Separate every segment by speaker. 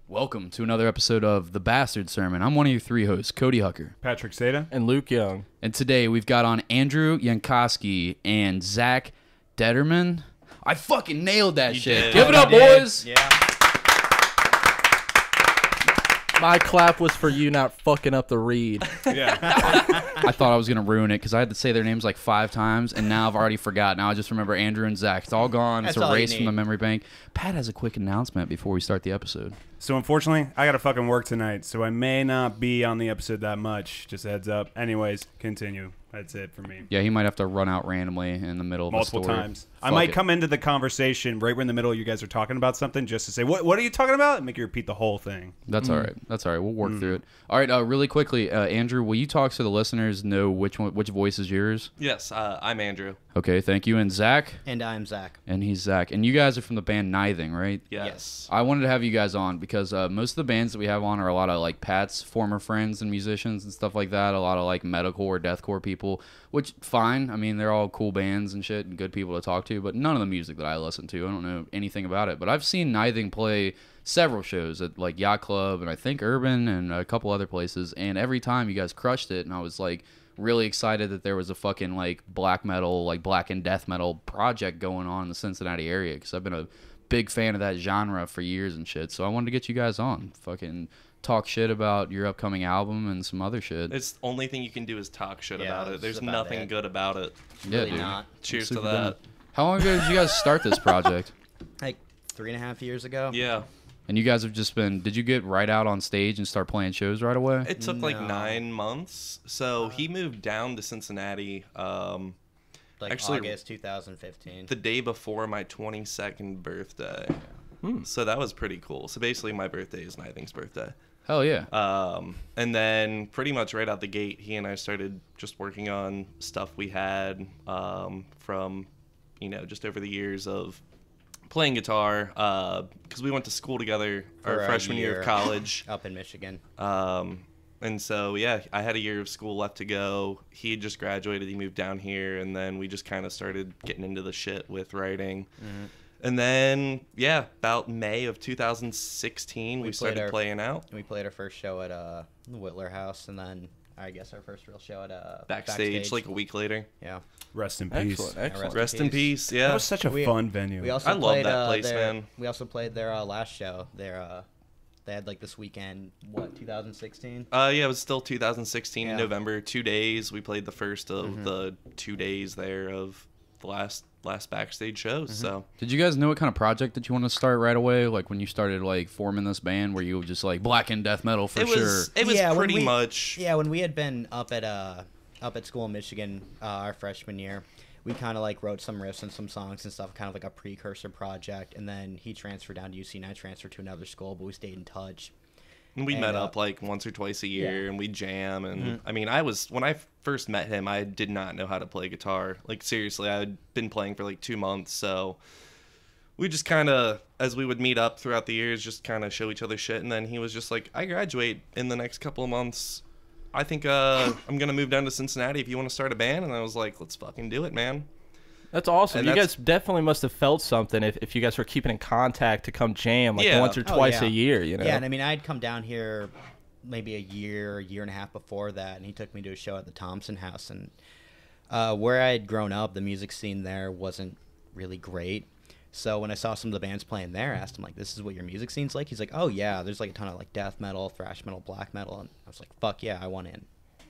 Speaker 1: Welcome to another episode of The Bastard Sermon. I'm one of your three hosts, Cody Hucker.
Speaker 2: Patrick Seta.
Speaker 3: And Luke Young.
Speaker 1: And today we've got on Andrew Yankosky and Zach Determan. I fucking nailed that shit.
Speaker 4: Did.
Speaker 1: Give it up, boys.
Speaker 4: Yeah.
Speaker 3: My clap was for you not fucking up the read.
Speaker 2: Yeah.
Speaker 1: I thought I was going to ruin it because I had to say their names like 5 times, and now I've already forgotten. Now I just remember Andrew and Zach. It's all gone.
Speaker 4: That's
Speaker 1: it's
Speaker 4: all you
Speaker 1: erased from the
Speaker 4: need.
Speaker 1: memory bank. Pat has a quick announcement before we start the episode.
Speaker 2: So unfortunately, I gotta fucking work tonight, so I may not be on the episode that much. Just a heads up. Anyways, continue. That's it for me.
Speaker 1: Yeah, he might have to run out randomly in the middle of
Speaker 2: Multiple
Speaker 1: a story.
Speaker 2: times. I
Speaker 1: Fuck
Speaker 2: might
Speaker 1: it.
Speaker 2: come into the conversation right where in the middle you guys are talking about something just to say, what are you talking about? And make you repeat the whole thing.
Speaker 1: That's all right. That's all right. We'll work through it. All right, really quickly, Andrew, will you talk so the listeners know which voice is yours?
Speaker 4: Yes, I'm Andrew.
Speaker 1: Okay, thank you. And Zach?
Speaker 4: And I'm Zach.
Speaker 1: And he's Zach. And you guys are from the band Nithing, right?
Speaker 4: Yes.
Speaker 1: I wanted to have you guys on because most of the bands that we have on are a lot of like Pat's former friends and musicians and stuff like that. A lot of like metalcore, deathcore people, which fine. I mean, they're all cool bands and shit and good people to talk to, but none of the music that I listen to, I don't know anything about it. But I've seen Nithing play several shows at like Yacht Club and I think Urban and a couple other places, and every time you guys crushed it, and I was like really excited that there was a fucking like black metal, like blackened death metal project going on in the Cincinnati area because I've been a big fan of that genre for years and shit. So I wanted to get you guys on, fucking talk shit about your upcoming album and some other shit.
Speaker 4: It's the only thing you can do is talk shit
Speaker 5: Yeah,
Speaker 4: about it.
Speaker 5: that's
Speaker 4: There's
Speaker 5: about
Speaker 4: nothing
Speaker 5: it.
Speaker 4: good about it.
Speaker 1: Yeah,
Speaker 5: Really
Speaker 1: dude.
Speaker 5: not.
Speaker 4: Cheers to
Speaker 1: Super
Speaker 4: that.
Speaker 1: dumb. How long ago did you guys start this project?
Speaker 5: Like 3.5 years ago.
Speaker 4: Yeah.
Speaker 1: And you guys have just been, did you get right out on stage and start playing shows right away?
Speaker 4: It took like
Speaker 5: No.
Speaker 4: 9 months. So he moved down to Cincinnati
Speaker 5: Like
Speaker 4: Actually,
Speaker 5: August 2015.
Speaker 4: the day before my 22nd birthday. So that was pretty cool. So basically my birthday is Nithing's birthday.
Speaker 1: Hell yeah.
Speaker 4: And then pretty much right out the gate, he and I started just working on stuff we had from, just over the years of playing guitar because we went to school together
Speaker 5: For
Speaker 4: our
Speaker 5: a
Speaker 4: freshman year
Speaker 5: year.
Speaker 4: of college.
Speaker 5: Up in Michigan.
Speaker 4: And so, yeah, I had a year of school left to go. He had just graduated. He moved down here, and then we just kind of started getting into the shit with writing. And then, yeah, about May of 2016, we
Speaker 5: played
Speaker 4: started playing out.
Speaker 5: We played our first show at the Whitler House, and then I guess our first real show at
Speaker 4: Backstage like a week later.
Speaker 5: Yeah.
Speaker 2: Rest in peace.
Speaker 3: Excellent, excellent.
Speaker 4: Rest in peace, yeah.
Speaker 2: That was such a fun venue.
Speaker 5: We also
Speaker 4: I love
Speaker 5: played,
Speaker 4: that place,
Speaker 5: their,
Speaker 4: man.
Speaker 5: We also played their last show. They had like this weekend, 2016?
Speaker 4: Yeah, it was still 2016
Speaker 5: Yeah.
Speaker 4: November, 2 days. We played the first of the 2 days there of the last backstage shows. So
Speaker 1: Did you guys know what kind of project that you want to start right away? Like when you started like forming this band, where you were just like blackened death metal for
Speaker 4: it
Speaker 1: sure?
Speaker 4: was
Speaker 5: Yeah, when
Speaker 4: pretty
Speaker 5: we-
Speaker 4: much
Speaker 5: Yeah, when we had been up at school in Michigan our freshman year, we kind of like wrote some riffs and some songs and stuff, kind of like a precursor project. And then he transferred down to UC, and I transferred to another school, but we stayed in touch.
Speaker 4: we
Speaker 5: and,
Speaker 4: met up like once or twice a year
Speaker 5: yeah.
Speaker 4: and we jam. And I mean, when I first met him, I did not know how to play guitar. Like seriously, I had been playing for like 2 months. So we just kind of, as we would meet up throughout the years, just kind of show each other shit. And then he was just like, I graduate in the next couple of months. I think I'm going to move down to Cincinnati if you want to start a band. And I was like, let's fucking do it, man.
Speaker 3: That's awesome.
Speaker 4: And
Speaker 3: You
Speaker 4: that's-
Speaker 3: guys definitely must have felt something if you guys were keeping in contact to come jam like
Speaker 4: Yeah.
Speaker 3: once or
Speaker 5: Oh,
Speaker 3: twice
Speaker 5: yeah.
Speaker 3: a year, you know?
Speaker 5: Yeah, and I mean, I'd come down here maybe a year and a half before that, and he took me to a show at the Thompson House. And where I had grown up, the music scene there wasn't really great. So when I saw some of the bands playing there, I asked him, like, this is what your music scene's like? He's like, oh, yeah, there's like a ton of like death metal, thrash metal, black metal. And I was like, fuck yeah, I want in.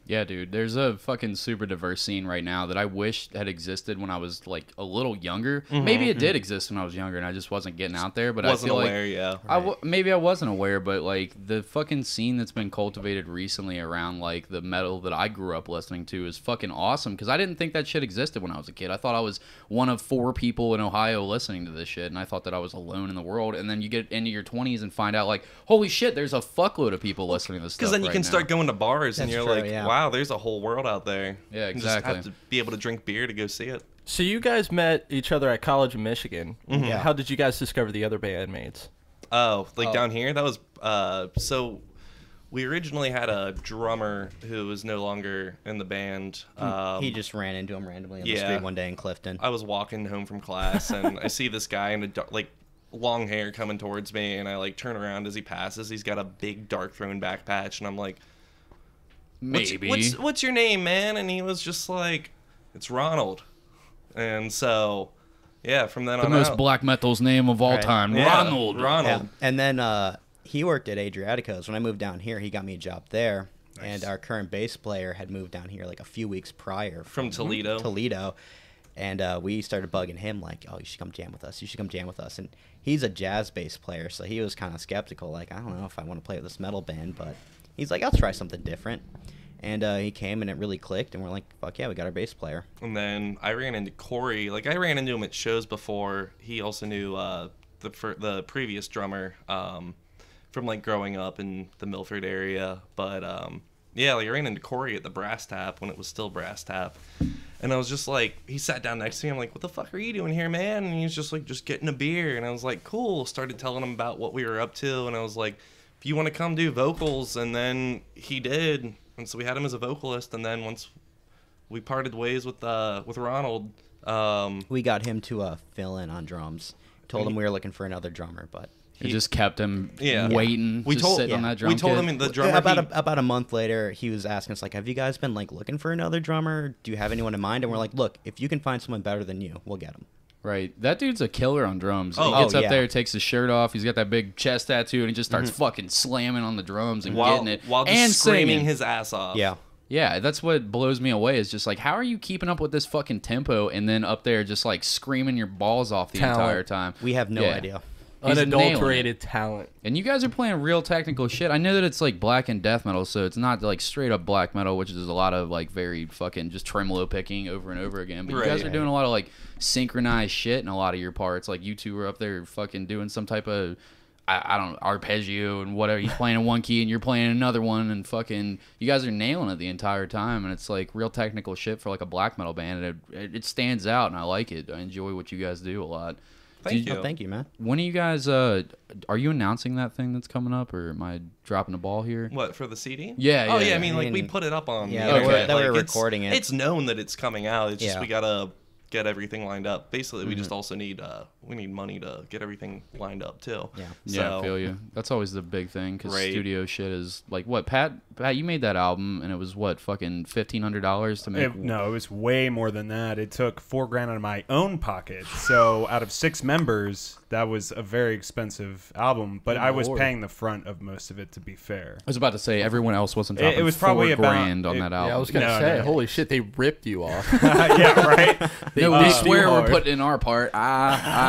Speaker 1: Yeah, dude, there's a fucking super diverse scene right now that I wish had existed when I was like a little younger. Maybe it did exist when I was younger and I just wasn't getting out there. But
Speaker 4: Wasn't
Speaker 1: I feel
Speaker 4: aware,
Speaker 1: like
Speaker 4: yeah.
Speaker 1: maybe I wasn't aware, but like the fucking scene that's been cultivated recently around like the metal that I grew up listening to is fucking awesome because I didn't think that shit existed when I was a kid. I thought I was one of 4 people in Ohio listening to this shit, and I thought that I was alone in the world. And then you get into your 20s and find out like, holy shit, there's a fuckload of people listening to this stuff.
Speaker 4: Because then you
Speaker 1: right
Speaker 4: can
Speaker 1: now.
Speaker 4: start going to bars and
Speaker 5: That's
Speaker 4: you're
Speaker 5: true,
Speaker 4: like,
Speaker 5: yeah.
Speaker 4: wow, there's a whole world out there.
Speaker 1: Yeah,
Speaker 4: You just
Speaker 1: exactly.
Speaker 4: have to be able to drink beer to go see it.
Speaker 3: So you guys met each other at college in Michigan.
Speaker 5: Yeah.
Speaker 3: How did you guys discover the other bandmates?
Speaker 4: Oh, like down here? That was so we originally had a drummer who was no longer in the band.
Speaker 5: He just ran into him randomly on the
Speaker 4: yeah.
Speaker 5: street one day in Clifton.
Speaker 4: I was walking home from class and I see this guy in a like long hair coming towards me, and I like turn around as he passes. He's got a big dark throne back patch, and I'm like,
Speaker 1: Maybe.
Speaker 4: What's your name, man? And he was just like, it's Ronald. And so, yeah, from then
Speaker 1: the
Speaker 4: on
Speaker 1: most
Speaker 4: out,
Speaker 1: black metal's name of all
Speaker 5: Right.
Speaker 1: time,
Speaker 4: yeah,
Speaker 1: Ronald.
Speaker 5: Yeah. And then he worked at ADDICT. When I moved down here, he got me a job there.
Speaker 2: Nice.
Speaker 5: And our current bass player had moved down here like a few weeks prior
Speaker 4: from Toledo.
Speaker 5: And we started bugging him like, oh, you should come jam with us. You should come jam with us. And he's a jazz bass player, so he was kind of skeptical. Like, I don't know if I want to play with this metal band. But he's like, I'll try something different. And he came, and it really clicked. And we're like, fuck yeah, we got our bass player.
Speaker 4: And then I ran into Corey. Like, I ran into him at shows before. He also knew the previous drummer from, like, growing up in the Milford area. But, yeah, like, I ran into Corey at the Brass Tap when it was still Brass Tap. And I was just like, he sat down next to me. I'm like, what the fuck are you doing here, man? And he's just like, just getting a beer. And I was like, cool. Started telling him about what we were up to. And I was like, if you want to come do vocals. And then he did. And so we had him as a vocalist. And then once we parted ways with Ronald,
Speaker 5: We got him to fill in on drums. Told him we were looking for another drummer, but
Speaker 1: It just kept him
Speaker 4: Yeah.
Speaker 1: waiting,
Speaker 4: We
Speaker 1: just
Speaker 4: told-
Speaker 1: sitting on
Speaker 5: yeah.
Speaker 1: that drum
Speaker 4: we told
Speaker 1: kit.
Speaker 4: him the drummer.
Speaker 5: about a month later, he was asking us like, "Have you guys been like looking for another drummer? Do you have anyone in mind?" And we're like, "Look, if you can find someone better than you, we'll get him."
Speaker 1: Right. That dude's a killer on drums.
Speaker 4: Oh.
Speaker 1: He gets
Speaker 5: Oh,
Speaker 1: up
Speaker 5: yeah.
Speaker 1: there, takes his shirt off. He's got that big chest tattoo, and he just starts fucking slamming on the drums and
Speaker 4: while,
Speaker 1: getting it.
Speaker 4: while just
Speaker 1: and
Speaker 4: screaming
Speaker 1: singing.
Speaker 4: his ass off.
Speaker 5: Yeah,
Speaker 1: Yeah, that's what blows me away is just like, how are you keeping up with this fucking tempo and then up there just like screaming your balls off the
Speaker 3: Talent.
Speaker 1: entire time?
Speaker 5: we have no
Speaker 1: Yeah.
Speaker 5: idea.
Speaker 1: He's nailing it.
Speaker 3: Unadulterated talent.
Speaker 1: And you guys are playing real technical shit. I know that it's like blackened death metal, so it's not like straight up black metal, which is a lot of like very fucking just tremolo picking over and over again. But you guys are
Speaker 4: Right.
Speaker 1: doing a lot of like synchronized shit in a lot of your parts. Like you two were up there fucking doing some type of I don't know, arpeggio and whatever. He's playing in one key and you're playing another one, and fucking you guys are nailing it the entire time. And it's like real technical shit for like a black metal band, and it stands out, and I like it. I enjoy what you guys do a lot.
Speaker 4: Thank you.
Speaker 5: Oh, thank you, man.
Speaker 1: When are you guys? Are you announcing that thing that's coming up, or am I dropping the ball here?
Speaker 4: What, for the CD?
Speaker 1: Yeah,
Speaker 4: Oh,
Speaker 1: yeah,
Speaker 4: yeah. I mean, like, we
Speaker 5: mean,
Speaker 4: put it up on
Speaker 5: yeah,
Speaker 4: the
Speaker 1: that
Speaker 4: internet.
Speaker 1: we're-
Speaker 5: that we're
Speaker 4: Like, it's-
Speaker 5: recording it.
Speaker 4: It's known that it's coming out. It's just
Speaker 5: Yeah.
Speaker 4: we gotta get everything lined up. Basically, we just also need we need money to get everything lined up too.
Speaker 5: Yeah.
Speaker 1: Yeah,
Speaker 4: So,
Speaker 1: I feel you. That's always the big thing because
Speaker 4: Right.
Speaker 1: studio shit is like what Pat, you made that album and it was what fucking $1,500 to make.
Speaker 2: No, it was way more than that. It took $4,000 out of my own pocket. So out of 6 members, that was a very expensive album. But I was
Speaker 3: Lord.
Speaker 2: paying the front of most of it, to be fair.
Speaker 1: I was about to say everyone else wasn't
Speaker 2: It
Speaker 1: dropping
Speaker 2: was probably about-
Speaker 1: $4,000 on that album.
Speaker 3: Yeah, I was gonna
Speaker 2: No,
Speaker 3: say,
Speaker 2: no.
Speaker 3: holy shit, they ripped you off.
Speaker 2: Yeah, right.
Speaker 1: no, we
Speaker 3: beat you
Speaker 1: swear we're
Speaker 3: hard.
Speaker 1: putting in our part.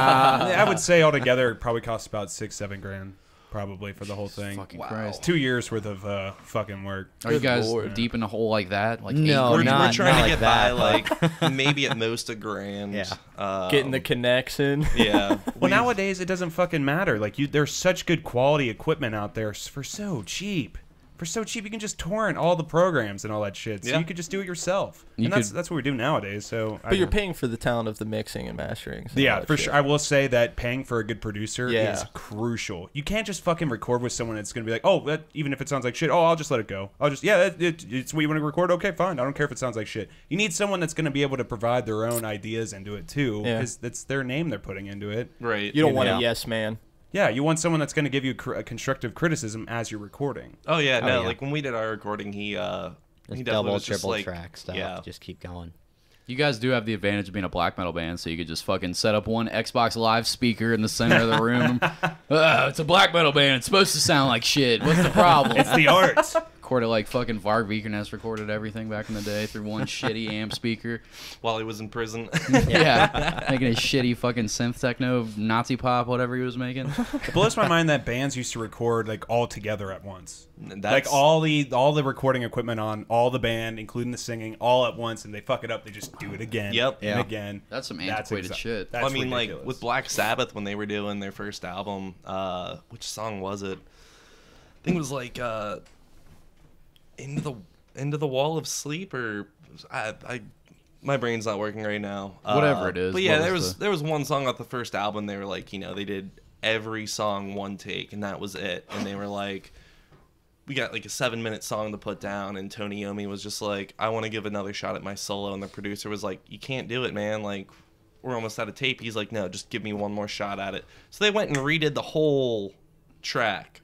Speaker 2: I would say altogether, it probably cost about $6-7 probably for the whole thing.
Speaker 1: Fucking Christ.
Speaker 2: 2 years worth of fucking work.
Speaker 1: Are you
Speaker 3: Good
Speaker 1: guys
Speaker 3: Lord.
Speaker 1: deep in a hole like that? Like
Speaker 5: No,
Speaker 4: We're,
Speaker 5: not-
Speaker 4: we're trying
Speaker 5: not
Speaker 4: to
Speaker 5: like
Speaker 4: get by
Speaker 5: that,
Speaker 4: like maybe at most $1,000.
Speaker 5: Yeah.
Speaker 3: Getting the connection.
Speaker 4: Yeah.
Speaker 2: Well, nowadays it doesn't fucking matter. Like there's such good quality equipment out there for so cheap. For so cheap, you can just torrent all the programs and all that shit. So
Speaker 4: Yeah.
Speaker 2: you could just do it yourself.
Speaker 1: You
Speaker 2: And that's
Speaker 1: could-
Speaker 2: that's what we do nowadays. So,
Speaker 3: But you're paying for the talent of the mixing and mastering. and all
Speaker 2: yeah,
Speaker 3: that
Speaker 2: for
Speaker 3: shit.
Speaker 2: sure. I will say that paying for a good producer
Speaker 3: Yeah.
Speaker 2: is crucial. You can't just fucking record with someone that's gonna be like, oh, that, even if it sounds like shit, oh, I'll just let it go. I'll just it's what you want to record. Okay, fine. I don't care if it sounds like shit. You need someone that's gonna be able to provide their own ideas into it too,
Speaker 3: Yeah.
Speaker 2: because that's their name they're putting into it.
Speaker 4: Right.
Speaker 3: You don't want
Speaker 5: Yeah.
Speaker 3: a yes man.
Speaker 2: Yeah, you want someone that's going to give you a constructive criticism as you're recording.
Speaker 4: Oh yeah, no.
Speaker 5: yeah.
Speaker 4: Like when we did our recording, he
Speaker 5: Just
Speaker 4: definitely
Speaker 5: double,
Speaker 4: was just
Speaker 5: triple
Speaker 4: like,
Speaker 5: track stuff.
Speaker 4: Yeah.
Speaker 5: Just keep going.
Speaker 1: You guys do have the advantage of being a black metal band, so you could just fucking set up one Xbox Live speaker in the center of the room. It's a black metal band. It's supposed to sound like shit. What's the problem?
Speaker 2: It's the art.
Speaker 1: Recorded like fucking Varg Vikernes recorded everything back in the day through one shitty amp speaker.
Speaker 4: while he was in prison.
Speaker 1: Yeah, making a shitty fucking synth techno Nazi pop, whatever he was making.
Speaker 2: It blows my mind that bands used to record like all together at once.
Speaker 4: That's,
Speaker 2: Like all the recording equipment on all the band, including the singing, all at once, and they fuck it up. They just do it again.
Speaker 4: Yep.
Speaker 2: And
Speaker 5: Yeah.
Speaker 2: again.
Speaker 1: That's some antiquated shit.
Speaker 2: That's
Speaker 4: I mean, like
Speaker 2: ridiculous.
Speaker 4: with Black Sabbath when they were doing their first album, which song was it? I think it was like into the Wall of Sleep, or I my brain's not working right now.
Speaker 1: Whatever it is,
Speaker 4: But yeah,
Speaker 1: what
Speaker 4: there
Speaker 1: was
Speaker 4: was
Speaker 1: the-
Speaker 4: there was one song off the first album. They were like, they did every song one take, and that was it. And they were like, we got like a 7-minute song to put down, and Tony Iommi was just like, I want to give another shot at my solo, and the producer was like, you can't do it, man. Like, we're almost out of tape. He's like, no, just give me one more shot at it. So they went and redid the whole track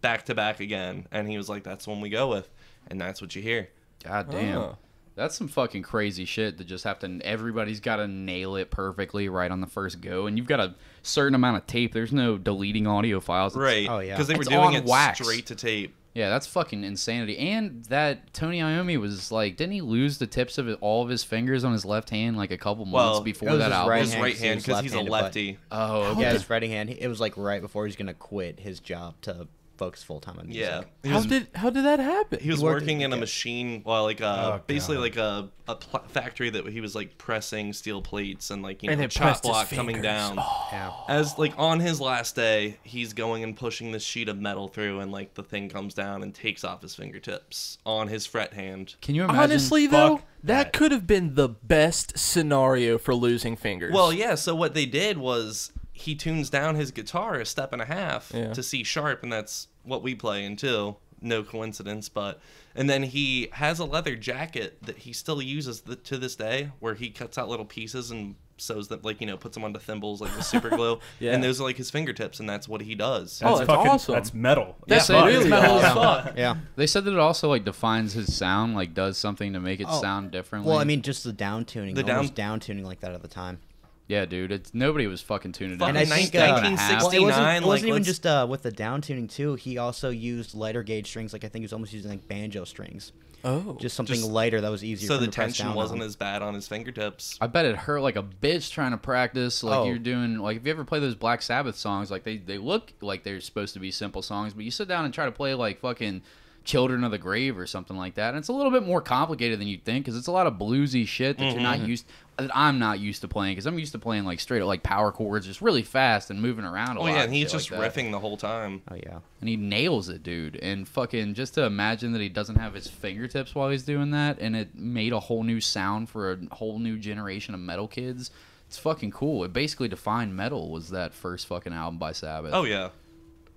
Speaker 4: back to back again, and he was like, that's the one we go with, and that's what you hear.
Speaker 1: God damn. That's some fucking crazy shit to just have to, everybody's got to nail it perfectly right on the first go. And you've got a certain amount of tape. There's no deleting audio files.
Speaker 4: Right.
Speaker 5: Oh, yeah.
Speaker 4: Because they were
Speaker 1: It's
Speaker 4: doing
Speaker 1: on
Speaker 4: it
Speaker 1: wax.
Speaker 4: straight to tape.
Speaker 1: Yeah, that's fucking insanity. And that Tony Iommi was like, didn't he lose the tips of all of his fingers on his left hand like a couple months
Speaker 4: Well,
Speaker 1: before
Speaker 5: it was
Speaker 1: that
Speaker 5: his
Speaker 1: album?
Speaker 5: right
Speaker 4: His
Speaker 5: hand,
Speaker 4: right
Speaker 5: 'cause he
Speaker 4: hand
Speaker 5: was
Speaker 4: because he's a
Speaker 5: left-handed, but-
Speaker 4: lefty.
Speaker 1: Oh, okay.
Speaker 5: Yeah, his right hand. It was like right before he was gonna quit his job to focus full time on music.
Speaker 4: Yeah.
Speaker 3: How did that happen?
Speaker 4: He was
Speaker 5: worked
Speaker 4: working
Speaker 5: at-
Speaker 4: in a machine, well, like basically
Speaker 2: God.
Speaker 4: like a factory that he was like pressing steel plates and like, you
Speaker 3: And
Speaker 4: know,
Speaker 3: it
Speaker 4: chop
Speaker 3: pressed his
Speaker 4: block coming
Speaker 3: fingers.
Speaker 4: down.
Speaker 5: Yeah.
Speaker 4: As like on his last day, he's going and pushing this sheet of metal through, and like the thing comes down and takes off his fingertips on his fret hand.
Speaker 1: Can you imagine?
Speaker 3: Honestly, though,
Speaker 2: Fuck
Speaker 3: that
Speaker 2: that.
Speaker 3: could have been the best scenario for losing fingers.
Speaker 4: Well, yeah. So what they did was he tunes down his guitar a step and a half
Speaker 3: Yeah.
Speaker 4: to C sharp, and that's what we play in too. No coincidence, but and then he has a leather jacket that he still uses to this day, where he cuts out little pieces and sews them, like, you know, puts them onto thimbles like with super glue.
Speaker 3: Yeah.
Speaker 4: And those are like his fingertips, and that's what he does.
Speaker 3: Oh, that's awesome.
Speaker 2: That's metal.
Speaker 3: That's
Speaker 1: Yeah,
Speaker 3: really
Speaker 1: it's
Speaker 2: metal as
Speaker 3: awesome.
Speaker 2: fuck.
Speaker 5: Yeah.
Speaker 1: They said that it also like defines his sound, like does something to make it
Speaker 5: Oh,
Speaker 1: sound differently.
Speaker 5: Well, I mean, just the down tuning.
Speaker 4: The
Speaker 5: The
Speaker 4: down-
Speaker 5: was down tuning like that at the time.
Speaker 1: yeah, dude, it's nobody was fucking tuning it.
Speaker 4: Fucking
Speaker 5: And I think, uh,
Speaker 4: 1969,
Speaker 5: Well, it wasn't
Speaker 4: like,
Speaker 5: even
Speaker 4: let's-
Speaker 5: just with the down tuning too. He also used lighter gauge strings. Like I think he was almost using like banjo strings.
Speaker 3: Oh.
Speaker 5: Just something
Speaker 4: Just-
Speaker 5: lighter that was easier.
Speaker 4: So
Speaker 5: for him
Speaker 4: the
Speaker 5: to press
Speaker 4: tension
Speaker 5: down
Speaker 4: wasn't
Speaker 5: on.
Speaker 4: as bad on his fingertips.
Speaker 1: I bet it hurt like a bitch trying to practice. Like
Speaker 5: Oh.
Speaker 1: you're doing, like if you ever play those Black Sabbath songs, like they look like they're supposed to be simple songs, but you sit down and try to play like fucking Children of the Grave or something like that, and it's a little bit more complicated than you'd think because it's a lot of bluesy shit that you're not used. That I'm not used to playing because I'm used to playing like straight up like power chords, just really fast and moving around a
Speaker 4: Oh
Speaker 1: lot.
Speaker 4: yeah, and
Speaker 1: and
Speaker 4: he's
Speaker 1: shit
Speaker 4: just
Speaker 1: like that.
Speaker 4: riffing the whole time.
Speaker 5: Oh yeah.
Speaker 1: And he nails it, dude. And fucking just to imagine that he doesn't have his fingertips while he's doing that, and it made a whole new sound for a whole new generation of metal kids. It's fucking cool. It basically defined metal. Was that first fucking album by Sabbath?
Speaker 4: Oh yeah,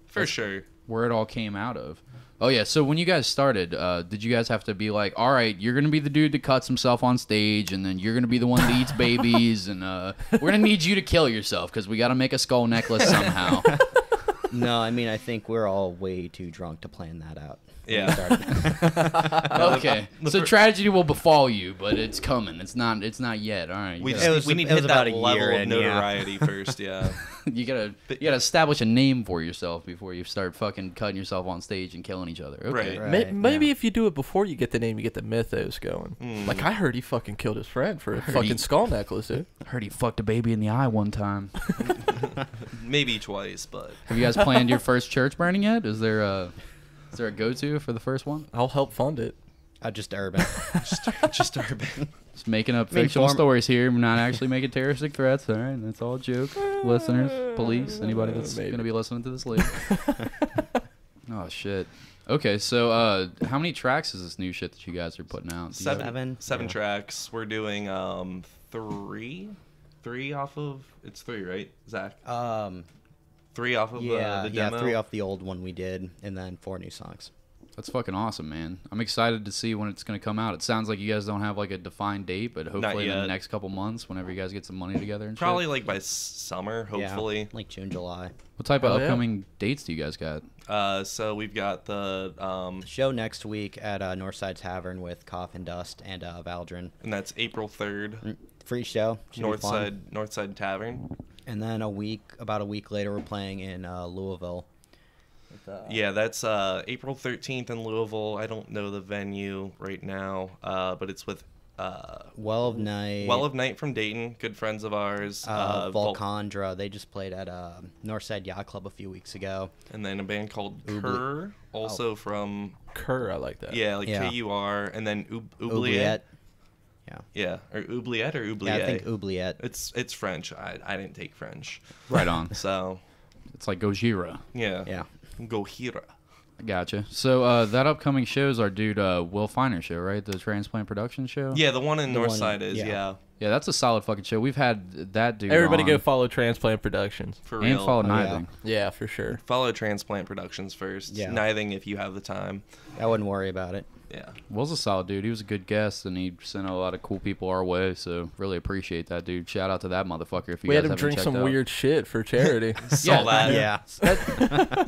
Speaker 4: for sure.
Speaker 1: Where it all came out of. Oh yeah. So when you guys started, did you guys have to be like, all right, you're gonna be the dude that cuts himself on stage, and then you're gonna be the one that eats babies, and we're gonna need you to kill yourself because we got to make a skull necklace somehow.
Speaker 5: No, I mean I think we're all way too drunk to plan that out. when we
Speaker 4: Yeah.
Speaker 5: started.
Speaker 1: Okay. So tragedy will befall you, but it's coming. It's not yet. All right.
Speaker 4: We
Speaker 1: You
Speaker 4: just
Speaker 1: gotta,
Speaker 5: was-
Speaker 4: we need
Speaker 5: it
Speaker 4: to
Speaker 5: was
Speaker 4: hit
Speaker 5: about
Speaker 4: that
Speaker 5: a
Speaker 4: level
Speaker 5: year
Speaker 4: of
Speaker 5: in, yeah.
Speaker 4: notoriety first. Yeah.
Speaker 1: you gotta establish a name for yourself before you start fucking cutting yourself on stage and killing each other. Okay.
Speaker 4: Right.
Speaker 5: Right,
Speaker 3: Maybe
Speaker 5: yeah.
Speaker 3: if you do it before you get the name, you get the mythos going. Like I heard he fucking killed his friend for a fucking
Speaker 1: he-
Speaker 3: skull necklace, dude.
Speaker 1: Heard he fucked a baby in the eye one time.
Speaker 4: Maybe twice, but
Speaker 1: Have you guys planned your first church burning yet? Is there a go-to for the first one?
Speaker 3: I'll help fund it.
Speaker 5: Just urban.
Speaker 4: just urban.
Speaker 1: Just making up
Speaker 5: mean,
Speaker 1: fictional
Speaker 5: form-
Speaker 1: stories here. We're not actually making terroristic threats. All right, that's all a joke. Listeners, police, anybody that's
Speaker 3: Maybe.
Speaker 1: gonna be listening to this later. Oh shit. Okay, so how many tracks is this new shit that you guys are putting out? Do you have-
Speaker 4: Seven
Speaker 5: Yeah.
Speaker 4: tracks. We're doing three off of. It's three, right, Zach? Three off of
Speaker 5: Yeah,
Speaker 4: the
Speaker 5: yeah,
Speaker 4: demo.
Speaker 5: 3 off the old one we did, and then 4 new songs.
Speaker 1: That's fucking awesome, man. I'm excited to see when it's going to come out. It sounds like you guys don't have like a defined date, but hopefully in the
Speaker 4: yet.
Speaker 1: next couple months, whenever you guys get some money together and
Speaker 4: Probably
Speaker 1: shit.
Speaker 4: like by summer, hopefully.
Speaker 5: Yeah, like June, July.
Speaker 1: What type of
Speaker 3: Oh, yeah.
Speaker 1: upcoming dates do you guys got?
Speaker 4: So we've got the
Speaker 5: Show next week at Northside Tavern with Cough and Dust and Valdrin.
Speaker 4: and that's April 3rd.
Speaker 5: Free show. Should be fun.
Speaker 4: Northside Tavern.
Speaker 5: And then about a week later, we're playing in Louisville. With,
Speaker 4: Yeah, that's April 13th in Louisville. I don't know the venue right now, but it's with
Speaker 5: Well of Night.
Speaker 4: Well of Night from Dayton, good friends of ours.
Speaker 5: Volcandra. They just played at Northside Yacht Club a few weeks ago.
Speaker 4: And then a band called
Speaker 5: Oubli-
Speaker 4: Kerr, also from
Speaker 3: Kerr, I like that.
Speaker 4: yeah, like
Speaker 5: Yeah.
Speaker 4: KUR, and then Oubliette.
Speaker 5: Oubliette. Yeah.
Speaker 4: Yeah, or Oubliette or Oubliette.
Speaker 5: Yeah, I think Oubliette.
Speaker 4: It's French. I didn't take French,
Speaker 1: Right on.
Speaker 4: so
Speaker 1: It's like Gojira.
Speaker 4: yeah.
Speaker 5: Yeah.
Speaker 4: Gojira.
Speaker 1: I gotcha. So that upcoming show's our dude Will Finer show, right? The Transplant Production show?
Speaker 4: Yeah, the one in
Speaker 5: The one-
Speaker 4: Northside is
Speaker 5: yeah.
Speaker 4: yeah.
Speaker 1: Yeah, that's a solid fucking show. We've had that dude
Speaker 3: Everybody
Speaker 1: on,
Speaker 3: go follow Transplant Productions.
Speaker 4: For
Speaker 1: and
Speaker 4: real.
Speaker 1: follow
Speaker 5: yeah.
Speaker 1: Nithing.
Speaker 3: Yeah, for sure.
Speaker 4: Follow Transplant Productions first.
Speaker 5: Yeah.
Speaker 4: Nithing if you have the time.
Speaker 5: I wouldn't worry about it.
Speaker 4: Yeah.
Speaker 1: Will's a solid dude. He was a good guest, and he sent a lot of cool people our way. So really appreciate that, dude. Shout out to that motherfucker. If you
Speaker 3: We
Speaker 1: guys
Speaker 3: had him
Speaker 1: haven't
Speaker 3: drink
Speaker 1: checked
Speaker 3: some
Speaker 1: out.
Speaker 3: weird shit for charity.
Speaker 4: Saw that.
Speaker 5: Yeah.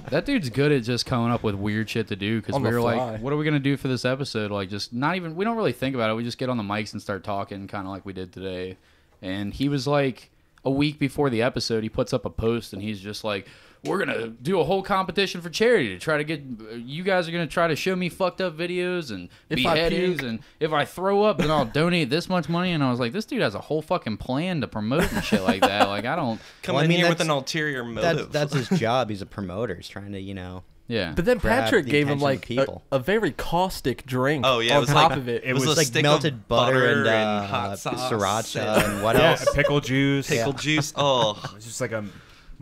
Speaker 1: That dude's good at just coming up with weird shit to do. Because
Speaker 3: On
Speaker 1: we
Speaker 3: the
Speaker 1: were
Speaker 3: fly.
Speaker 1: like, what are we gonna do for this episode? Like, just not even. We don't really think about it. We just get on the mics and start talking, kind of like we did today. And he was like, a week before the episode, he puts up a post, and he's just like, we're gonna do a whole competition for charity to try to get you guys are gonna try to show me fucked up videos and
Speaker 3: If I
Speaker 1: beheadings,
Speaker 3: puke.
Speaker 1: and if I throw up, then I'll donate this much money. And I was like, this dude has a whole fucking plan to promote and shit like that. Like, I don't.
Speaker 4: Come
Speaker 5: Well, I
Speaker 4: in
Speaker 5: mean,
Speaker 4: here with
Speaker 5: that's-
Speaker 4: an ulterior motive.
Speaker 5: That's his job. He's a promoter. He's trying to,
Speaker 1: Yeah.
Speaker 3: But then
Speaker 5: grab
Speaker 3: Patrick
Speaker 5: the
Speaker 3: gave him
Speaker 5: attention of
Speaker 3: like
Speaker 5: people.
Speaker 3: a very caustic drink.
Speaker 4: Oh, yeah, it
Speaker 3: on
Speaker 4: was
Speaker 3: top
Speaker 4: like-
Speaker 3: of it.
Speaker 2: it
Speaker 4: was
Speaker 2: was
Speaker 4: a
Speaker 5: like
Speaker 4: stick
Speaker 5: melted
Speaker 4: of
Speaker 5: butter and
Speaker 4: hot sauce
Speaker 5: sriracha and what
Speaker 2: Yeah,
Speaker 5: else?
Speaker 2: pickle juice.
Speaker 4: Pickle juice. Oh,
Speaker 2: It's just like a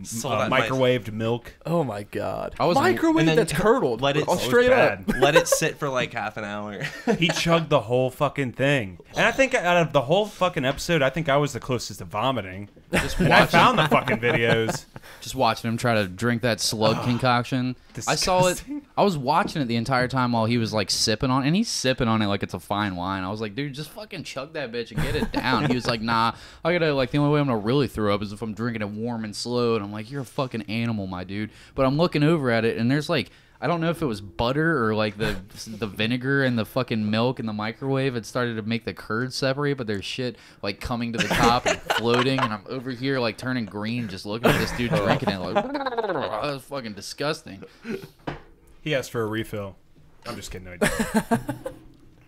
Speaker 4: Sold out my-
Speaker 2: microwaved milk.
Speaker 3: Oh my god!
Speaker 1: I was-
Speaker 3: Microwave
Speaker 4: and then
Speaker 3: that's curdled.
Speaker 4: let it-
Speaker 3: Oh,
Speaker 4: it was
Speaker 3: straight up.
Speaker 2: bad.
Speaker 4: let it sit for like half an hour.
Speaker 2: He chugged the whole fucking thing. And I think out of the whole fucking episode, I think I was the closest to vomiting.
Speaker 1: Just
Speaker 2: And I
Speaker 1: watching,
Speaker 2: found the fucking videos.
Speaker 1: just watching him try to drink that slug concoction. I saw it.
Speaker 2: disgusting.
Speaker 1: I was watching it the entire time while he was like sipping on, and he's sipping on it like it's a fine wine. I was like, dude, just fucking chug that bitch and get it down. He was like, nah, I gotta like the only way I'm gonna really throw up is if I'm drinking it warm and slow. And I'm like, you're a fucking animal, my dude. But I'm looking over at it, and there's like, I don't know if it was butter or like the vinegar and the fucking milk in the microwave. It started to make the curds separate, but there's shit like coming to the top and floating, and I'm over here like turning green just looking at this dude drinking it. Like, that was fucking disgusting.
Speaker 2: He asked for a refill. I'm just kidding. No, he didn't.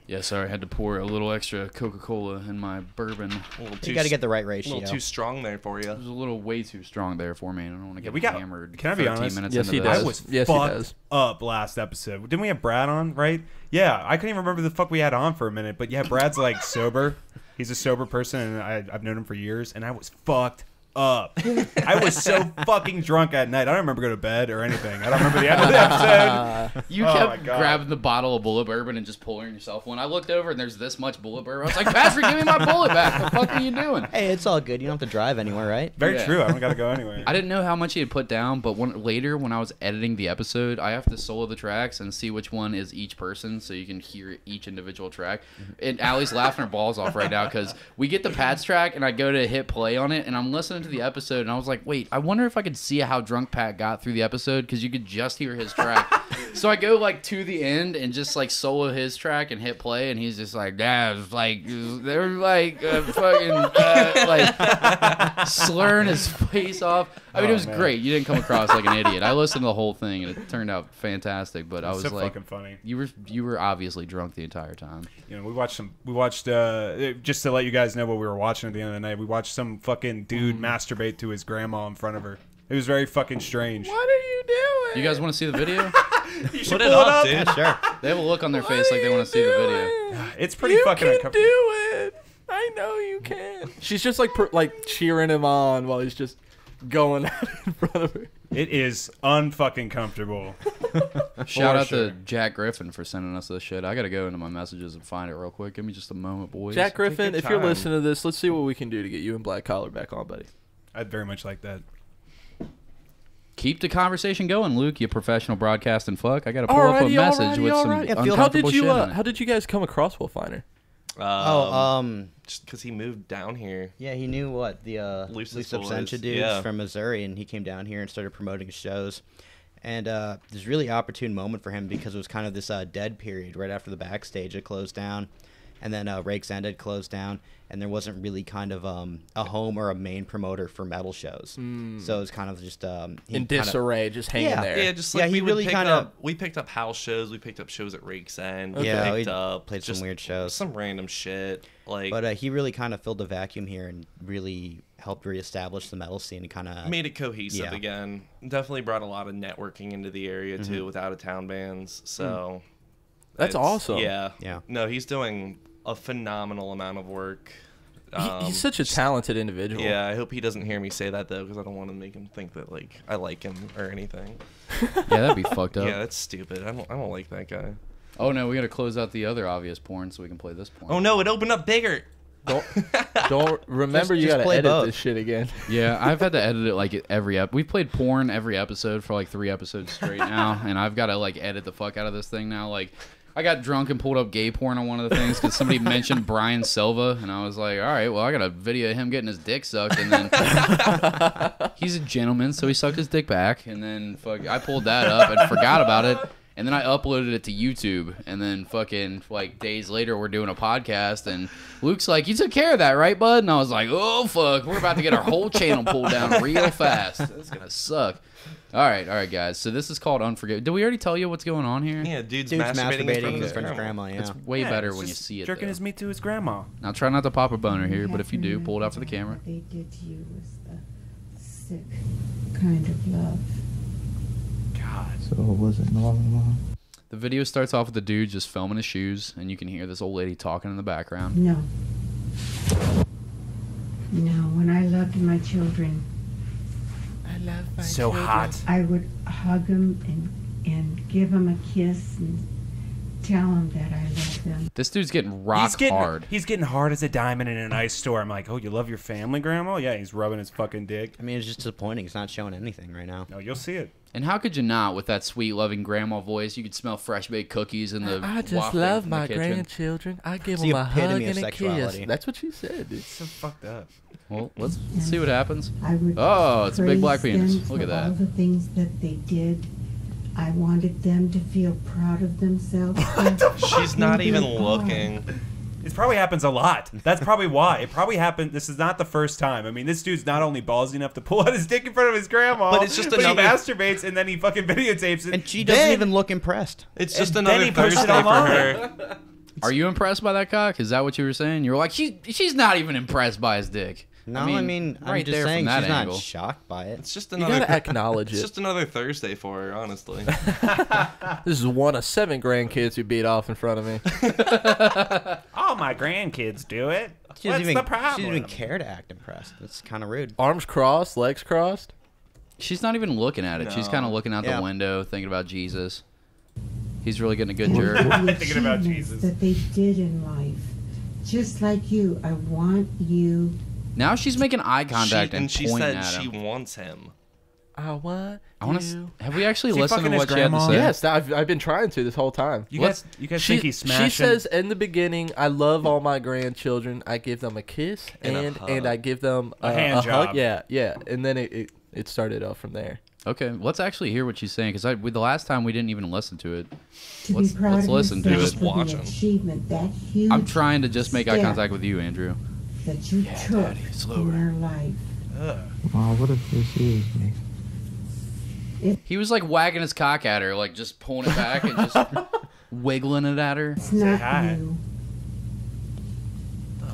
Speaker 1: Yeah, sorry, I had to pour a little extra Coca-Cola in my bourbon.
Speaker 4: A little
Speaker 5: You got to get the right
Speaker 4: a
Speaker 5: ratio.
Speaker 4: little too strong there for
Speaker 1: It
Speaker 4: you.
Speaker 1: was a little way too strong there for me, and I don't want to get
Speaker 2: we got-
Speaker 1: hammered.
Speaker 2: can I be
Speaker 1: 13
Speaker 2: honest?
Speaker 1: minutes
Speaker 3: Yes,
Speaker 1: into
Speaker 3: he
Speaker 1: this.
Speaker 3: does.
Speaker 2: I was
Speaker 3: Yes, he
Speaker 2: fucked
Speaker 3: does.
Speaker 2: up last episode. Didn't we have Brad on, right? Yeah, I couldn't even remember the fuck we had on for a minute. But yeah, Brad's like sober. He's a sober person, and I've known him for years, and I was fucked up. I was so fucking drunk at night. I don't remember going to bed or anything. I don't remember the end of the episode.
Speaker 1: You
Speaker 2: Oh my
Speaker 1: kept
Speaker 2: God.
Speaker 1: grabbing the bottle of bullet bourbon and just pouring yourself one. I looked over and there's this much bullet bourbon. I was like, Patrick, give me my bullet back. What the fuck are you doing?
Speaker 5: Hey, it's all good. You don't have to drive anywhere, right?
Speaker 2: Very
Speaker 1: Yeah.
Speaker 2: true. I don't got to go anywhere.
Speaker 1: I didn't know how much he had put down, but later when I was editing the episode, I have to solo the tracks and see which one is each person so you can hear each individual track. And Allie's laughing her balls off right now because we get the Pat's track and I go to hit play on it and I'm listening to the episode and I was like, wait, I wonder if I could see how drunk Pat got through the episode because you could just hear his track. So I go like to the end and just like solo his track and hit play and he's just like, like they're like fucking like slurring his face off. I mean, it was
Speaker 2: man.
Speaker 1: great. You didn't come across like an idiot. I listened to the whole thing and it turned out fantastic. But I was
Speaker 2: so
Speaker 1: like,
Speaker 2: fucking funny.
Speaker 1: you were obviously drunk the entire time.
Speaker 2: You know, we watched just to let you guys know what we were watching at the end of the night. We watched some fucking dude masturbate to his grandma in front of her. It was very fucking strange.
Speaker 3: What are you doing?
Speaker 1: You guys want to see the video?
Speaker 2: You should
Speaker 4: Put it
Speaker 2: pull
Speaker 4: up, dude.
Speaker 5: Yeah, sure.
Speaker 1: They have a look on their face like they want to see the video.
Speaker 2: It's pretty
Speaker 3: You
Speaker 2: fucking
Speaker 3: can
Speaker 2: uncomfortable.
Speaker 3: do it. I know you can. She's just like cheering him on while he's just going at it in front of her.
Speaker 2: It is unfucking comfortable.
Speaker 1: Shout out
Speaker 2: sure.
Speaker 1: to Jack Griffin for sending us this shit. I gotta go into my messages and find it real quick. Give me just a moment, boys.
Speaker 3: Jack Griffin,
Speaker 4: your
Speaker 3: if you're
Speaker 4: time.
Speaker 3: listening to this, let's see what we can do to get you and Black Collar back on, buddy.
Speaker 2: I'd very much like that.
Speaker 1: Keep the conversation going, Luke. You professional broadcasting fuck. I gotta pull up a message with some
Speaker 5: Yeah, feel-
Speaker 3: How
Speaker 1: uncomfortable
Speaker 3: did you
Speaker 1: shit in it.
Speaker 3: how did you guys come across Wolfiner?
Speaker 4: Just because he moved down here.
Speaker 5: Yeah, he knew what the
Speaker 4: Loose
Speaker 5: Loose
Speaker 4: Boys,
Speaker 5: Absentia dudes
Speaker 4: yeah.
Speaker 5: from Missouri, and he came down here and started promoting his shows. And it was a really opportune moment for him because it was kind of this dead period right after the backstage had closed down, and then Rakes Ended closed down, and there wasn't really kind of a home or a main promoter for metal shows. So it was kind of just he
Speaker 3: In
Speaker 5: kinda-
Speaker 3: disarray, just hanging
Speaker 5: Yeah.
Speaker 3: there.
Speaker 4: Yeah, just
Speaker 5: Yeah,
Speaker 4: like
Speaker 5: he
Speaker 4: we
Speaker 5: really
Speaker 4: really
Speaker 5: kinda-
Speaker 4: we picked up house shows. We picked up shows at Rakes End.
Speaker 5: Yeah,
Speaker 4: we
Speaker 5: we
Speaker 4: picked up
Speaker 5: played some
Speaker 4: just
Speaker 5: weird shows.
Speaker 4: some random shit. Like
Speaker 5: But he really kind of filled the vacuum here and really helped reestablish the metal scene and kind of
Speaker 4: made it cohesive
Speaker 5: yeah.
Speaker 4: again. Definitely brought a lot of networking into the area too with out of town bands. So
Speaker 3: That's
Speaker 4: it's-
Speaker 3: awesome.
Speaker 4: Yeah.
Speaker 5: Yeah.
Speaker 4: No, he's doing a phenomenal amount of work.
Speaker 3: He's such a talented individual.
Speaker 4: Yeah, I hope he doesn't hear me say that though, because I don't want to make him think that like I like him or anything.
Speaker 1: Yeah, that'd be fucked up.
Speaker 4: Yeah, that's stupid. I don't like that guy.
Speaker 1: Oh no, we gotta close out the other obvious porn so we can play this porn.
Speaker 4: Oh no, it opened up bigger.
Speaker 3: Don't remember you
Speaker 5: just
Speaker 3: gotta
Speaker 5: play
Speaker 3: edit
Speaker 5: both.
Speaker 3: this shit again.
Speaker 1: Yeah, I've had to edit it like every We've played porn every episode for like 3 episodes straight now, and I've got to like edit the fuck out of this thing now. Like, I got drunk and pulled up gay porn on one of the things because somebody mentioned Brian Silva, and I was like, all right, well, I got a video of him getting his dick sucked, and then he's a gentleman, so he sucked his dick back, and then I pulled that up and forgot about it, and then I uploaded it to YouTube, and then fucking like days later we're doing a podcast, and Luke's like, you took care of that, right, bud? And I was like, oh, fuck, we're about to get our whole channel pulled down real fast. That's gonna suck. All right, guys. So this is called Unforgiven. Did we already tell you what's going on here?
Speaker 4: Yeah, dude's
Speaker 5: masturbating in front of
Speaker 4: his
Speaker 5: his grandma. Yeah,
Speaker 1: It's way better when you
Speaker 2: just
Speaker 1: see it.
Speaker 2: jerking
Speaker 1: Though.
Speaker 2: his meat to his grandma.
Speaker 1: Now try not to pop a boner here, but
Speaker 6: You
Speaker 1: if you
Speaker 6: have to
Speaker 1: do, pull it out for the
Speaker 6: remember
Speaker 1: camera.
Speaker 6: What they did to you was the sick kind of love.
Speaker 2: God.
Speaker 7: So was it normal, Mom?
Speaker 1: The video starts off with the dude just filming his shoes, and you can hear this old lady talking in the background.
Speaker 6: No. No, when I loved my children,
Speaker 2: So hot.
Speaker 6: I would hug them and give them a kiss and tell them that I love them.
Speaker 1: This dude's getting rock hard.
Speaker 2: He's getting hard as a diamond in an ice store. I'm like, oh, you love your family, Grandma? Yeah, he's rubbing his fucking dick.
Speaker 5: I mean, it's just disappointing. It's not showing anything right now.
Speaker 2: No, you'll see it.
Speaker 1: And how could you not with that sweet, loving grandma voice? You could smell fresh baked cookies in the
Speaker 3: I just
Speaker 1: wafting
Speaker 3: love
Speaker 1: from the
Speaker 3: my
Speaker 1: kitchen.
Speaker 3: grandchildren. I give
Speaker 5: It's
Speaker 3: them
Speaker 5: the
Speaker 3: a hug
Speaker 5: epitome of
Speaker 3: and a kiss.
Speaker 5: sexuality.
Speaker 3: That's what she said, dude.
Speaker 2: It's so fucked up.
Speaker 1: Well, let's see what happens.
Speaker 6: I would
Speaker 1: Oh, it's a big black
Speaker 6: praise
Speaker 1: penis.
Speaker 6: them
Speaker 1: Look at
Speaker 6: for all
Speaker 1: that.
Speaker 6: the things that they did. I wanted them to feel proud of themselves.
Speaker 4: She's not
Speaker 6: And
Speaker 4: even
Speaker 6: they are.
Speaker 4: looking.
Speaker 2: It probably happens a lot. That's probably why. It probably happened. This is not the first time. I mean, this dude's not only ballsy enough to pull out his dick in front of his grandma,
Speaker 4: But it's just
Speaker 2: he
Speaker 4: another-
Speaker 2: masturbates and then he fucking videotapes it.
Speaker 5: And she doesn't even look impressed.
Speaker 4: It's just
Speaker 2: And then
Speaker 4: another
Speaker 2: he puts it
Speaker 4: Thursday for
Speaker 2: online.
Speaker 4: her.
Speaker 1: Are you impressed by that cock? Is that what you were saying? You were like, she's not even impressed by his dick.
Speaker 5: No, I mean, I'm
Speaker 1: right
Speaker 5: just
Speaker 1: there
Speaker 5: saying
Speaker 1: from that
Speaker 5: she's
Speaker 1: angle.
Speaker 5: not shocked by it.
Speaker 4: It's just
Speaker 3: You
Speaker 4: another.
Speaker 3: gotta acknowledge
Speaker 4: It's
Speaker 3: it.
Speaker 4: just another Thursday for her, honestly.
Speaker 3: This is one of 7 grandkids who beat off in front of me.
Speaker 2: All my grandkids do it.
Speaker 5: She
Speaker 2: What's
Speaker 5: doesn't even,
Speaker 2: the problem?
Speaker 5: She doesn't even care to act impressed. It's kind of rude.
Speaker 3: Arms crossed, legs crossed.
Speaker 1: She's not even looking at it. She's
Speaker 4: No.
Speaker 1: kind of looking out
Speaker 5: Yeah.
Speaker 1: the window, thinking about Jesus. He's really getting a good jerk.
Speaker 6: The
Speaker 2: Thinking about
Speaker 6: achievements
Speaker 2: Jesus.
Speaker 6: that they did in life. Just like you, I want you.
Speaker 1: Now she's making eye contact and
Speaker 4: she
Speaker 1: pointing
Speaker 4: said
Speaker 1: at
Speaker 4: she
Speaker 1: him.
Speaker 4: wants him.
Speaker 3: I want
Speaker 1: I want
Speaker 3: you.
Speaker 1: to. Have we actually
Speaker 2: Is he
Speaker 1: listened to
Speaker 2: fucking
Speaker 1: what
Speaker 2: his
Speaker 1: she had to
Speaker 2: grandma?
Speaker 1: say?
Speaker 3: Yes, I've been trying to this whole time.
Speaker 2: You
Speaker 1: Let's-
Speaker 2: guys think he's smashing?
Speaker 3: She says in the beginning, I love all my grandchildren. I give them a kiss
Speaker 4: And a
Speaker 3: and
Speaker 4: hug.
Speaker 3: I give them
Speaker 2: A hand
Speaker 3: hug.
Speaker 2: job.
Speaker 3: Yeah. And then it started off from there.
Speaker 1: Okay, let's actually hear what she's saying because the last time we didn't even listen to it.
Speaker 6: To
Speaker 1: Let's-
Speaker 6: be proud
Speaker 1: let's
Speaker 6: of
Speaker 1: listen to
Speaker 6: yourself
Speaker 1: it.
Speaker 6: for
Speaker 4: Watch
Speaker 6: the
Speaker 4: 'em.
Speaker 6: achievement, that huge
Speaker 1: I'm trying to just make eye
Speaker 6: step
Speaker 1: contact with you, Andrew.
Speaker 6: that you took
Speaker 1: Daddy, slower.
Speaker 6: in their life.
Speaker 7: Mom, what if this is me?
Speaker 1: He was like wagging his cock at her, like just pulling it back and just wiggling it at her.
Speaker 6: It's not
Speaker 2: hi.
Speaker 6: you.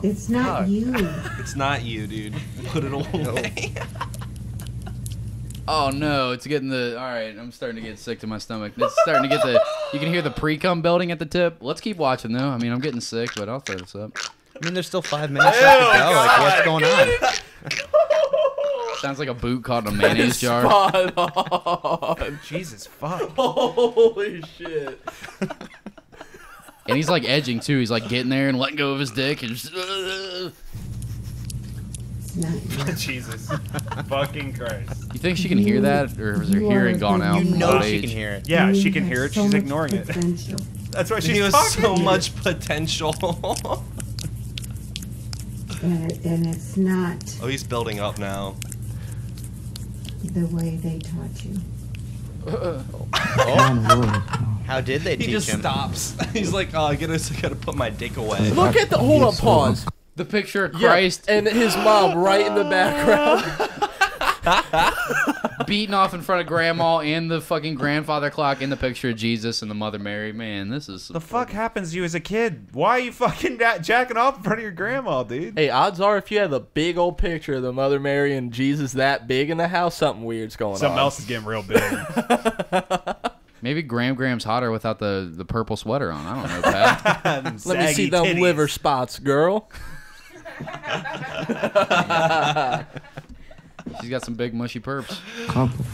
Speaker 6: It's not
Speaker 2: fuck?
Speaker 6: you.
Speaker 4: It's not you, dude. Put it away.
Speaker 1: Oh no, it's getting the. All right, I'm starting to get sick to my stomach. It's starting to get the. You can hear the pre-cum building at the tip. Let's keep watching though. I mean, I'm getting sick, but I'll throw this up.
Speaker 5: I mean, there's still 5 minutes left to go. Like, what's going on?
Speaker 1: Sounds like a boot caught in a mayonnaise jar.
Speaker 3: Spot on.
Speaker 2: Jesus fuck.
Speaker 3: Holy shit.
Speaker 1: And he's like edging too. He's like getting there and letting go of his dick and just.
Speaker 6: It's not you.
Speaker 2: Jesus fucking Christ.
Speaker 1: You think she can hear that, or is her
Speaker 6: You
Speaker 1: hearing
Speaker 6: are
Speaker 1: gone
Speaker 6: the-
Speaker 1: out?
Speaker 5: You
Speaker 1: from
Speaker 5: know
Speaker 1: old
Speaker 5: she
Speaker 1: age?
Speaker 5: can hear it.
Speaker 2: Yeah,
Speaker 6: You
Speaker 2: she can
Speaker 6: have
Speaker 2: hear it.
Speaker 6: so
Speaker 2: She's
Speaker 6: much
Speaker 2: ignoring it.
Speaker 6: potential.
Speaker 2: That's why
Speaker 4: He
Speaker 2: she's
Speaker 4: has
Speaker 2: talking.
Speaker 4: so much potential.
Speaker 6: And it's not
Speaker 4: Oh, he's building up now.
Speaker 6: the way they taught you.
Speaker 7: Mom, Mom.
Speaker 5: How did they
Speaker 4: He
Speaker 5: teach
Speaker 4: just
Speaker 5: him?
Speaker 4: stops. He's like, oh, I gotta put my dick away.
Speaker 3: Look at the. Hold on, pause.
Speaker 1: The picture of
Speaker 3: Yeah,
Speaker 1: Christ
Speaker 3: and his mom right in the background.
Speaker 1: beating off in front of grandma and the fucking grandfather clock in the picture of Jesus and the Mother Mary. Man, this is
Speaker 2: The fuck happens to you as a kid? Why are you fucking jacking off in front of your grandma, dude?
Speaker 3: Hey, odds are if you have a big old picture of the Mother Mary and Jesus that big in the house, something weird's going on.
Speaker 2: Something else is getting real big.
Speaker 1: maybe Graham's hotter without the purple sweater on. I don't know, Pat.
Speaker 3: Let me see them
Speaker 2: Saggy titties.
Speaker 3: liver spots, girl.
Speaker 1: She's got some big mushy perps.
Speaker 7: Couple.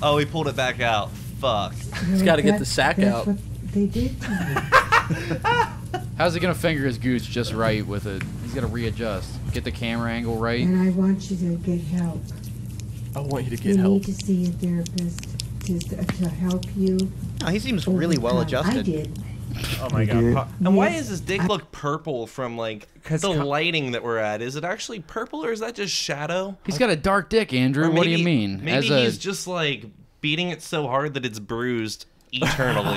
Speaker 4: Oh, he pulled it back out. Fuck.
Speaker 3: He's gotta get the sack
Speaker 6: That's
Speaker 3: out.
Speaker 6: what they did to you.
Speaker 1: How's he gonna finger his gooch just right with it? He's gotta readjust. Get the camera angle right.
Speaker 6: And I want you to get help.
Speaker 3: I want you to
Speaker 6: You
Speaker 3: get help.
Speaker 6: need to see a therapist to help you.
Speaker 5: No, he seems
Speaker 6: over
Speaker 5: really well
Speaker 6: time. I
Speaker 5: adjusted.
Speaker 6: did.
Speaker 2: Oh my
Speaker 7: You
Speaker 2: god.
Speaker 7: did?
Speaker 4: And why does his dick look purple from like
Speaker 2: 'Cause
Speaker 4: the lighting that we're at? Is it actually purple or is that just shadow?
Speaker 1: He's got a dark dick, Andrew.
Speaker 4: Or
Speaker 1: What do you mean?
Speaker 4: Maybe he's just like beating it so hard that it's bruised eternally.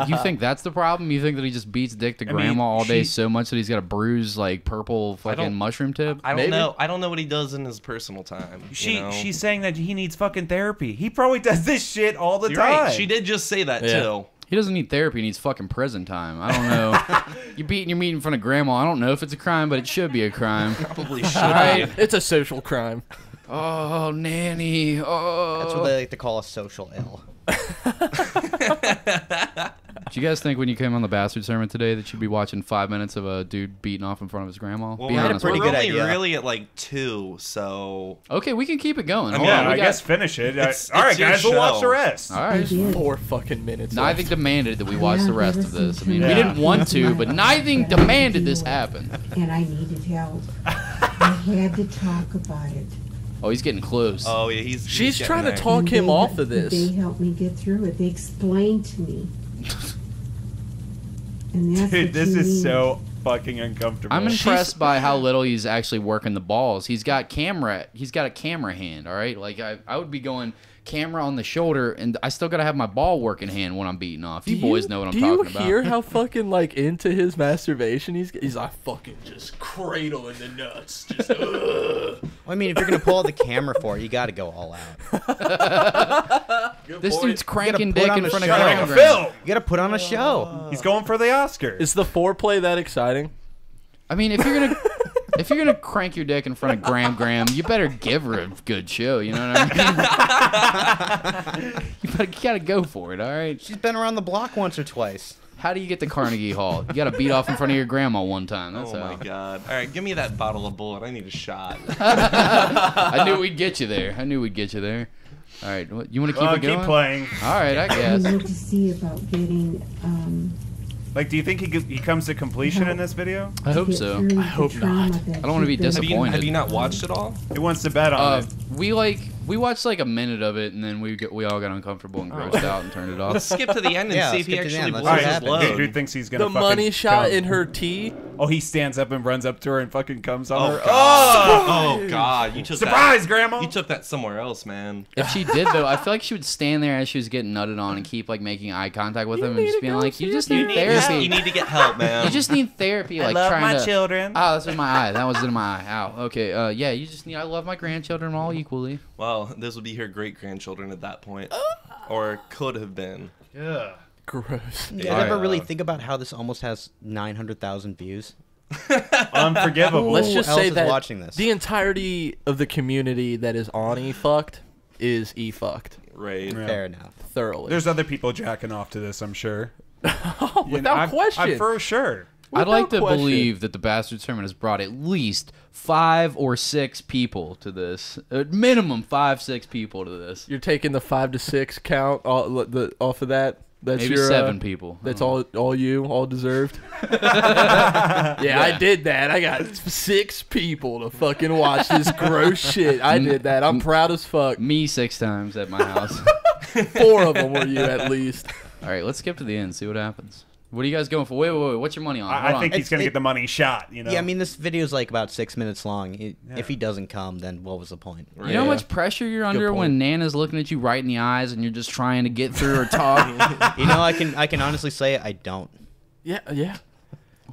Speaker 1: You think that's the problem? You think that he just beats dick to
Speaker 2: I mean,
Speaker 1: grandma all day
Speaker 2: she-
Speaker 1: so much that he's got a bruised like purple fucking
Speaker 4: don't-
Speaker 1: mushroom tip?
Speaker 4: I don't
Speaker 3: Maybe.
Speaker 4: know. I don't know what he does in his personal time. you know?
Speaker 2: She's saying that he needs fucking therapy. He probably does this shit all the
Speaker 4: You're
Speaker 2: time.
Speaker 4: right. She did just say that
Speaker 3: Yeah.
Speaker 4: too.
Speaker 1: He doesn't need therapy. He needs fucking prison time. I don't know. You're beating your meat in front of grandma. I don't know if it's a crime, but it should be a crime.
Speaker 4: Probably should.
Speaker 1: Right?
Speaker 3: It's a social crime.
Speaker 1: Oh, nanny. Oh.
Speaker 5: That's what they like to call a social ill.
Speaker 1: Do you guys think when you came on the bastard sermon today that you'd be watching 5 minutes of a dude beating off in front of his grandma?
Speaker 4: Well,
Speaker 1: Be
Speaker 4: we're,
Speaker 1: honest
Speaker 5: pretty
Speaker 1: with
Speaker 4: we're
Speaker 5: good
Speaker 1: me.
Speaker 4: only
Speaker 5: idea.
Speaker 4: really at like 2, so
Speaker 1: Okay, we can keep it going.
Speaker 4: I
Speaker 1: Hold
Speaker 4: mean,
Speaker 1: on,
Speaker 2: Yeah,
Speaker 1: we
Speaker 2: I
Speaker 1: got-
Speaker 2: guess finish it.
Speaker 4: It's
Speaker 2: All right,
Speaker 4: your
Speaker 2: guys, we'll watch
Speaker 4: show.
Speaker 2: the rest.
Speaker 1: All
Speaker 6: I
Speaker 1: right.
Speaker 6: did.
Speaker 3: 4 fucking minutes.
Speaker 1: Nithing
Speaker 3: left.
Speaker 1: demanded that we watch the rest of this. I mean, we
Speaker 2: Yeah.
Speaker 1: didn't want to, but Nithing demanded this happen.
Speaker 6: And I needed help. I had to talk about it.
Speaker 1: Oh, he's getting close.
Speaker 4: oh yeah, he's
Speaker 3: She's
Speaker 4: getting
Speaker 3: trying to
Speaker 4: there.
Speaker 3: talk
Speaker 6: And
Speaker 3: him
Speaker 6: they-
Speaker 3: off of this.
Speaker 6: They helped me get through it. They explained to me. And that's
Speaker 2: Dude,
Speaker 6: what
Speaker 2: this
Speaker 6: you
Speaker 2: is
Speaker 6: need.
Speaker 2: so fucking uncomfortable.
Speaker 1: I'm impressed by how little he's actually working the balls. He's got a camera hand, all right? Like I would be going camera on the shoulder, and I still gotta have my ball working hand when I'm beating off. You boys know what I'm talking
Speaker 3: Do you hear
Speaker 1: about.
Speaker 3: how fucking like into his masturbation he's like fucking just cradling the nuts. Just,
Speaker 5: Well, I mean, if you're gonna pull out the camera for it, you got to go all out.
Speaker 1: This dude's cranking
Speaker 5: put
Speaker 1: dick
Speaker 5: on
Speaker 1: in
Speaker 5: the
Speaker 1: front of
Speaker 5: show.
Speaker 2: like a
Speaker 1: grandma.
Speaker 2: film.
Speaker 5: You got to put on a show.
Speaker 2: He's going for the Oscars.
Speaker 3: is the foreplay that exciting?
Speaker 1: I mean, if you're gonna crank your dick in front of Graham, you better give her a good show. You know what I mean? you gotta go for it. All right.
Speaker 5: She's been around the block once or twice.
Speaker 1: How do you get to Carnegie Hall? You gotta beat off in front of your grandma one time. That's
Speaker 4: Oh
Speaker 1: how.
Speaker 4: my god! All right, give me that bottle of bullet. I need a shot.
Speaker 1: I knew we'd get you there. All right, you want to keep it going?
Speaker 2: keep playing.
Speaker 1: All right, I
Speaker 6: I
Speaker 1: guess.
Speaker 6: need to see about getting
Speaker 2: Like, do you think he comes to completion in this video?
Speaker 1: I hope
Speaker 6: get
Speaker 1: so.
Speaker 6: through the
Speaker 3: hope
Speaker 6: trauma
Speaker 3: not.
Speaker 6: that
Speaker 1: I don't wanna be
Speaker 6: you've been
Speaker 1: disappointed.
Speaker 4: Have you not watched it all?
Speaker 2: He wants to bet on it.
Speaker 1: We watched like a minute of it, and then we all got uncomfortable and grossed out and turned it
Speaker 4: Let's
Speaker 1: off.
Speaker 4: skip to the end and
Speaker 5: Yeah,
Speaker 4: see if he
Speaker 5: skip to the
Speaker 4: actually
Speaker 5: end. Let's
Speaker 4: blows
Speaker 5: see
Speaker 4: his
Speaker 5: what
Speaker 2: Who
Speaker 4: load.
Speaker 2: thinks he's gonna
Speaker 3: The
Speaker 2: fucking
Speaker 3: money shot
Speaker 2: come?
Speaker 3: in her tea.
Speaker 2: Oh, he stands up and runs up to her and fucking comes on
Speaker 4: Oh
Speaker 2: her.
Speaker 4: god! Oh god! You took
Speaker 2: Surprise,
Speaker 4: that.
Speaker 2: Grandma!
Speaker 4: You took that somewhere else, man.
Speaker 1: If she did though, I feel like she would stand there as she was getting nutted on and keep like making eye contact with him and just being like, "You just need therapy.
Speaker 4: You need to get help, man.
Speaker 1: You just need therapy." Like
Speaker 2: love
Speaker 1: trying
Speaker 2: my
Speaker 1: to.
Speaker 2: children.
Speaker 1: Oh, that's in my eye. That was in my eye. Ow. Okay. Yeah. You just need. I love my grandchildren all equally.
Speaker 4: Well, this would be her great grandchildren at that point, or could have been.
Speaker 2: Yeah.
Speaker 3: Gross.
Speaker 5: You guys ever really think about how this almost has 900,000 views?
Speaker 2: Unforgivable.
Speaker 3: Let's just
Speaker 5: else
Speaker 3: say
Speaker 5: is
Speaker 3: that
Speaker 5: watching this?
Speaker 3: the entirety of the community that is on E-fucked is E-fucked
Speaker 4: Right.
Speaker 2: Yeah.
Speaker 5: Fair enough.
Speaker 3: thoroughly.
Speaker 2: There's other people jacking off to this, I'm sure. You know,
Speaker 3: Without question.
Speaker 2: for sure.
Speaker 1: I'd like to
Speaker 3: Without question.
Speaker 1: believe that the Bastard Sermon has brought at least 5 or 6 people to this. At minimum 5-6 people to this.
Speaker 3: You're taking the 5 to 6 count off of that. That's
Speaker 1: Maybe
Speaker 3: your
Speaker 1: 7 people.
Speaker 3: That's all you, all deserved. Yeah, I did that. I got 6 people to fucking watch this gross shit. I did that. I'm proud as fuck.
Speaker 1: Me 6 times at my house.
Speaker 3: 4 of them were you at least.
Speaker 1: All right, let's skip to the end. See what happens. What are you guys going for? Wait. What's your money on? Hold
Speaker 2: I
Speaker 1: on.
Speaker 2: think he's gonna get the money shot. You know.
Speaker 5: Yeah, I mean, this video is like about 6 minutes long. If he doesn't come, then what was the point?
Speaker 1: You know how much pressure you're under when Nana's looking at you right in the eyes and you're just trying to get through or talk?
Speaker 5: You know, I can honestly say I don't.
Speaker 3: Yeah.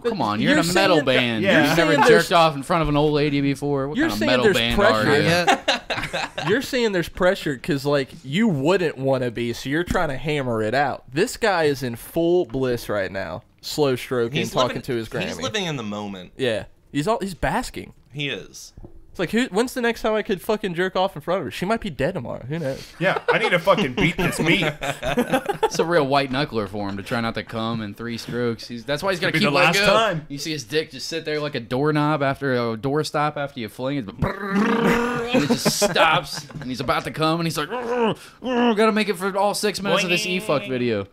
Speaker 1: Come on,
Speaker 3: You're
Speaker 1: you're in a
Speaker 3: saying
Speaker 1: metal
Speaker 3: that-
Speaker 1: band.
Speaker 2: yeah.
Speaker 1: You've
Speaker 3: You're
Speaker 1: never
Speaker 3: saying there's-
Speaker 1: jerked off in front of an old lady before. What
Speaker 3: You're
Speaker 1: kind of
Speaker 3: saying
Speaker 1: metal
Speaker 3: there's
Speaker 1: band are
Speaker 3: pressure.
Speaker 1: you?
Speaker 3: You're saying there's pressure because, like, you wouldn't want to be, so you're trying to hammer it out. This guy is in full bliss right now, slow stroking, talking to his Grammy.
Speaker 4: He's living in the moment.
Speaker 3: Yeah, he's basking.
Speaker 4: He is.
Speaker 3: It's like, when's the next time I could fucking jerk off in front of her? She might be dead tomorrow. Who knows?
Speaker 2: Yeah, I need to fucking beat this meat.
Speaker 1: It's a real white knuckler for him to try not to come in 3 strokes. That's why he's got to
Speaker 2: Could be
Speaker 1: keep
Speaker 2: the
Speaker 1: letting
Speaker 2: last
Speaker 1: go.
Speaker 2: time.
Speaker 1: You see his dick just sit there like a doorknob after a doorstop after you fling it. And it just stops, and he's about to come, and he's like, gotta make it for all 6 minutes of this E-fuck video.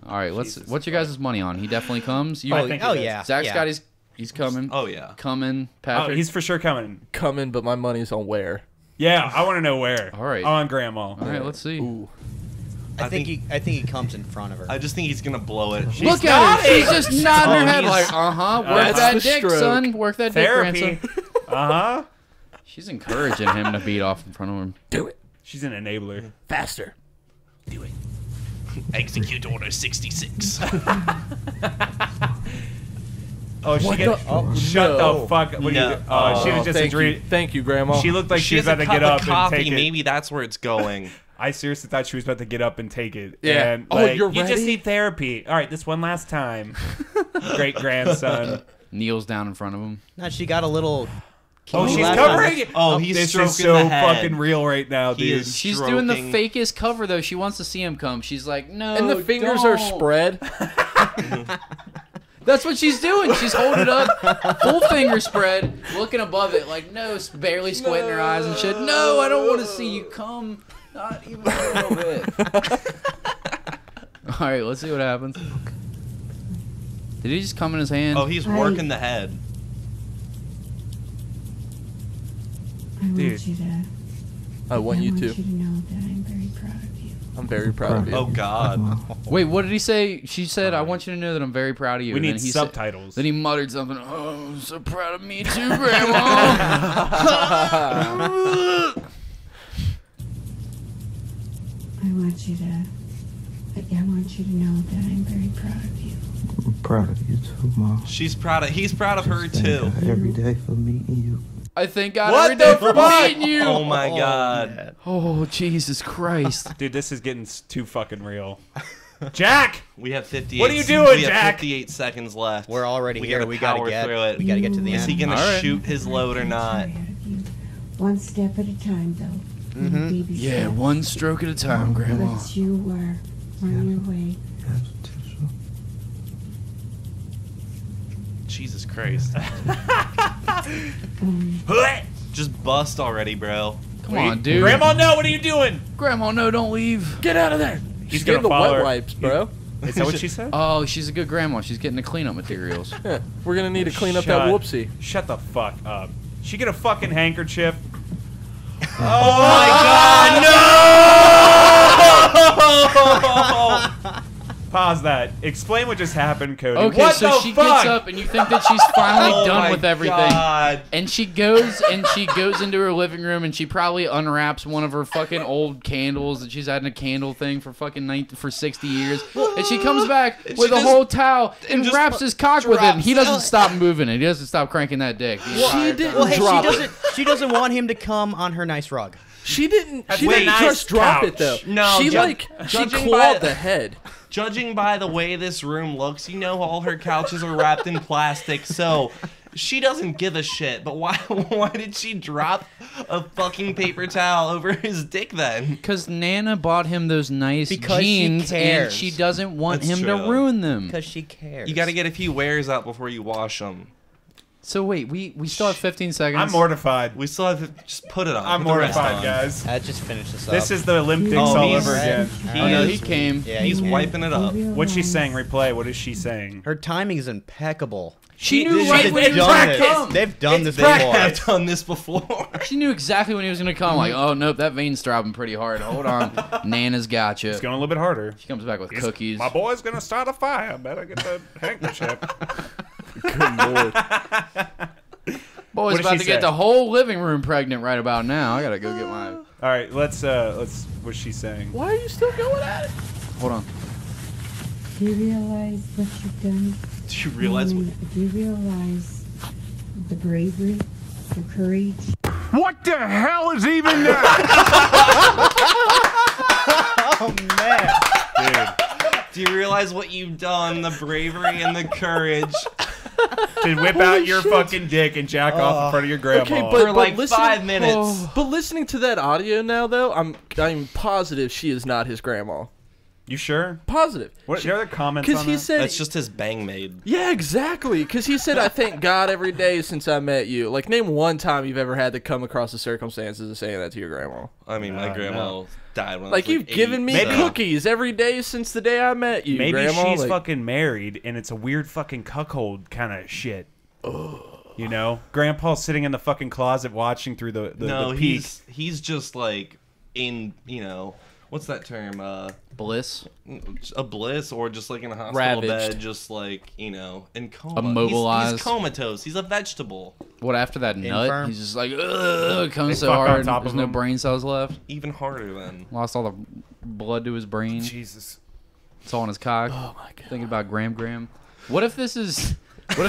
Speaker 1: All right, what's your guys' money on? He definitely comes.
Speaker 2: I think
Speaker 5: Oh
Speaker 2: it is.
Speaker 5: yeah.
Speaker 1: Zach's
Speaker 5: yeah.
Speaker 1: got he's coming.
Speaker 4: Oh yeah.
Speaker 1: Coming,
Speaker 2: Oh,
Speaker 1: Patrick.
Speaker 2: he's for sure coming.
Speaker 3: Coming, but my money's on where?
Speaker 2: Yeah, I want to know where.
Speaker 1: All right.
Speaker 2: On Grandma.
Speaker 1: All right, let's see.
Speaker 3: Ooh.
Speaker 5: I think he comes in front of her.
Speaker 4: I just think he's gonna blow it.
Speaker 1: Look at her. She's just nodding her head
Speaker 4: he's-
Speaker 1: like, work
Speaker 3: That's
Speaker 1: that
Speaker 3: the
Speaker 1: dick,
Speaker 3: stroke.
Speaker 1: son. Work that dick,
Speaker 2: Therapy.
Speaker 1: grandson.
Speaker 2: Uh-huh.
Speaker 1: She's encouraging him to beat off in front of him.
Speaker 3: Do it
Speaker 2: She's an enabler.
Speaker 3: faster.
Speaker 4: Execute Order 66.
Speaker 2: Oh, she
Speaker 3: What
Speaker 2: get,
Speaker 3: the-
Speaker 2: oh, shut
Speaker 3: no.
Speaker 2: the fuck up. What
Speaker 4: No.
Speaker 2: do you, she was just a
Speaker 3: Thank you.
Speaker 2: dream.
Speaker 3: Thank you, Grandma.
Speaker 2: She looked like she was
Speaker 4: has
Speaker 2: about
Speaker 4: a
Speaker 2: to
Speaker 4: cup
Speaker 2: get up
Speaker 4: of
Speaker 2: and
Speaker 4: coffee.
Speaker 2: take it.
Speaker 4: Maybe that's where it's going.
Speaker 2: I seriously thought she was about to get up and take it.
Speaker 3: Yeah.
Speaker 2: And,
Speaker 3: Oh,
Speaker 2: like,
Speaker 3: you're
Speaker 2: you just
Speaker 3: ready?
Speaker 2: need therapy. All right, this one last time. Great grandson.
Speaker 1: Kneels down in front of him.
Speaker 5: No, she got a little.
Speaker 2: Oh, she's
Speaker 5: last
Speaker 2: covering
Speaker 5: time.
Speaker 2: it.
Speaker 4: Oh, he's
Speaker 2: this
Speaker 4: stroking
Speaker 2: is so
Speaker 4: the head.
Speaker 2: fucking real right now,
Speaker 4: He
Speaker 2: dude.
Speaker 4: is
Speaker 1: She's doing the
Speaker 4: stroking.
Speaker 1: fakest cover though. She wants to see him come. She's like, no.
Speaker 3: and the fingers are
Speaker 1: don't.
Speaker 3: spread.
Speaker 1: That's what she's doing. She's holding it up, full finger spread, looking above it, like no, barely squinting her eyes and shit. No, I don't want to see you come. Not even a little bit. All right, let's see what happens. Did he just come in his hand?
Speaker 4: Oh, he's working the head.
Speaker 6: I want
Speaker 2: Dude.
Speaker 6: you to.
Speaker 3: I want you
Speaker 6: I
Speaker 3: to.
Speaker 6: want you to know that I'm very proud of you.
Speaker 3: I'm very proud of you.
Speaker 4: Oh God.
Speaker 1: Wait, what did he say? She said, "I want you to know that I'm very proud of you."
Speaker 2: We
Speaker 1: And
Speaker 2: need
Speaker 1: then he
Speaker 2: subtitles.
Speaker 1: Then he muttered something. Oh, I'm so proud of me too, Grandma.
Speaker 6: I want you to. I want you to know that I'm very proud of you.
Speaker 7: I'm proud of you too, Mom.
Speaker 4: He's proud of her
Speaker 7: Thank
Speaker 4: too.
Speaker 7: God every day for meeting you.
Speaker 1: I thank God
Speaker 2: What
Speaker 1: every day
Speaker 2: the
Speaker 1: for
Speaker 2: fuck?
Speaker 1: meeting you.
Speaker 4: Oh my God.
Speaker 1: Oh, Jesus Christ.
Speaker 2: Dude, this is getting too fucking real. Jack!
Speaker 4: We have 58.
Speaker 2: What are you doing,
Speaker 4: we have
Speaker 2: Jack?
Speaker 4: 58 seconds left.
Speaker 5: We're already
Speaker 4: We
Speaker 5: here.
Speaker 4: gotta
Speaker 5: We gotta
Speaker 4: power
Speaker 5: get.
Speaker 4: through it.
Speaker 5: We gotta get to the
Speaker 6: You
Speaker 4: Is
Speaker 5: end.
Speaker 4: he gonna
Speaker 1: All right.
Speaker 4: shoot his load or not?
Speaker 6: One step at a time, though. Baby
Speaker 1: Yeah,
Speaker 6: steps.
Speaker 1: one stroke at a time, Grandma.
Speaker 6: But you are on your way.
Speaker 7: Have tissue.
Speaker 4: Jesus Christ. Just bust already, bro.
Speaker 1: Come on, dude.
Speaker 2: Grandma, no, what are you doing?
Speaker 1: Grandma, no, don't leave.
Speaker 3: Get out of there. She's
Speaker 2: gonna
Speaker 3: getting the
Speaker 2: follow
Speaker 3: wet
Speaker 2: her.
Speaker 3: wipes, bro.
Speaker 2: Is that what she said?
Speaker 1: Oh, she's a good grandma. She's getting the cleanup materials.
Speaker 3: Yeah, we're gonna need to clean up that whoopsie.
Speaker 2: Shut the fuck up. She get a fucking handkerchief.
Speaker 4: Oh my God, no!
Speaker 2: Pause that. Explain what just happened, Cody.
Speaker 1: Okay,
Speaker 2: what
Speaker 1: so
Speaker 2: the
Speaker 1: she
Speaker 2: fuck?
Speaker 1: gets up and you think that she's finally
Speaker 4: Oh
Speaker 1: done
Speaker 4: my
Speaker 1: with everything.
Speaker 4: God.
Speaker 1: And she goes into her living room and she probably unwraps one of her fucking old candles that she's had in a candle thing for fucking for 60 years. And she comes back with a
Speaker 4: just-
Speaker 1: whole towel and
Speaker 4: just
Speaker 1: wraps his cock with it. And he
Speaker 4: drops
Speaker 1: doesn't stop moving it. He doesn't stop cranking that dick.
Speaker 3: She didn't
Speaker 5: Well, hey,
Speaker 3: drop
Speaker 5: she doesn't want him to come on her nice rug.
Speaker 3: She didn't. She
Speaker 2: Wait,
Speaker 3: didn't
Speaker 2: nice
Speaker 3: just drop
Speaker 2: couch.
Speaker 3: it though.
Speaker 4: No,
Speaker 3: she
Speaker 4: ju-
Speaker 3: she
Speaker 4: judging
Speaker 3: clawed
Speaker 4: by-
Speaker 3: the head.
Speaker 4: Judging by the way this room looks, you know all her couches are wrapped in plastic, so she doesn't give a shit. But why did she drop a fucking paper towel over his dick then?
Speaker 1: Because Nana bought him those nice
Speaker 5: Because she
Speaker 1: jeans and
Speaker 5: cares.
Speaker 1: she doesn't want
Speaker 4: That's
Speaker 1: him
Speaker 4: true.
Speaker 1: to ruin them.
Speaker 5: Because she cares.
Speaker 4: You got to get a few wears out before you wash them.
Speaker 1: So wait, we still have 15 seconds.
Speaker 2: I'm mortified.
Speaker 4: We still have to just put it on.
Speaker 2: I'm
Speaker 4: put the rest
Speaker 2: mortified,
Speaker 4: on.
Speaker 2: guys.
Speaker 5: Just finish this up.
Speaker 2: This is the Olympics
Speaker 4: Oh,
Speaker 2: all
Speaker 4: he's
Speaker 2: over again.
Speaker 4: He
Speaker 1: Oh no,
Speaker 4: is-
Speaker 1: he came.
Speaker 5: Yeah,
Speaker 4: He's
Speaker 5: he-
Speaker 4: wiping it up.
Speaker 2: What's she saying? Replay. What is she saying?
Speaker 5: Her timing is impeccable.
Speaker 1: She knew right
Speaker 5: They've
Speaker 1: when he was
Speaker 5: done
Speaker 1: gonna
Speaker 5: this.
Speaker 1: come.
Speaker 5: They've done this
Speaker 4: They
Speaker 5: before.
Speaker 4: have done this before.
Speaker 1: She knew exactly when he was gonna come. Like, oh nope, that vein's throbbing pretty hard. Hold on, Nana's got you.
Speaker 2: It's going a little bit harder.
Speaker 1: She comes back with cookies.
Speaker 2: My boy's gonna start a fire. Better get the handkerchief.
Speaker 3: Good lord.
Speaker 1: Boy's
Speaker 2: What did
Speaker 1: about
Speaker 2: she
Speaker 1: to get
Speaker 2: say?
Speaker 1: the whole living room pregnant right about now. I gotta go get my.
Speaker 2: All right, let's. What's she saying?
Speaker 3: Why are you still going at it?
Speaker 1: Hold on.
Speaker 6: Do you realize what you've done?
Speaker 4: Do you realize what?
Speaker 6: Do you realize the bravery, the courage?
Speaker 8: What the hell is even that?
Speaker 5: Oh man.
Speaker 2: Dude,
Speaker 4: Do you realize what you've done? The bravery and the courage.
Speaker 2: to whip out your fucking dick and jack off in front of your grandma.
Speaker 3: Okay,
Speaker 4: For
Speaker 3: but
Speaker 4: like
Speaker 3: listen,
Speaker 4: 5 minutes.
Speaker 3: But listening to that audio now, though, I'm positive she is not his grandma.
Speaker 2: You sure?
Speaker 3: Positive.
Speaker 2: What are there comments on
Speaker 3: Because he
Speaker 2: that?
Speaker 3: said,
Speaker 4: That's just his bang maid.
Speaker 3: yeah, exactly. Because he said, I thank God every day since I met you. Like, name one time you've ever had to come across the circumstances of saying that to your grandma.
Speaker 4: I mean, my grandma died when I
Speaker 3: Like,
Speaker 4: was
Speaker 3: you've given me
Speaker 2: Maybe-
Speaker 3: cookies every day since the day I met you,
Speaker 2: Maybe
Speaker 3: Grandma.
Speaker 2: she's
Speaker 3: Like,
Speaker 2: fucking married and it's a weird fucking cuckold kind of shit. You know? Grandpa's sitting in the fucking closet watching through the
Speaker 4: No,
Speaker 2: peak.
Speaker 4: he's just like in, what's that term?
Speaker 1: Bliss.
Speaker 4: A bliss, or just like in a hospital
Speaker 3: Ravaged.
Speaker 4: bed, just like, you know, in coma.
Speaker 1: Immobilized.
Speaker 4: He's comatose. He's a vegetable.
Speaker 1: What after that nut?
Speaker 5: Infirm.
Speaker 1: He's just like, ugh, comes so
Speaker 2: fuck on
Speaker 1: hard.
Speaker 2: top
Speaker 1: There's
Speaker 2: of
Speaker 1: no
Speaker 2: him.
Speaker 1: brain cells left.
Speaker 4: Even harder than.
Speaker 1: Lost all the blood to his brain.
Speaker 2: Jesus.
Speaker 1: It's all in his cock.
Speaker 3: Oh my god.
Speaker 1: Thinking about Graham. What if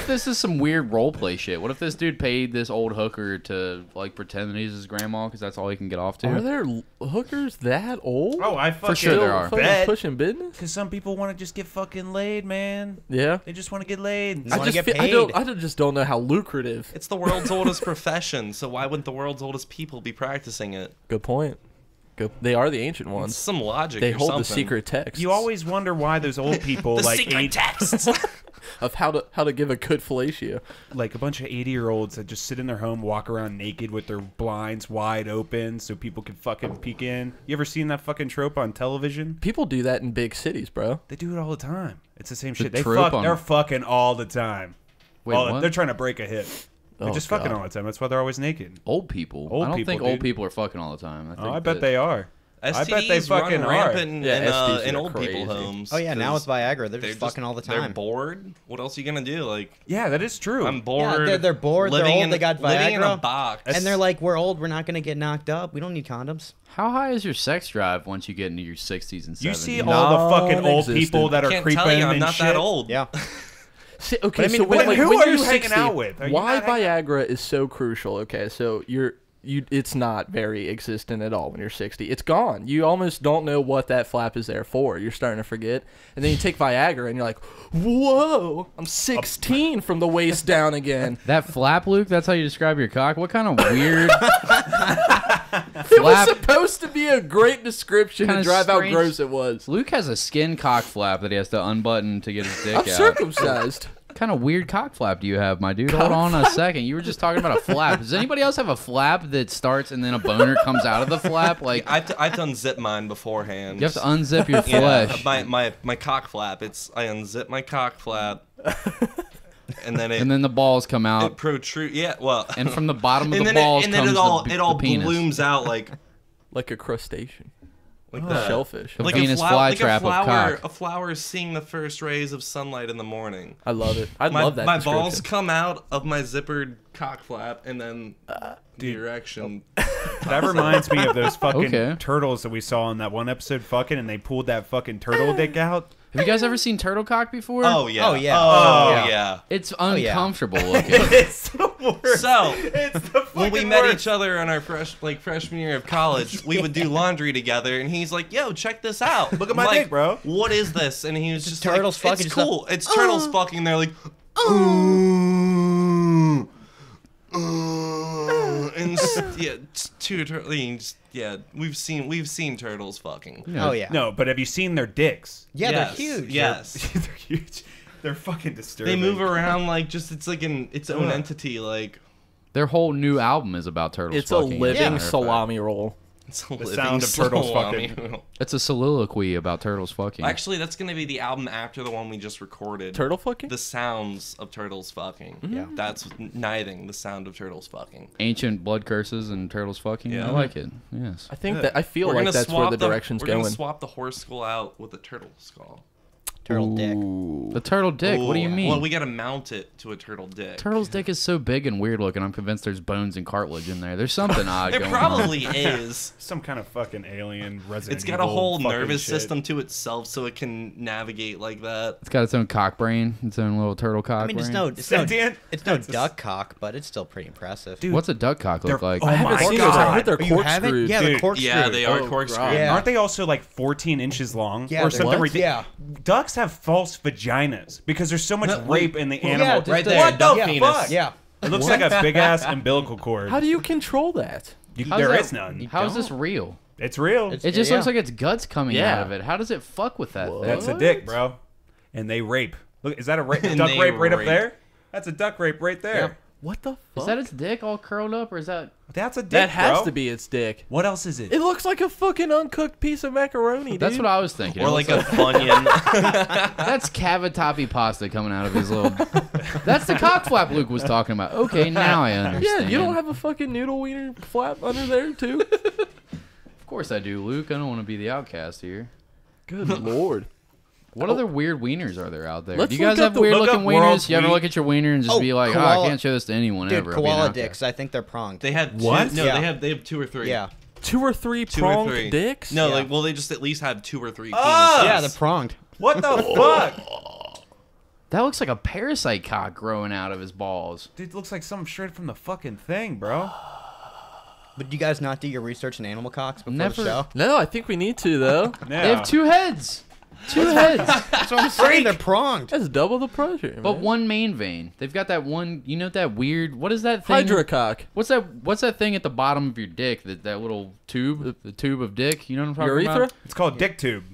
Speaker 1: this is some weird role play shit? What if this dude paid this old hooker to like pretend that he's his grandma because that's all he can get off to?
Speaker 3: Are there hookers that old?
Speaker 2: Oh, I fucking
Speaker 1: sure there are.
Speaker 3: Fucking
Speaker 2: bet.
Speaker 3: pushing business.
Speaker 2: Because some people want to just get fucking laid, man.
Speaker 3: Yeah.
Speaker 2: They just want to get laid.
Speaker 5: You wanna get
Speaker 3: I
Speaker 5: paid.
Speaker 3: just don't know how lucrative.
Speaker 4: It's the world's oldest profession, so why wouldn't the world's oldest people be practicing it?
Speaker 3: Good point. They are the ancient
Speaker 4: It's
Speaker 3: ones.
Speaker 4: some logic.
Speaker 3: They
Speaker 4: or
Speaker 3: hold the
Speaker 4: something.
Speaker 3: secret text.
Speaker 2: You always wonder why those old people
Speaker 4: The
Speaker 2: like
Speaker 4: secret texts.
Speaker 3: of how to give a good fellatio.
Speaker 2: like a bunch of 80-year-olds that just sit in their home, walk around naked with their blinds wide open so people can fucking peek in. You ever seen that fucking trope on television?
Speaker 3: People do that in big cities, bro.
Speaker 2: They do it all the time. It's the same
Speaker 1: The
Speaker 2: shit. They
Speaker 1: trope
Speaker 2: fuck.
Speaker 1: on-
Speaker 2: They're fucking all the time.
Speaker 1: Wait,
Speaker 2: All the-
Speaker 1: what?
Speaker 2: They're trying to break a hip. They're
Speaker 3: Oh,
Speaker 2: just fucking
Speaker 3: God.
Speaker 2: all the time. That's why they're always naked.
Speaker 1: Old people.
Speaker 2: Old
Speaker 1: I don't
Speaker 2: people,
Speaker 1: think old
Speaker 2: dude.
Speaker 1: people are fucking all the time. I, think
Speaker 2: Oh, I bet
Speaker 1: that-
Speaker 2: they are. I bet they
Speaker 4: STDs
Speaker 2: fucking
Speaker 4: run
Speaker 2: are.
Speaker 4: rampant
Speaker 3: Yeah, STDs
Speaker 4: in
Speaker 3: are
Speaker 4: old people
Speaker 3: crazy.
Speaker 4: homes.
Speaker 5: Oh yeah, now with
Speaker 4: 'cause
Speaker 5: Viagra, they're just
Speaker 4: just-
Speaker 5: fucking all the
Speaker 4: They're
Speaker 5: time.
Speaker 4: bored. What else are you gonna do? Like,
Speaker 2: Yeah, that is true.
Speaker 4: I'm bored.
Speaker 5: they're bored, they're
Speaker 4: living
Speaker 5: old,
Speaker 4: in-
Speaker 5: they got
Speaker 4: living in a
Speaker 5: Viagra.
Speaker 4: box.
Speaker 5: And they're like, we're old, we're not gonna get knocked up. We don't need condoms.
Speaker 1: How high is your sex drive once you get into your 60s and 70s?
Speaker 2: you see all the fucking old
Speaker 3: Non-existent.
Speaker 2: people that are
Speaker 4: Can't
Speaker 2: creeping
Speaker 4: tell you, I'm
Speaker 2: and
Speaker 4: not
Speaker 2: shit.
Speaker 4: that old.
Speaker 5: Yeah.
Speaker 3: See, okay,
Speaker 5: But I mean,
Speaker 3: so when,
Speaker 5: when-
Speaker 2: who
Speaker 3: when
Speaker 2: are
Speaker 3: you're
Speaker 2: you hanging
Speaker 3: 60,
Speaker 2: out with? Are you
Speaker 3: why
Speaker 2: not hanging-
Speaker 3: Viagra is so crucial? Okay, so it's not very existent at all when you're 60. It's gone. You almost don't know what that flap is there for. You're starting to forget. And then you take Viagra and you're like, whoa, I'm 16 from the waist down again.
Speaker 1: That flap, Luke? That's how you describe your cock? What kind of weird
Speaker 3: It was
Speaker 1: flap?
Speaker 3: supposed to be a great description to
Speaker 1: Kinda
Speaker 3: drive how
Speaker 1: strange.
Speaker 3: gross it was.
Speaker 1: Luke has a skin cock flap that he has to unbutton to get his dick
Speaker 3: I'm
Speaker 1: out.
Speaker 3: circumcised.
Speaker 1: What kind of weird cock flap do you have, my dude?
Speaker 3: Cock
Speaker 1: Hold on a
Speaker 3: flap?
Speaker 1: second. You were just talking about a flap. Does anybody else have a flap that starts and then a boner comes out of the flap? Like,
Speaker 4: I have to unzip mine beforehand.
Speaker 1: you have to unzip your
Speaker 4: Yeah,
Speaker 1: flesh.
Speaker 4: my cock flap. I unzip my cock flap, and then
Speaker 1: And then the balls come out.
Speaker 4: it protrude. Yeah, well,
Speaker 1: And from the bottom of
Speaker 4: and
Speaker 1: the
Speaker 4: then
Speaker 1: balls
Speaker 4: it, and then
Speaker 1: comes
Speaker 4: it all
Speaker 1: the penis.
Speaker 4: blooms out like
Speaker 3: Like a crustacean.
Speaker 4: like
Speaker 3: A shellfish.
Speaker 1: The
Speaker 4: like
Speaker 1: Venus
Speaker 4: a like
Speaker 1: flytrap
Speaker 4: a
Speaker 1: of
Speaker 4: flower.
Speaker 1: cock.
Speaker 4: A flower is seeing the first rays of sunlight in the morning.
Speaker 3: I love it. I
Speaker 4: My,
Speaker 3: love that
Speaker 4: my
Speaker 3: description.
Speaker 4: balls come out of my zippered cock flap, and then the erection.
Speaker 2: That reminds me of those fucking
Speaker 1: Okay.
Speaker 2: turtles that we saw in that one episode fucking, and they pulled that fucking turtle dick out.
Speaker 1: Have you guys ever seen turtle cock before?
Speaker 4: Oh yeah.
Speaker 5: Oh, yeah.
Speaker 4: Oh
Speaker 2: Yeah.
Speaker 4: yeah.
Speaker 1: It's
Speaker 5: yeah.
Speaker 1: uncomfortable looking.
Speaker 2: It's the worst.
Speaker 4: So
Speaker 2: It's the fucking
Speaker 4: when we met
Speaker 2: worst.
Speaker 4: each other in our freshman year of college, we would do laundry together, and he's like, "Yo, check this out.
Speaker 2: Look at my
Speaker 4: I'm like,
Speaker 2: dick, bro."
Speaker 4: What is this?" And he was just
Speaker 5: turtles
Speaker 4: like,
Speaker 5: fucking
Speaker 4: "It's
Speaker 5: just
Speaker 4: cool. It's turtles fucking." They're like, "Ooh, and yeah, two turtles. Yeah, we've seen turtles fucking.
Speaker 5: Oh yeah.
Speaker 2: No, but have you seen their dicks?
Speaker 5: Yeah,
Speaker 4: Yes,
Speaker 5: they're huge.
Speaker 4: Yes,
Speaker 2: They're huge. They're fucking disturbing.
Speaker 4: they move around like just it's like its own entity. Like
Speaker 1: Their whole new album is about turtles
Speaker 3: It's a
Speaker 1: fucking.
Speaker 3: living
Speaker 5: Yeah.
Speaker 3: salami roll.
Speaker 4: it's a
Speaker 2: The
Speaker 4: living
Speaker 2: sound of turtles
Speaker 4: salami.
Speaker 2: fucking.
Speaker 1: It's a soliloquy about turtles fucking.
Speaker 4: Actually, that's gonna be the album after the one we just recorded.
Speaker 3: Turtle fucking?
Speaker 4: The sounds of turtles fucking.
Speaker 5: Yeah.
Speaker 4: That's Nithing, the sound of turtles fucking.
Speaker 1: Ancient blood curses and turtles fucking.
Speaker 4: Yeah.
Speaker 1: I like it. Yes.
Speaker 3: I think that I feel like that's where the direction's
Speaker 4: we're
Speaker 3: going.
Speaker 4: gonna swap the horse skull out with a turtle skull.
Speaker 5: Turtle dick.
Speaker 1: The turtle dick. What do you
Speaker 4: Ooh.
Speaker 1: mean?
Speaker 4: Well, we gotta mount it to a turtle dick.
Speaker 1: Turtle's dick is so big and weird looking. I'm convinced there's bones and cartilage in there. There's something odd
Speaker 4: There
Speaker 1: going on.
Speaker 4: probably is.
Speaker 2: Some kind of fucking alien Resident
Speaker 4: It's got a
Speaker 2: Evil
Speaker 4: whole
Speaker 2: fucking
Speaker 4: nervous
Speaker 2: shit.
Speaker 4: system to itself, so it can navigate like that.
Speaker 1: It's got its own cock brain. Its own little turtle cock
Speaker 5: I mean,
Speaker 1: brain.
Speaker 5: it's no
Speaker 2: Sentient?
Speaker 5: duck cock, but it's still pretty impressive.
Speaker 2: Dude,
Speaker 1: What's a duck cock look
Speaker 2: They're-
Speaker 1: like?
Speaker 2: oh
Speaker 3: I haven't
Speaker 2: my
Speaker 3: seen those. I heard
Speaker 2: God.
Speaker 3: they're
Speaker 5: You haven't?
Speaker 3: corkscrews.
Speaker 5: Yeah, the
Speaker 2: Dude.
Speaker 5: corkscrew.
Speaker 4: Yeah, they are
Speaker 3: Oh,
Speaker 4: corkscrew.
Speaker 3: God.
Speaker 5: Yeah.
Speaker 2: Aren't they also like 14 inches long
Speaker 5: Yeah,
Speaker 2: or
Speaker 5: they're-
Speaker 2: something
Speaker 5: what?
Speaker 2: ridiculous?
Speaker 5: Yeah.
Speaker 2: Ducks have false vaginas because there's so much rape in the
Speaker 5: Yeah,
Speaker 2: animal.
Speaker 5: just
Speaker 4: right
Speaker 5: a-
Speaker 4: there,
Speaker 2: What the
Speaker 4: duck
Speaker 5: yeah,
Speaker 4: penis.
Speaker 2: fuck?
Speaker 5: Yeah.
Speaker 2: It looks like a big ass umbilical cord.
Speaker 3: How do you control that?
Speaker 1: How's
Speaker 2: There
Speaker 1: that-
Speaker 2: is none.
Speaker 1: How is this real?
Speaker 2: It's real.
Speaker 5: It's-
Speaker 1: It just
Speaker 5: Yeah.
Speaker 1: looks like its guts coming
Speaker 3: Yeah.
Speaker 1: out of it. How does it fuck with that thing?
Speaker 2: That's a dick, bro. And they rape. Look, is that a
Speaker 4: And
Speaker 2: duck
Speaker 4: they
Speaker 2: rape right up
Speaker 4: rape.
Speaker 2: there? That's a duck rape right there.
Speaker 3: What the fuck?
Speaker 1: Is that its dick all curled up, or is that?
Speaker 2: That's a dick,
Speaker 3: that has
Speaker 2: bro.
Speaker 3: to be its dick.
Speaker 2: What else is it?
Speaker 3: It looks like a fucking uncooked piece of macaroni, dude.
Speaker 1: That's what I was thinking.
Speaker 4: Or
Speaker 1: It
Speaker 4: like
Speaker 1: looks
Speaker 4: a Funyun.
Speaker 1: that's cavatappi pasta coming out of his little. That's the cock flap Luke was talking about. Okay, now I
Speaker 3: Yeah,
Speaker 1: understand.
Speaker 3: you don't have a fucking noodle wiener flap under there too.
Speaker 1: Of course I do, Luke. I don't want to be the outcast here.
Speaker 3: Good lord.
Speaker 1: What other weird wieners are there out there?
Speaker 3: Let's
Speaker 1: Do you guys
Speaker 3: look
Speaker 1: have
Speaker 3: up the-
Speaker 1: weird
Speaker 2: look
Speaker 1: looking
Speaker 2: up world's
Speaker 1: wieners? You ever
Speaker 2: wheat.
Speaker 1: look at your wiener and just
Speaker 5: Oh,
Speaker 1: be like, I
Speaker 5: koala-
Speaker 1: can't show this to anyone
Speaker 5: Dude,
Speaker 1: ever. I'll be an
Speaker 5: koala
Speaker 1: outcast."
Speaker 5: dicks. I think they're pronged.
Speaker 4: They have
Speaker 2: What?
Speaker 4: Two, no,
Speaker 5: Yeah.
Speaker 4: they have 2 or 3.
Speaker 5: Yeah.
Speaker 3: 2 or 3
Speaker 4: 2 or
Speaker 3: pronged
Speaker 4: 3
Speaker 3: dicks?
Speaker 4: No,
Speaker 5: Yeah.
Speaker 4: like well, they just at least have 2 or 3 penises.
Speaker 2: Ah!
Speaker 5: Yeah, they're pronged.
Speaker 2: What the fuck?
Speaker 1: That looks like a parasite cock growing out of his balls.
Speaker 2: Dude, looks like something straight from the fucking thing, bro.
Speaker 5: But do you guys not do your research in animal cocks before
Speaker 1: Never.
Speaker 5: the show?
Speaker 3: No, I think we need to, though.
Speaker 2: Yeah.
Speaker 1: They have 2 heads. 2 heads.
Speaker 5: That's what I'm saying. They're pronged.
Speaker 3: That's double the pressure,
Speaker 1: But
Speaker 3: man.
Speaker 1: one main vein. They've got that one, you know that weird, what is that thing?
Speaker 3: Hydrocock.
Speaker 1: What's that thing at the bottom of your dick? That little tube? The tube of dick? You know what I'm talking
Speaker 3: Urethra?
Speaker 1: about?
Speaker 2: It's called dick tube.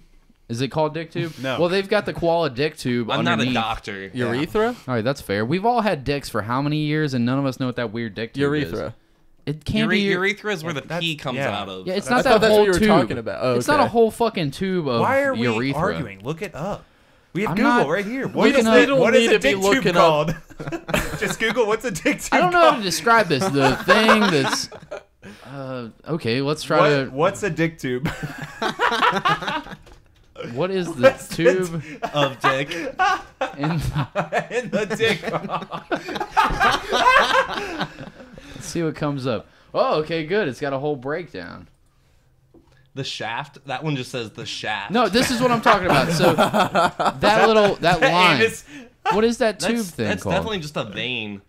Speaker 1: Is it called dick tube?
Speaker 2: No.
Speaker 1: Well, they've got the koala dick tube
Speaker 4: I'm not
Speaker 1: underneath.
Speaker 4: a doctor.
Speaker 3: Urethra?
Speaker 1: All right, that's fair. We've all had dicks for how many years, and none of us know what that weird dick tube is.
Speaker 3: Urethra.
Speaker 1: It can't be
Speaker 4: Urethra is where the
Speaker 2: That's-
Speaker 4: pee comes
Speaker 2: yeah.
Speaker 4: out of.
Speaker 1: Yeah, it's
Speaker 3: I
Speaker 1: not
Speaker 3: thought
Speaker 1: that
Speaker 3: that's
Speaker 1: whole
Speaker 3: what you were
Speaker 1: tube.
Speaker 3: talking about. Oh,
Speaker 1: It's not a
Speaker 3: okay.
Speaker 1: whole fucking tube of
Speaker 2: Why are we
Speaker 1: urethra.
Speaker 2: arguing? Look it up. We have
Speaker 1: I'm
Speaker 2: Google
Speaker 1: not
Speaker 2: right here.
Speaker 1: looking
Speaker 2: What is
Speaker 1: up-
Speaker 2: it?
Speaker 1: You
Speaker 3: don't
Speaker 2: What is
Speaker 3: need
Speaker 2: a
Speaker 3: to be
Speaker 2: dick tube
Speaker 3: looking up.
Speaker 2: called? Just Google what's a dick tube
Speaker 1: I don't know how
Speaker 2: called.
Speaker 1: to describe this. The thing that's... okay, let's try
Speaker 2: What's a dick tube?
Speaker 1: What is the tube
Speaker 4: Of dick.
Speaker 1: in...
Speaker 2: In the dick.
Speaker 1: Let's see what comes up. Oh, okay, good. It's got a whole breakdown.
Speaker 4: The shaft. That one just says the shaft.
Speaker 1: No, this is what I'm talking about. So that line.
Speaker 2: Anus.
Speaker 1: What is that tube
Speaker 4: that's,
Speaker 1: thing
Speaker 4: that's
Speaker 1: called?
Speaker 4: definitely just a vein.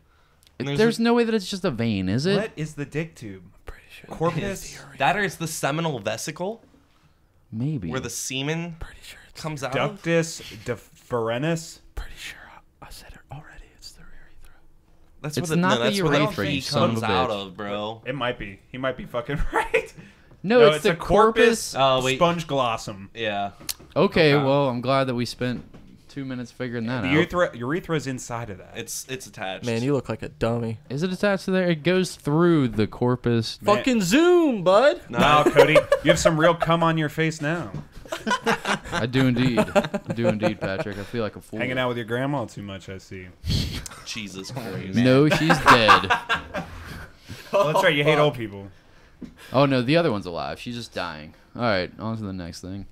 Speaker 4: And
Speaker 1: There's no way that it's just a vein, is it?
Speaker 2: What is the dick tube?
Speaker 3: Pretty sure.
Speaker 2: Corpus.
Speaker 4: that or it's the seminal vesicle
Speaker 1: Maybe.
Speaker 4: where the semen
Speaker 3: Pretty sure.
Speaker 4: comes out of.
Speaker 2: Ductus deferens.
Speaker 3: Pretty sure I said it already. It's the urethra.
Speaker 4: That's
Speaker 1: It's
Speaker 4: where the,
Speaker 1: not
Speaker 4: no,
Speaker 1: the
Speaker 4: that's where the
Speaker 1: urethra,
Speaker 4: pee
Speaker 1: you son
Speaker 4: comes
Speaker 1: of a
Speaker 4: out
Speaker 1: bitch.
Speaker 4: of, bro.
Speaker 2: It might be. He might be fucking right.
Speaker 1: No, it's the
Speaker 2: a corpus
Speaker 4: Oh, wait.
Speaker 2: sponge glossum.
Speaker 4: Yeah.
Speaker 1: Okay, well, I'm glad that we spent 2 minutes figuring that
Speaker 2: The
Speaker 1: out.
Speaker 2: urethra is inside of that.
Speaker 4: It's attached.
Speaker 3: Man, you look like a dummy.
Speaker 1: Is it attached to there? It goes through the corpus.
Speaker 2: Man.
Speaker 3: Fucking zoom, bud.
Speaker 2: Wow, Cody, you have some real cum on your face now.
Speaker 1: I do indeed. I do indeed, Patrick. I feel like a fool.
Speaker 2: Hanging out with your grandma too much, I see.
Speaker 4: Jesus Christ.
Speaker 1: No, she's dead.
Speaker 2: Well, that's right. You hate old people.
Speaker 1: Oh no, the other one's alive. She's just dying. All right, on to the next thing.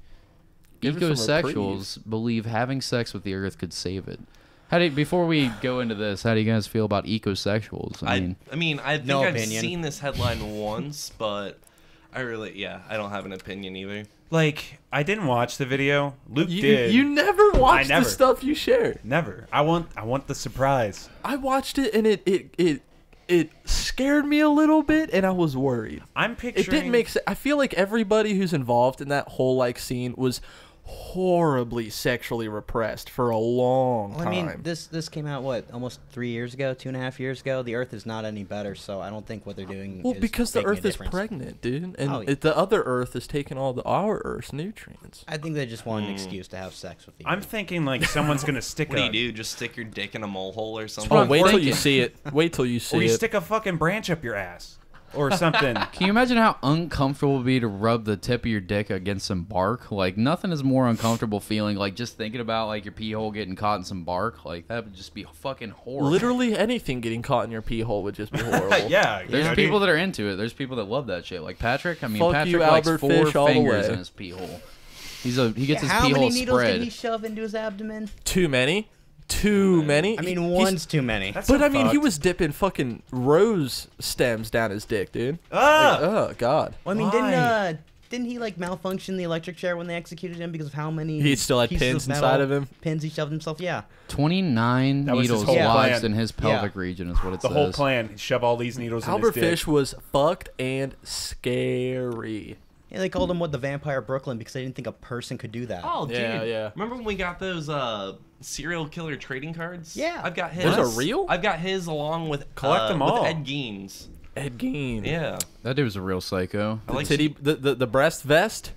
Speaker 3: Give her some
Speaker 1: Ecosexuals believe having sex with the earth could save it. Before we go into this, how do you guys feel about ecosexuals?
Speaker 4: I mean, I think
Speaker 5: No
Speaker 4: I've
Speaker 5: opinion.
Speaker 4: seen this headline once, but I don't have an opinion either.
Speaker 2: Like, I didn't watch the video. Luke
Speaker 3: You,
Speaker 2: did.
Speaker 3: you never watch
Speaker 2: never.
Speaker 3: the stuff you share.
Speaker 2: Never. I want the surprise.
Speaker 3: I watched it and it scared me a little bit and I was worried.
Speaker 2: I'm picturing.
Speaker 3: It didn't make sense. I feel like everybody who's involved in that whole like scene was horribly sexually repressed for a long
Speaker 5: Well,
Speaker 3: time.
Speaker 5: I mean, this came out almost 3 years ago, 2.5 years ago. The Earth is not any better, so I don't think what they're doing.
Speaker 3: well,
Speaker 5: is
Speaker 3: because the
Speaker 5: making a
Speaker 3: Earth is
Speaker 5: difference.
Speaker 3: pregnant, dude, and
Speaker 5: Oh, yeah.
Speaker 3: the other Earth is taking all our Earth's nutrients.
Speaker 5: I think they just want an excuse to have sex with you.
Speaker 2: I'm thinking like someone's gonna stick
Speaker 4: What do
Speaker 2: a.
Speaker 4: you do? Just stick your dick in a mole hole or something?
Speaker 1: what
Speaker 3: Oh,
Speaker 1: I'm
Speaker 3: wait till you
Speaker 1: thinking.
Speaker 3: see it. Wait till you see
Speaker 2: Or you
Speaker 3: it.
Speaker 2: stick a fucking branch up your ass, or something.
Speaker 1: Can you imagine how uncomfortable it would be to rub the tip of your dick against some bark? Like, nothing is more uncomfortable feeling like just thinking about like your pee hole getting caught in some bark. Like, that would just be fucking horrible.
Speaker 3: Literally anything getting caught in your pee hole would just be horrible.
Speaker 2: Yeah.
Speaker 1: There's
Speaker 2: Cody.
Speaker 1: people that are into it. There's people that love that shit. Like Patrick. I mean,
Speaker 3: Fuck
Speaker 1: Patrick
Speaker 3: you,
Speaker 1: likes
Speaker 3: Albert
Speaker 1: 4
Speaker 3: Fish, all the
Speaker 1: fingers
Speaker 3: way.
Speaker 1: in his pee hole. He gets his
Speaker 5: How
Speaker 1: pee
Speaker 5: many
Speaker 1: hole
Speaker 5: needles
Speaker 1: spread.
Speaker 5: did he shove into his abdomen?
Speaker 3: Too many? Too many?
Speaker 5: I mean,
Speaker 3: He's-
Speaker 5: one's too many.
Speaker 2: That's
Speaker 3: But
Speaker 2: so
Speaker 3: I mean, he
Speaker 2: fucked.
Speaker 3: was dipping fucking rose stems down his dick, dude.
Speaker 2: Ah!
Speaker 3: Oh God.
Speaker 5: Well, I mean,
Speaker 2: Why?
Speaker 5: didn't he like malfunction the electric chair when they executed him because of how many?
Speaker 3: He still had
Speaker 5: pieces
Speaker 3: pins
Speaker 5: metal
Speaker 3: inside of him?
Speaker 5: Pins he shoved himself. Yeah.
Speaker 1: 29
Speaker 2: That was his
Speaker 1: needles
Speaker 2: whole
Speaker 1: lodged
Speaker 2: plan.
Speaker 1: in his pelvic region is what it
Speaker 2: The
Speaker 1: says.
Speaker 2: whole plan: shove all these needles in
Speaker 3: Albert
Speaker 2: his dick.
Speaker 3: Fish was fucked and scary.
Speaker 5: Yeah, they called him the Vampire Brooklyn because they didn't think a person could do that.
Speaker 4: Oh, dude.
Speaker 3: Yeah, yeah.
Speaker 4: Remember when we got those serial killer trading cards?
Speaker 5: Yeah.
Speaker 4: I've got his.
Speaker 3: Those are real?
Speaker 4: I've got his along with
Speaker 2: Collect them
Speaker 4: with
Speaker 2: all.
Speaker 4: Ed Gein.
Speaker 3: Ed Gein.
Speaker 4: Yeah.
Speaker 1: That dude was a real psycho.
Speaker 4: I
Speaker 3: The
Speaker 4: like
Speaker 3: titty, the breast vest.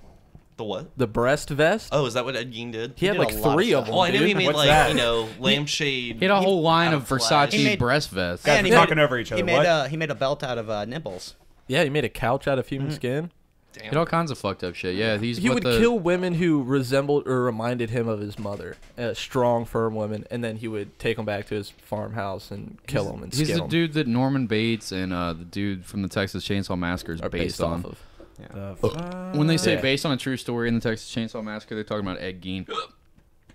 Speaker 4: the what?
Speaker 3: The breast vest.
Speaker 4: Oh, is that what Ed Gein did?
Speaker 3: He had
Speaker 5: did a
Speaker 3: like
Speaker 5: lot of
Speaker 3: 3 of
Speaker 5: stuff.
Speaker 3: them.
Speaker 4: Oh, I knew
Speaker 3: dude.
Speaker 4: he made
Speaker 2: What's
Speaker 4: like
Speaker 2: that?
Speaker 4: lampshade.
Speaker 1: He had a whole line
Speaker 4: out
Speaker 1: of
Speaker 4: of flash.
Speaker 1: Versace
Speaker 5: He made-
Speaker 1: breast vests.
Speaker 2: Guys,
Speaker 5: and
Speaker 2: we're
Speaker 5: he
Speaker 2: talking
Speaker 5: made-
Speaker 2: over each other.
Speaker 5: He made
Speaker 2: What?
Speaker 5: he made a belt out of nipples.
Speaker 3: Yeah, he made a couch out of human skin.
Speaker 1: He had all kinds of fucked up shit. Yeah,
Speaker 3: He would kill women who resembled or reminded him of his mother, strong, firm women, and then he would take them back to his farmhouse and kill them and
Speaker 1: He's
Speaker 3: skin
Speaker 1: the
Speaker 3: them.
Speaker 1: dude that Norman Bates and the dude from the Texas Chainsaw Massacre is
Speaker 3: Are
Speaker 1: based on.
Speaker 3: off of.
Speaker 2: The fuck?
Speaker 1: When they say
Speaker 3: Yeah.
Speaker 1: based on a true story in the Texas Chainsaw Massacre, they're talking about Ed Gein.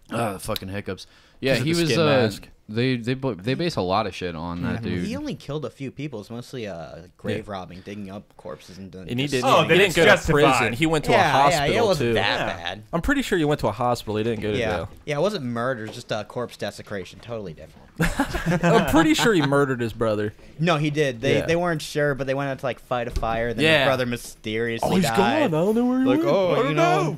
Speaker 1: The fucking hiccups. Yeah,
Speaker 3: Is it
Speaker 1: he
Speaker 3: the
Speaker 1: was.
Speaker 3: skin mask?
Speaker 1: They base a lot of shit on that dude.
Speaker 5: He only killed a few people. It's mostly grave robbing, digging up corpses and doing.
Speaker 3: And he
Speaker 5: just-
Speaker 3: didn't,
Speaker 2: Oh,
Speaker 3: he
Speaker 2: then
Speaker 3: didn't
Speaker 2: it's
Speaker 3: go to
Speaker 2: justified.
Speaker 3: prison. He went to a
Speaker 5: Yeah,
Speaker 3: hospital
Speaker 5: it wasn't
Speaker 3: too.
Speaker 5: that
Speaker 2: Yeah.
Speaker 5: bad.
Speaker 3: I'm pretty sure he went to a hospital. He didn't go to
Speaker 5: Yeah,
Speaker 3: jail.
Speaker 5: yeah, it wasn't murder, just corpse desecration. Totally different.
Speaker 3: I'm pretty sure he murdered his brother.
Speaker 5: No, he did. They
Speaker 3: Yeah.
Speaker 5: they weren't sure, but they went out to like fight a fire. Then
Speaker 3: Yeah.
Speaker 5: his brother mysteriously
Speaker 3: Oh, he's
Speaker 5: died.
Speaker 3: gone. I don't know where he
Speaker 5: Like,
Speaker 3: went.
Speaker 5: oh,
Speaker 3: I
Speaker 5: you know,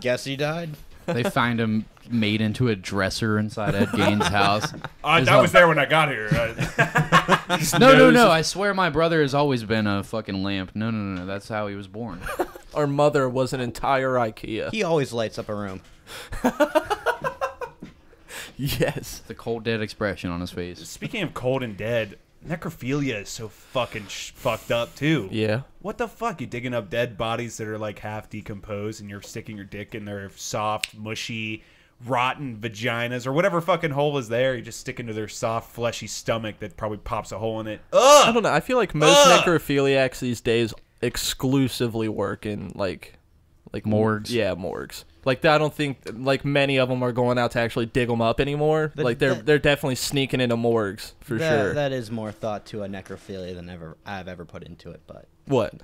Speaker 5: guess he died.
Speaker 1: They find him made into a dresser inside Ed Gein's house.
Speaker 2: That was there when I got here.
Speaker 1: No. I swear my brother has always been a fucking lamp. No. That's how he was born.
Speaker 3: Our mother was an entire IKEA.
Speaker 5: He always lights up a room.
Speaker 3: Yes.
Speaker 1: The cold dead expression on his face.
Speaker 2: Speaking of cold and dead, necrophilia is so fucking fucked up too.
Speaker 3: Yeah.
Speaker 2: What the fuck? You digging up dead bodies that are like half decomposed, and you're sticking your dick in their soft, mushy, rotten vaginas or whatever fucking hole is there. You just stick into their soft, fleshy stomach that probably pops a hole in it.
Speaker 3: I
Speaker 2: Ugh!
Speaker 3: don't know. I feel like most necrophiliacs these days exclusively work in like
Speaker 1: Morgues.
Speaker 3: Yeah, morgues. Like I don't think like many of them are going out to actually dig them up anymore.
Speaker 5: But
Speaker 3: like they're definitely sneaking into morgues for sure.
Speaker 5: That is more thought to a necrophilia than I've ever put into it. But
Speaker 3: What?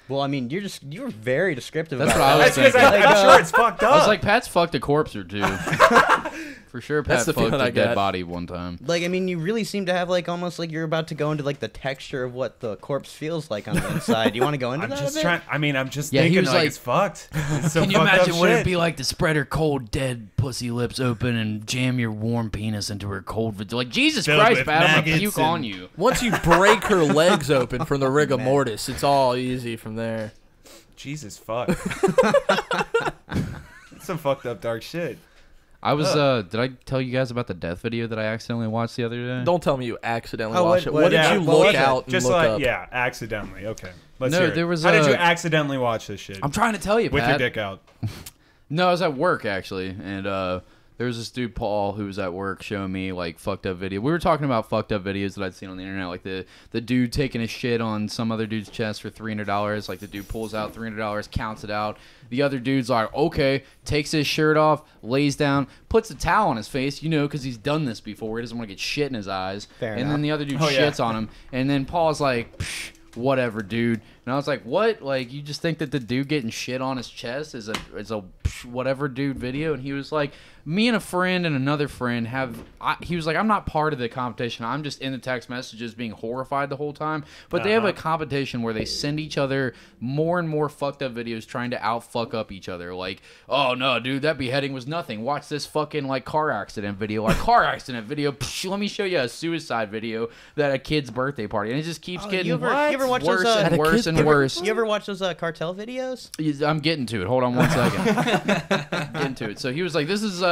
Speaker 5: well, I mean, you're very descriptive.
Speaker 1: That's
Speaker 5: about
Speaker 1: what I
Speaker 5: that.
Speaker 1: was
Speaker 2: That's because
Speaker 1: thinking.
Speaker 2: I'm sure it's fucked up.
Speaker 1: I was like, Pat's fucked a corpse or two. For sure, Pat
Speaker 3: That's the
Speaker 1: fucked
Speaker 3: feeling
Speaker 1: a
Speaker 3: I
Speaker 1: dead
Speaker 3: got.
Speaker 1: body one time.
Speaker 5: Like, I mean, you really seem to have like almost like you're about to go into like the texture of what the corpse feels like on the inside. You want to go into
Speaker 2: I'm
Speaker 5: that?
Speaker 2: just
Speaker 5: a bit?
Speaker 2: trying. I mean, I'm just
Speaker 1: Yeah, he
Speaker 2: thinking
Speaker 1: was
Speaker 2: like,
Speaker 1: like-
Speaker 2: it's fucked. It's so
Speaker 1: Can you
Speaker 2: fucked up
Speaker 1: imagine what
Speaker 2: shit.
Speaker 1: it'd be like to spread her cold, dead pussy lips open and jam your warm penis into her cold vagina? Like, Jesus
Speaker 2: Filled
Speaker 1: Christ,
Speaker 2: with
Speaker 1: Pat, I'm gonna
Speaker 2: maggots
Speaker 1: puke
Speaker 2: and-
Speaker 1: on you.
Speaker 3: Once you break her legs open from the rigor mortis, it's all easy from there.
Speaker 2: Jesus fuck. Some fucked up dark shit.
Speaker 1: I was, did I tell you guys about the death video that I accidentally watched the other day?
Speaker 3: Don't tell me you accidentally
Speaker 5: Oh,
Speaker 3: watched it. What did
Speaker 2: Yeah,
Speaker 3: you
Speaker 2: what
Speaker 3: look
Speaker 2: was it?
Speaker 3: out and
Speaker 2: Just
Speaker 3: look
Speaker 2: like
Speaker 3: up?
Speaker 2: yeah, accidentally. Okay, let's
Speaker 1: No,
Speaker 2: hear it.
Speaker 1: there was
Speaker 2: How did
Speaker 1: a-
Speaker 2: you accidentally watch this shit?
Speaker 1: I'm trying to tell you,
Speaker 2: with
Speaker 1: Pat.
Speaker 2: your dick out.
Speaker 1: No, I was at work actually, and there was this dude Paul who was at work showing me like fucked up video. We were talking about fucked up videos that I'd seen on the internet, like the dude taking a shit on some other dude's chest for $300. Like the dude pulls out $300, counts it out. The other dude's like, okay, takes his shirt off, lays down, puts a towel on his face, because he's done this before. He doesn't want to get shit in his eyes.
Speaker 5: Fair
Speaker 1: and
Speaker 5: enough.
Speaker 1: then the other dude
Speaker 2: Oh, yeah.
Speaker 1: shits on him, and then Paul's like, psh, whatever, dude. And I was like, what? Like, you just think that the dude getting shit on his chest is a psh, whatever dude video? And he was like, me and a friend and another friend he was like, I'm not part of the competition. I'm just in the text messages being horrified the whole time. But they have a competition where they send each other more and more fucked up videos trying to out fuck up each other. Like, oh no, dude, that beheading was nothing. Watch this fucking like car accident video. Like car accident video. Psh, let me show you a suicide video at a kid's birthday party. And it just keeps getting
Speaker 5: you ever watch
Speaker 1: worse
Speaker 5: those,
Speaker 1: and worse and worse.
Speaker 5: You ever watch those cartel videos?
Speaker 1: I'm getting to it. Hold on one second. Getting to it. So he was like, "This is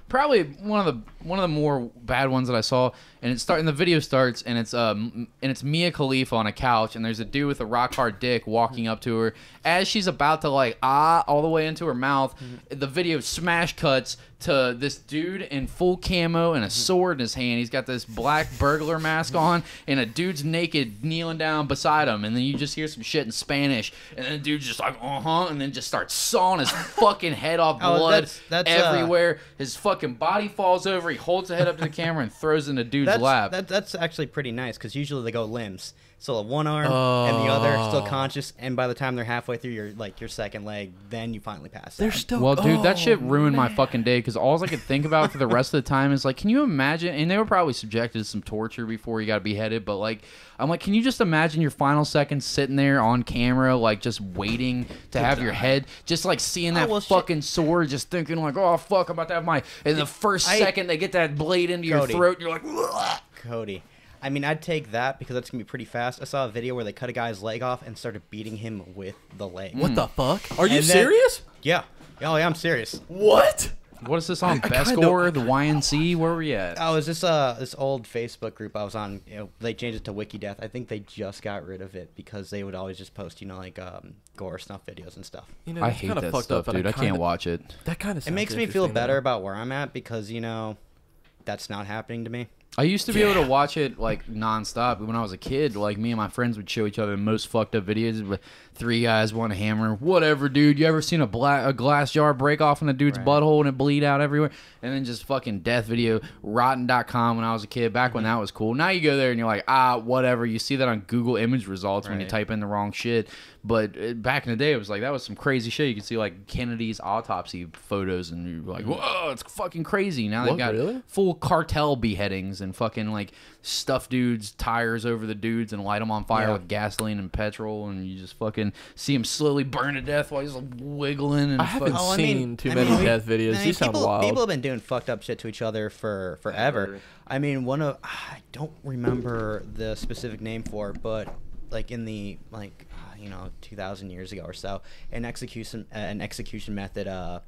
Speaker 1: probably one of the more bad ones that I saw." And the video starts, and it's Mia Khalifa on a couch, and there's a dude with a rock hard dick walking up to her as she's about to like all the way into her mouth. The video smash cuts to this dude in full camo and a sword in his hand. He's got this black burglar mask on, and a dude's naked kneeling down beside him. And then you just hear some shit in Spanish, and then the dude's just like, and then just starts sawing his fucking head off,
Speaker 5: Oh,
Speaker 1: blood
Speaker 5: that's,
Speaker 1: everywhere. His fucking body falls over. He holds the head up to the camera and throws it in the dude's lap.
Speaker 5: That's actually pretty nice because usually they go limbs. So one arm and the other still conscious, and by the time they're halfway through your second leg, then you finally pass out.
Speaker 3: They're still.
Speaker 1: Well, dude, that shit ruined my fucking day because all I could think about for the rest of the time is like, can you imagine? And they were probably subjected to some torture before you got beheaded, but like, I'm like, can you just imagine your final seconds sitting there on camera, like just waiting to have your head, just like seeing that fucking sword, just thinking like, oh fuck, I'm about to have my. And the first second they get that blade into your throat, you're like, ugh.
Speaker 5: Cody. I mean, I'd take that because that's going to be pretty fast. I saw a video where they cut a guy's leg off and started beating him with the leg.
Speaker 3: What the fuck? Are you
Speaker 5: And then-
Speaker 3: serious?
Speaker 5: Yeah. Oh, yeah, I'm serious.
Speaker 3: What?
Speaker 1: What is this on? Best Score, the YNC? Where were we at?
Speaker 5: Oh, is this old Facebook group I was on? They changed it to WikiDeath. I think they just got rid of it because they would always just post, gore snuff videos and stuff.
Speaker 3: You know,
Speaker 1: I
Speaker 3: that's
Speaker 1: hate
Speaker 3: kinda
Speaker 1: that
Speaker 3: fucked
Speaker 1: stuff,
Speaker 3: up, but
Speaker 1: dude. I can't watch it.
Speaker 3: That kind of.
Speaker 5: It makes me feel better about where I'm at because that's not happening to me.
Speaker 1: I used to be able to watch it like nonstop when I was a kid. Like me and my friends would show each other the most fucked up videos with 3 guys, 1 hammer, whatever, dude. You ever seen a glass jar break off in a dude's butthole and it bleed out everywhere? And then just fucking death video, rotten.com when I was a kid, back when that was cool. Now you go there and you're like, whatever. You see that on Google image results when you type in the wrong shit. But back in the day, it was like, that was some crazy shit. You could see like Kennedy's autopsy photos and you're like, whoa, it's fucking crazy. Now they've got full cartel beheadings and fucking like stuff dudes' tires over the dudes and light them on fire with gasoline and petrol, and you just fucking see him slowly burn to death while he's like wiggling. And
Speaker 3: I haven't seen too many death videos. These sound wild.
Speaker 5: People have been doing fucked up shit to each other for forever. I mean, I don't remember the specific name for it, but like in the 2,000 years ago or so, an execution method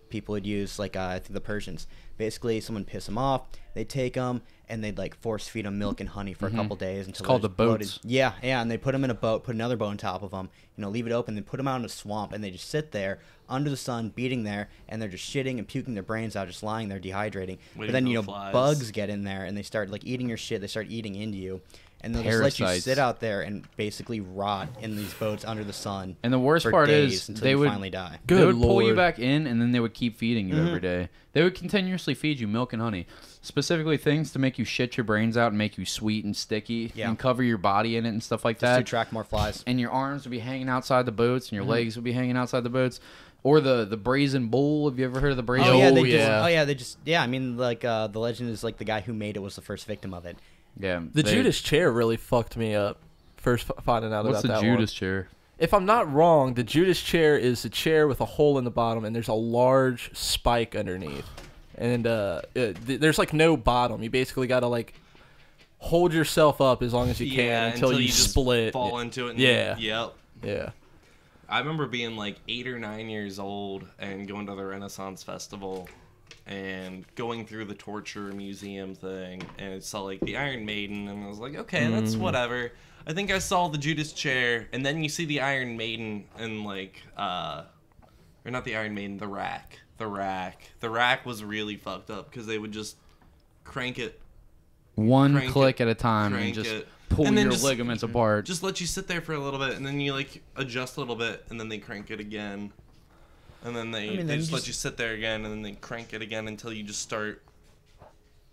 Speaker 5: people would use, like I think the Persians. Basically, someone piss them off, they take them and they'd like force feed them milk and honey for a couple days until
Speaker 1: it's called the boats.
Speaker 5: Bloated. Yeah, and they put them in a boat, put another boat on top of them, leave it open, then put them out in a swamp, and they just sit there under the sun, beating there, and they're just shitting and puking their brains out, just lying there dehydrating. But then bugs get in there and they start like eating your shit. They start eating into you. And they'll just let you sit out there and basically rot in these boats under the sun.
Speaker 1: And the worst part is
Speaker 5: they would finally die.
Speaker 1: They would pull you back in, and then they would keep feeding you every day. They would continuously feed you milk and honey, specifically things to make you shit your brains out and make you sweet and sticky, and cover your body in it and stuff like that.
Speaker 5: Just to attract more flies.
Speaker 1: And your arms would be hanging outside the boats, and your legs would be hanging outside the boats. Or the brazen bull. Have you ever heard of the brazen bull?
Speaker 5: I mean, like the legend is like the guy who made it was the first victim of it.
Speaker 1: Yeah,
Speaker 3: the Judas chair really fucked me up. First finding out about that one.
Speaker 1: What's the Judas chair?
Speaker 3: If I'm not wrong, the Judas chair is a chair with a hole in the bottom, and there's a large spike underneath. And there's like no bottom. You basically got to like hold yourself up as long as you can until you split.
Speaker 4: Just fall into it.
Speaker 3: Yeah.
Speaker 4: I remember being like 8 or 9 years old and going to the Renaissance Festival and going through the torture museum thing, and it saw like the Iron Maiden, and I was like, okay, that's whatever. I think I saw the Judas chair, and then you see the Iron Maiden and like or not the Iron Maiden, the rack. The rack was really fucked up because they would just crank it
Speaker 1: one click at a time and just pull
Speaker 4: and
Speaker 1: your ligaments apart.
Speaker 4: Just let you sit there for a little bit, and then you like adjust a little bit, and then they crank it again. And then they just let you sit there again, and then they crank it again until you just start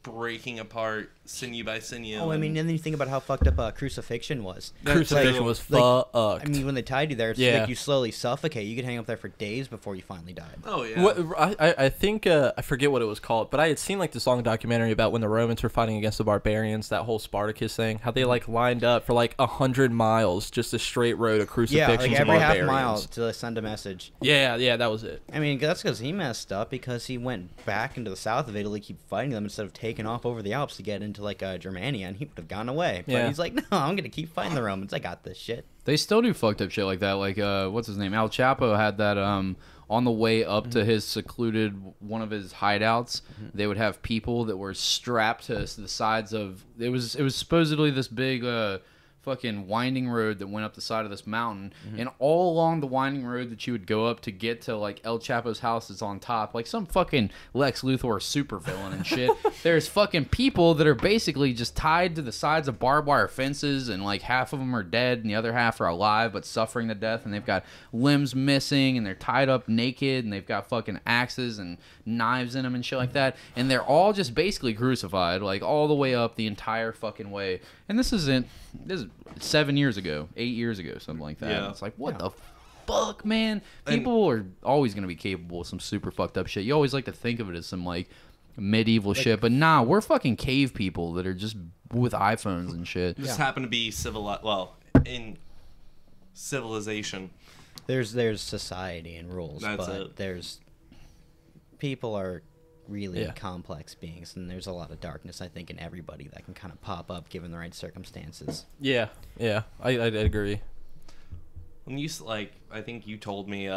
Speaker 4: breaking apart sinew by sinew.
Speaker 5: Oh, I mean, and then you think about how fucked up crucifixion was.
Speaker 3: Crucifixion was fucked.
Speaker 5: I mean, when they tied you there, it's like you slowly suffocate. You could hang up there for days before you finally died.
Speaker 4: Oh, yeah.
Speaker 3: I think, I forget what it was called, but I had seen like this long documentary about when the Romans were fighting against the barbarians, that whole Spartacus thing, how they like lined up for like 100 miles, just a straight road of crucifixions.
Speaker 5: Yeah, like every
Speaker 3: of barbarians.
Speaker 5: half mile to send a message.
Speaker 3: Yeah, that was it.
Speaker 5: I mean, that's because he messed up, because he went back into the south of Italy, keep fighting them instead of taking off over the Alps to get into like Germania, and he would have gone away. But he's like, no, I'm gonna keep fighting the Romans. I got this shit.
Speaker 1: They still do fucked up shit like that. Like what's his name? Al Chapo had that on the way up to his secluded one of his hideouts. They would have people that were strapped to the sides of it was supposedly this big fucking winding road that went up the side of this mountain, and all along the winding road that you would go up to get to like El Chapo's house is on top, like some fucking Lex Luthor supervillain and shit. There's fucking people that are basically just tied to the sides of barbed wire fences, and like half of them are dead and the other half are alive but suffering to death, and they've got limbs missing, and they're tied up naked, and they've got fucking axes and knives in them and shit like that, and they're all just basically crucified like all the way up the entire fucking way. And this is 7 years ago, 8 years ago, something like that. Yeah. It's like, what the fuck, man? People are always going to be capable of some super fucked up shit. You always like to think of it as some, like, medieval shit. But nah, we're fucking cave people that are just with iPhones and shit.
Speaker 4: Just happen to be in civilization.
Speaker 5: There's society and rules,
Speaker 4: That's
Speaker 5: but
Speaker 4: it.
Speaker 5: there's... People are really complex beings, and there's a lot of darkness, I think, in everybody that can kind of pop up given the right circumstances.
Speaker 3: Yeah, I agree.
Speaker 4: When you I think you told me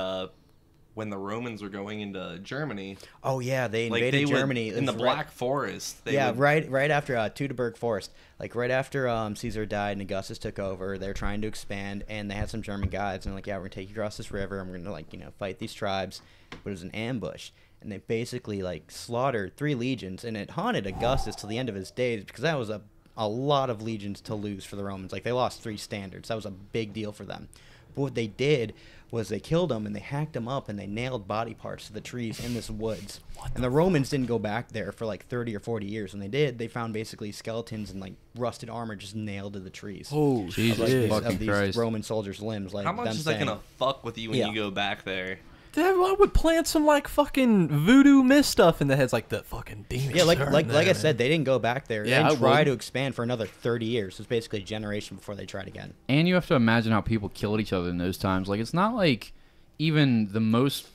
Speaker 4: when the Romans were going into Germany.
Speaker 5: Oh yeah, they
Speaker 4: Like
Speaker 5: invaded
Speaker 4: they
Speaker 5: Germany
Speaker 4: would, in the
Speaker 5: It's
Speaker 4: Black Forest. They
Speaker 5: yeah,
Speaker 4: would,
Speaker 5: right after Teutoburg Forest, like right after Caesar died and Augustus took over. They're trying to expand, and they had some German guides, and like, yeah, we're gonna take you across this river, and we're gonna like fight these tribes. But it was an ambush, and they basically like slaughtered 3 legions, and it haunted Augustus till the end of his days because that was a lot of legions to lose for the Romans. Like they lost 3 standards. That was a big deal for them. But what they did was they killed them and they hacked them up and they nailed body parts to the trees in this woods. And the Romans didn't go back there for like 30 or 40 years. When they did, they found basically skeletons and like rusted armor just nailed to the trees.
Speaker 3: Oh,
Speaker 1: Jesus
Speaker 5: Of
Speaker 1: fucking
Speaker 5: these
Speaker 1: Christ.
Speaker 5: Roman soldiers' limbs. Like
Speaker 4: how much
Speaker 5: them
Speaker 4: is that
Speaker 5: saying,
Speaker 4: gonna fuck with you when
Speaker 5: Yeah.
Speaker 4: you go back there?
Speaker 3: I would plant some like fucking voodoo mist stuff in the heads, like the fucking demons.
Speaker 5: Yeah, like
Speaker 3: are
Speaker 5: like
Speaker 3: there.
Speaker 5: I said, they didn't go back there.
Speaker 3: Yeah,
Speaker 5: They
Speaker 3: I
Speaker 5: didn't try
Speaker 3: would.
Speaker 5: to expand for another 30 years. It was basically a generation before they tried again.
Speaker 1: And you have to imagine how people killed each other in those times. Like, it's not like even the most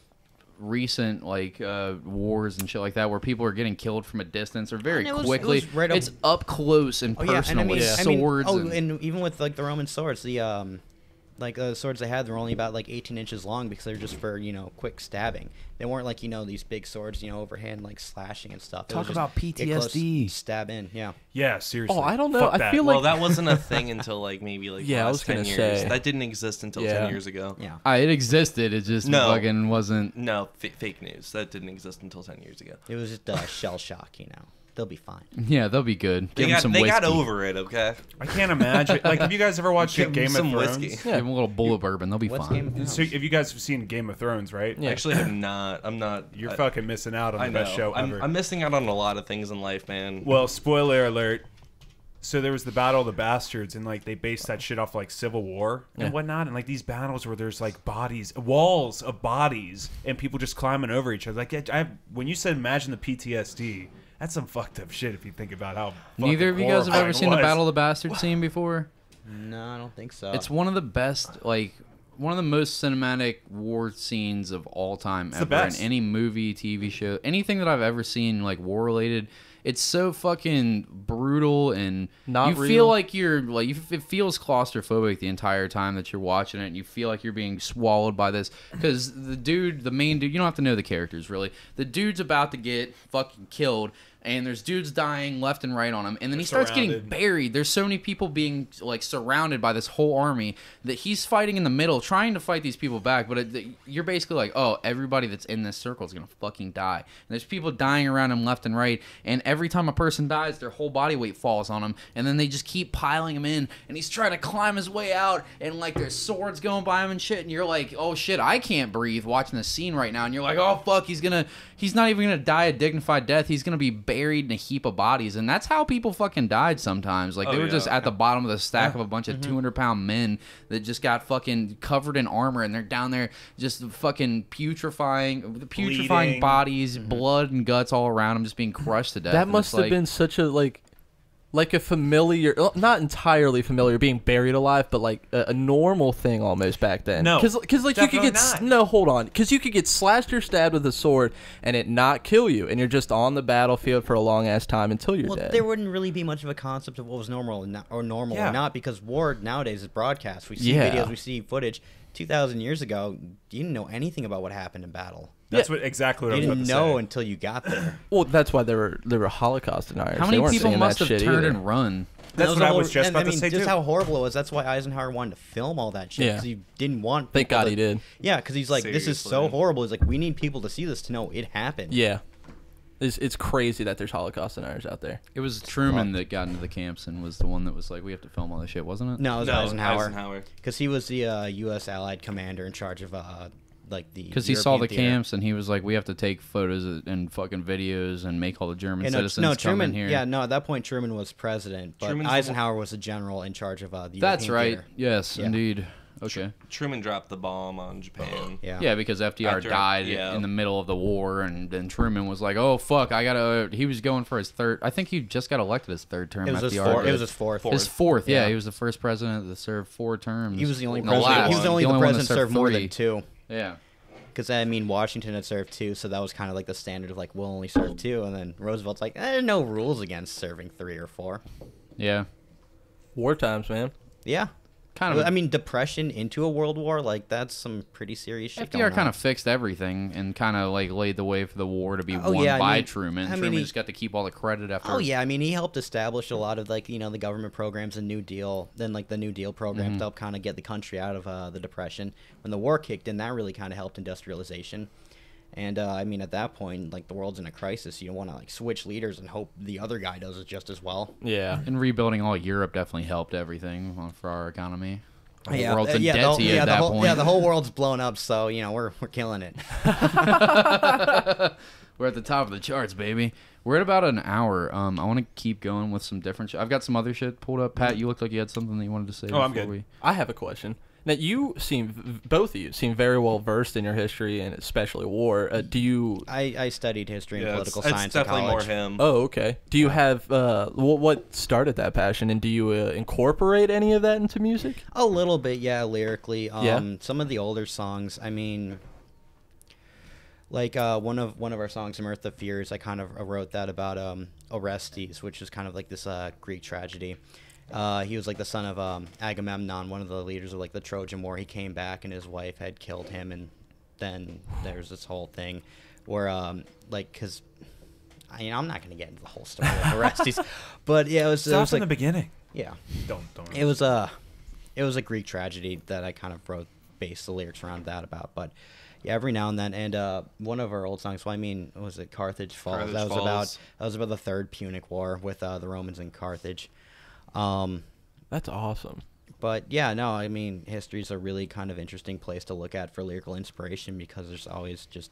Speaker 1: recent like wars and shit like that where people are getting killed from a distance or very
Speaker 5: And it was
Speaker 1: quickly.
Speaker 5: right up-
Speaker 1: It's up close and
Speaker 5: Oh yeah,
Speaker 1: personal
Speaker 5: and I mean,
Speaker 1: with swords.
Speaker 5: and even with like the Roman swords, the like the swords they had, they were only about like 18 inches long because they were just for quick stabbing. They weren't like these big swords, overhand like slashing and stuff. It was
Speaker 9: Talk
Speaker 5: just
Speaker 9: about
Speaker 5: get close,
Speaker 9: PTSD.
Speaker 5: stab in, yeah.
Speaker 2: Yeah, seriously.
Speaker 3: Oh, I don't know.
Speaker 2: Fuck
Speaker 3: I
Speaker 2: that.
Speaker 3: feel
Speaker 4: Well,
Speaker 3: like
Speaker 4: that wasn't a thing until like maybe like
Speaker 3: Yeah, I
Speaker 4: the
Speaker 3: was
Speaker 4: last
Speaker 3: gonna
Speaker 4: 10 years.
Speaker 3: say.
Speaker 4: That didn't exist until
Speaker 3: Yeah.
Speaker 4: 10 years ago.
Speaker 5: Yeah.
Speaker 1: It existed. It just
Speaker 4: No.
Speaker 1: fucking wasn't.
Speaker 4: No, fake news. That didn't exist until 10 years ago.
Speaker 5: It was just shell shock, They'll be fine.
Speaker 1: Yeah, they'll be good. Give them some
Speaker 4: They
Speaker 1: whiskey.
Speaker 4: got over it, okay?
Speaker 2: I can't imagine. Like, have you guys ever watched
Speaker 4: Give 'em
Speaker 2: Game of
Speaker 4: some
Speaker 2: Thrones?
Speaker 4: whiskey.
Speaker 1: Give them a little bowl of bourbon. They'll be
Speaker 5: What's
Speaker 1: fine.
Speaker 5: Game of Thrones?
Speaker 2: So, if you guys have seen Game of Thrones, right?
Speaker 3: Yeah.
Speaker 4: Actually, I'm not. I'm not.
Speaker 2: You're
Speaker 4: I,
Speaker 2: fucking missing out on
Speaker 4: I
Speaker 2: the
Speaker 4: know.
Speaker 2: best show ever.
Speaker 4: I'm missing out on a lot of things in life, man.
Speaker 2: Well, spoiler alert. So there was the Battle of the Bastards, and like they based that shit off like Civil War and whatnot, and like these battles where there's like bodies, walls of bodies, and people just climbing over each other. Like, when you said imagine the PTSD, that's some fucked up shit if you think about how.
Speaker 1: Neither of you guys have ever seen the Battle of the Bastards scene before?
Speaker 5: No, I don't think so.
Speaker 1: It's one of the best, like one of the most cinematic war scenes of all time
Speaker 2: the
Speaker 1: ever in
Speaker 2: best.
Speaker 1: any movie, TV show, anything that I've ever seen like war related. It's so fucking brutal, and
Speaker 3: Not
Speaker 1: you
Speaker 3: real.
Speaker 1: feel like you're like it feels claustrophobic the entire time that you're watching it, and you feel like you're being swallowed by this because the main dude, you don't have to know the characters really. The dude's about to get fucking killed. And there's dudes dying left and right on him, and then he starts getting
Speaker 2: surrounded.
Speaker 1: buried. There's so many people being like surrounded by this whole army that he's fighting in the middle, trying to fight these people back. But you're basically like, oh, everybody that's in this circle is gonna fucking die. And there's people dying around him left and right, and every time a person dies, their whole body weight falls on him, and then they just keep piling him in. And he's trying to climb his way out, and like there's swords going by him and shit. And you're like, oh shit, I can't breathe watching this scene right now. And you're like, oh fuck, he's not even gonna die a dignified death. He's gonna be buried in a heap of bodies, and that's how people fucking died sometimes. Like they
Speaker 4: Oh,
Speaker 1: were
Speaker 4: yeah.
Speaker 1: just at the bottom of the stack of a bunch of 200-pound men that just got fucking covered in armor, and they're down there just fucking putrefying
Speaker 2: Bleeding.
Speaker 1: bodies, blood and guts all around them, just being crushed to death.
Speaker 3: that
Speaker 1: And
Speaker 3: must
Speaker 1: it's
Speaker 3: have
Speaker 1: like-
Speaker 3: been such a like a familiar, not entirely familiar, being buried alive, but like a normal thing almost back then.
Speaker 2: No,
Speaker 3: because like you could
Speaker 2: definitely
Speaker 3: get
Speaker 2: not.
Speaker 3: no, hold on, because you could get slashed or stabbed with a sword and it not kill you, and you're just on the battlefield for a long ass time until you're
Speaker 5: Well,
Speaker 3: dead.
Speaker 5: there wouldn't really be much of a concept of what was normal or normal
Speaker 2: Yeah.
Speaker 5: or not because war nowadays is broadcast. We see
Speaker 3: Yeah.
Speaker 5: videos, we see footage. 2,000 years ago, you didn't know anything about what happened in battle.
Speaker 2: That's exactly what I
Speaker 5: You
Speaker 2: was about
Speaker 5: didn't
Speaker 2: to
Speaker 5: know
Speaker 2: say.
Speaker 5: until you got there.
Speaker 3: Well, that's why there were Holocaust deniers.
Speaker 1: how
Speaker 3: They
Speaker 1: many
Speaker 3: weren't
Speaker 1: people
Speaker 3: saying
Speaker 1: must
Speaker 3: that
Speaker 1: have
Speaker 3: shit
Speaker 1: turned
Speaker 3: either.
Speaker 1: and run?
Speaker 2: That's
Speaker 5: That
Speaker 2: what I
Speaker 5: the
Speaker 2: was just about
Speaker 5: I mean,
Speaker 2: to say
Speaker 5: just
Speaker 2: too.
Speaker 5: how horrible it was. That's why Eisenhower wanted to film all that shit
Speaker 3: Yeah.
Speaker 5: because he didn't want.
Speaker 3: Thank
Speaker 5: people
Speaker 3: God
Speaker 5: to-
Speaker 3: he did.
Speaker 5: Yeah, because he's like, this is so
Speaker 4: Seriously.
Speaker 5: horrible. He's like, we need people to see this to know it happened.
Speaker 3: Yeah, it's crazy that there's Holocaust deniers out there.
Speaker 1: It was Truman that got into the camps and was the one that was like, we have to film all this shit, wasn't it?
Speaker 5: No, it was
Speaker 4: No,
Speaker 5: Eisenhower. Because he was the U.S. Allied commander in charge of like the.
Speaker 1: Because he saw the
Speaker 5: European theater.
Speaker 1: camps and he was like, we have to take photos and fucking videos and make all the German
Speaker 5: Yeah,
Speaker 1: citizens
Speaker 5: no,
Speaker 1: come
Speaker 5: Truman.
Speaker 1: in here.
Speaker 5: Yeah, no. At that point, Truman was president, but
Speaker 4: Truman's the
Speaker 5: Eisenhower was the general in charge of the.
Speaker 1: That's
Speaker 5: European
Speaker 1: right.
Speaker 5: theater.
Speaker 1: Yes,
Speaker 5: Yeah.
Speaker 1: indeed. Okay.
Speaker 4: Truman dropped the bomb on Japan.
Speaker 5: Yeah.
Speaker 1: Yeah, because FDR
Speaker 4: After-
Speaker 1: died
Speaker 4: yeah.
Speaker 1: in the middle of the war, and then Truman was like, "Oh fuck, I gotta." He was going for his third. I think he just got elected his third term.
Speaker 5: It was his
Speaker 1: FDR
Speaker 5: fourth.
Speaker 1: did.
Speaker 5: It was his fourth.
Speaker 1: His fourth. Yeah,
Speaker 5: Yeah.
Speaker 1: he was the first president to serve 4 terms.
Speaker 5: He was the only
Speaker 1: No,
Speaker 5: president.
Speaker 1: last.
Speaker 5: He was the only
Speaker 1: one that
Speaker 5: president to serve more
Speaker 1: 3.
Speaker 5: than 2.
Speaker 1: Yeah.
Speaker 5: Because I mean, Washington had served 2, so that was kind of like the standard of like we'll only serve 2, and then Roosevelt's like, no rules against serving 3 or 4.
Speaker 1: Yeah.
Speaker 3: War times, man.
Speaker 5: Yeah.
Speaker 1: kind of.
Speaker 5: I mean, depression into a world war, like that's some pretty serious shit.
Speaker 1: FDR kind of fixed everything and kind of like laid the way for the war to be won
Speaker 5: yeah,
Speaker 1: by
Speaker 5: I mean,
Speaker 1: Truman.
Speaker 5: I mean,
Speaker 1: Truman
Speaker 5: he-
Speaker 1: just got to keep all the credit after.
Speaker 5: Oh yeah, I mean he helped establish a lot of like the government programs and New Deal, then like the New Deal program to help kind of get the country out of the depression. When the war kicked in, that really kind of helped industrialization. And I mean at that point, like the world's in a crisis. You don't want to like switch leaders and hope the other guy does it just as well.
Speaker 3: Yeah.
Speaker 1: And rebuilding all Europe definitely helped everything for our economy. The whole
Speaker 5: Yeah,
Speaker 1: world's in
Speaker 5: yeah,
Speaker 1: debt to you at that
Speaker 5: whole,
Speaker 1: point.
Speaker 5: yeah, the whole world's blown up, so we're killing it.
Speaker 1: We're at the top of the charts, baby. We're at about an hour. I want to keep going with some different shit. I've got some other shit pulled up. Pat, you looked like you had something that you wanted to say.
Speaker 2: Oh, I'm
Speaker 1: before
Speaker 2: good.
Speaker 3: I have a question. Now, both of you seem very well versed in your history and especially war. Do you...
Speaker 5: I studied history and
Speaker 4: Yeah,
Speaker 5: political
Speaker 4: it's
Speaker 5: science in
Speaker 4: definitely more
Speaker 5: college.
Speaker 4: him.
Speaker 3: Oh, okay. Do you have... what started that passion, and do you incorporate any of that into music?
Speaker 5: A little bit, yeah, lyrically.
Speaker 3: Yeah.
Speaker 5: Some of the older songs, I mean, like one of our songs, Mirth of Fears, I kind of wrote that about Orestes, which is kind of like this Greek tragedy. He was like the son of Agamemnon, one of the leaders of like the Trojan War. He came back and his wife had killed him, and then there's this whole thing where like because I'm not gonna get into the whole story of Orestes, but yeah, it was
Speaker 2: Stop in
Speaker 5: like
Speaker 2: the beginning.
Speaker 5: yeah,
Speaker 2: Don't.
Speaker 5: it was a Greek tragedy that I kind of based the lyrics around that about, but. Yeah, every now and then, and one of our old songs. Well, I mean, was it Carthage Falls?
Speaker 4: Carthage
Speaker 5: that
Speaker 4: Falls.
Speaker 5: was about the Third Punic War with the Romans in Carthage.
Speaker 3: That's awesome.
Speaker 5: But yeah, no, I mean, history's a really kind of interesting place to look at for lyrical inspiration because there's always just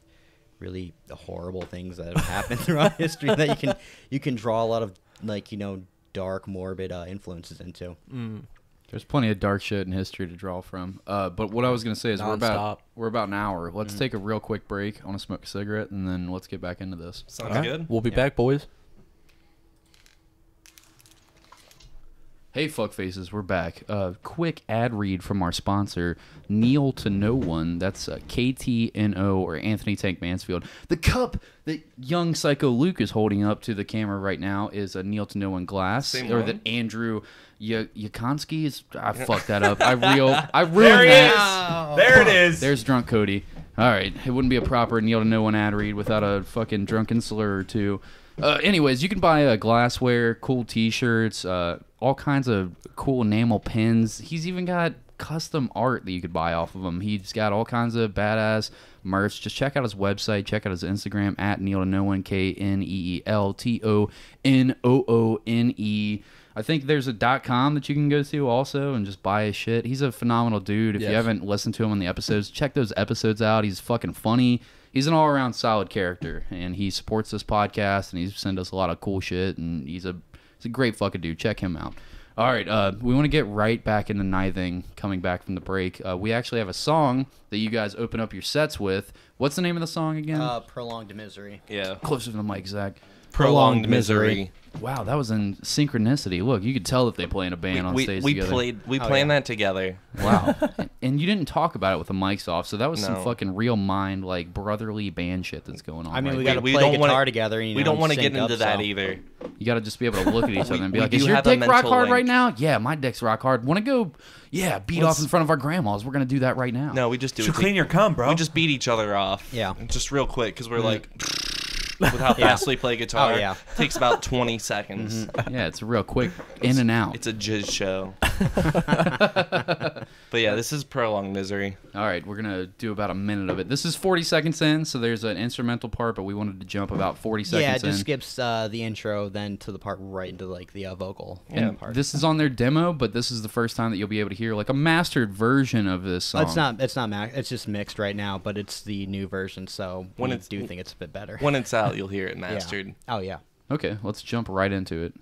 Speaker 5: really horrible things that have happened throughout history that you can draw a lot of like dark, morbid influences into.
Speaker 1: There's plenty of dark shit in history to draw from. But what I was gonna say is
Speaker 3: Non-stop.
Speaker 1: we're about an hour. Let's take a real quick break. I want to smoke a cigarette and then let's get back into this.
Speaker 4: Sounds
Speaker 3: All right,
Speaker 4: good.
Speaker 3: We'll be back, boys.
Speaker 1: Hey, fuckfaces, we're back. Quick ad read from our sponsor, Kneel to No One. That's KTNO or Anthony Tank Mansfield. The cup that young Psycho Luke is holding up to the camera right now is a Kneel to No One glass.
Speaker 4: Same
Speaker 1: or
Speaker 4: one?
Speaker 1: that Andrew Yankosky is. I fucked that up. I ruined
Speaker 2: There he
Speaker 1: that.
Speaker 2: is. There it is.
Speaker 1: There's drunk Cody. All right, it wouldn't be a proper Kneel to No One ad read without a fucking drunken slur or two. Anyways, you can buy glassware, cool T-shirts, all kinds of cool enamel pins. He's even got custom art that you could buy off of him. He's got all kinds of badass merch. Just check out his website. Check out his Instagram at Kneel to No One, KNEELTONOONE. I think there's a .com that you can go to also and just buy his shit. He's a phenomenal dude. If you
Speaker 3: Yes.
Speaker 1: haven't listened to him on the episodes, check those episodes out. He's fucking funny. He's an all-around solid character, and he supports this podcast, and he's sent us a lot of cool shit, and he's a great fucking dude. Check him out. All right, we want to get right back into Nithing, coming back from the break. We actually have a song that you guys open up your sets with. What's the name of the song again?
Speaker 5: Prolonged Misery.
Speaker 4: Yeah.
Speaker 1: Closer to the mic, Zach.
Speaker 4: Prolonged misery.
Speaker 1: Wow, that was in synchronicity. Look, you could tell that they play in a band on stage
Speaker 4: We
Speaker 1: together.
Speaker 4: planned that together.
Speaker 1: Wow. And you didn't talk about it with the mics off, so that was some
Speaker 4: No.
Speaker 1: fucking real mind, like, brotherly band shit that's going on.
Speaker 5: I mean,
Speaker 1: right
Speaker 5: we
Speaker 1: there.
Speaker 5: got to
Speaker 4: We
Speaker 5: play
Speaker 4: don't
Speaker 5: guitar
Speaker 4: wanna-
Speaker 5: together. And,
Speaker 4: We don't
Speaker 5: want to
Speaker 4: get into that either.
Speaker 1: You got to just be able to look at each other and be
Speaker 4: we
Speaker 1: like,
Speaker 4: do
Speaker 1: is your
Speaker 4: have a
Speaker 1: dick rock
Speaker 4: mental
Speaker 1: hard right
Speaker 4: link.
Speaker 1: now? Yeah, my dick's rock hard. Want to go, beat off in front of our grandmas. We're going to do that right now.
Speaker 4: No, we just do
Speaker 2: Should
Speaker 4: it.
Speaker 2: clean your cum, bro.
Speaker 4: We just beat each other off.
Speaker 5: Yeah.
Speaker 4: Just real quick because we're like, with how fast we play guitar.
Speaker 5: Oh, yeah.
Speaker 4: Takes about 20 seconds.
Speaker 1: Yeah, it's real quick in and out.
Speaker 4: It's a jizz show. But yeah, this is Prolonged Misery.
Speaker 1: All right, we're going to do about a minute of it. This is 40 seconds in, so there's an instrumental part, but we wanted to jump about 40 seconds
Speaker 5: Yeah, it just
Speaker 1: in.
Speaker 5: skips the intro, then to the part right into like the vocal
Speaker 1: And
Speaker 5: part.
Speaker 1: this is on their demo, but this is the first time that you'll be able to hear like a mastered version of this song.
Speaker 5: It's not it's just mixed right now, but it's the new version, so
Speaker 4: When
Speaker 5: we
Speaker 4: it's-
Speaker 5: do think it's a bit better.
Speaker 4: When it's out, you'll hear it
Speaker 5: Yeah.
Speaker 4: mastered.
Speaker 5: Oh yeah.
Speaker 1: Okay, let's jump right into it.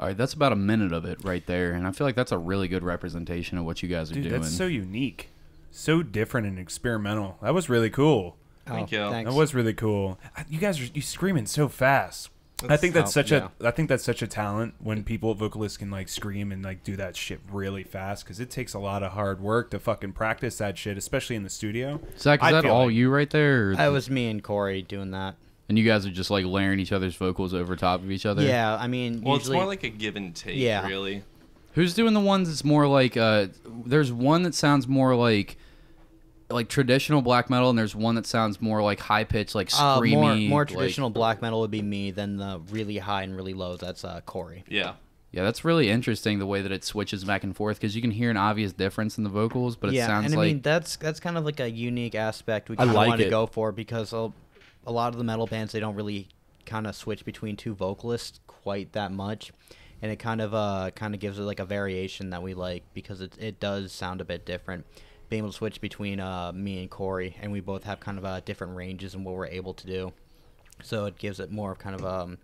Speaker 1: All right, that's about a minute of it right there, and I feel like that's a really good representation of what you guys are doing.
Speaker 2: That's so unique, so different and experimental. That was really cool.
Speaker 4: Thank you.
Speaker 5: Thanks.
Speaker 2: That was really cool. You guys are screaming so fast. I think that's such a talent when vocalists can like scream and like do that shit really fast, because it takes a lot of hard work to fucking practice that shit, especially in the studio.
Speaker 1: Zach, is that all you right there? Or
Speaker 5: That was me and Corey doing that.
Speaker 1: and you guys are just like layering each other's vocals over top of each other?
Speaker 5: Yeah, I mean,
Speaker 4: Well,
Speaker 5: usually,
Speaker 4: it's more like a give and take, really.
Speaker 1: Who's doing the ones that's more like there's one that sounds more like traditional black metal, and there's one that sounds more like high pitched, like screamy.
Speaker 5: more traditional black metal would be me. Then the really high and really lows, that's Corey.
Speaker 4: Yeah.
Speaker 1: Yeah, that's really interesting the way that it switches back and forth, because you can hear an obvious difference in the vocals, but it sounds
Speaker 5: and
Speaker 1: like
Speaker 5: I mean that's kind of like a unique aspect we kind of wanted to go for, because a lot of the metal bands, they don't really kind of switch between two vocalists quite that much, and it kind of gives it like a variation that we like, because it does sound a bit different. Being able to switch between me and Corey, and we both have kind of different ranges in what we're able to do, so it gives it more of kind of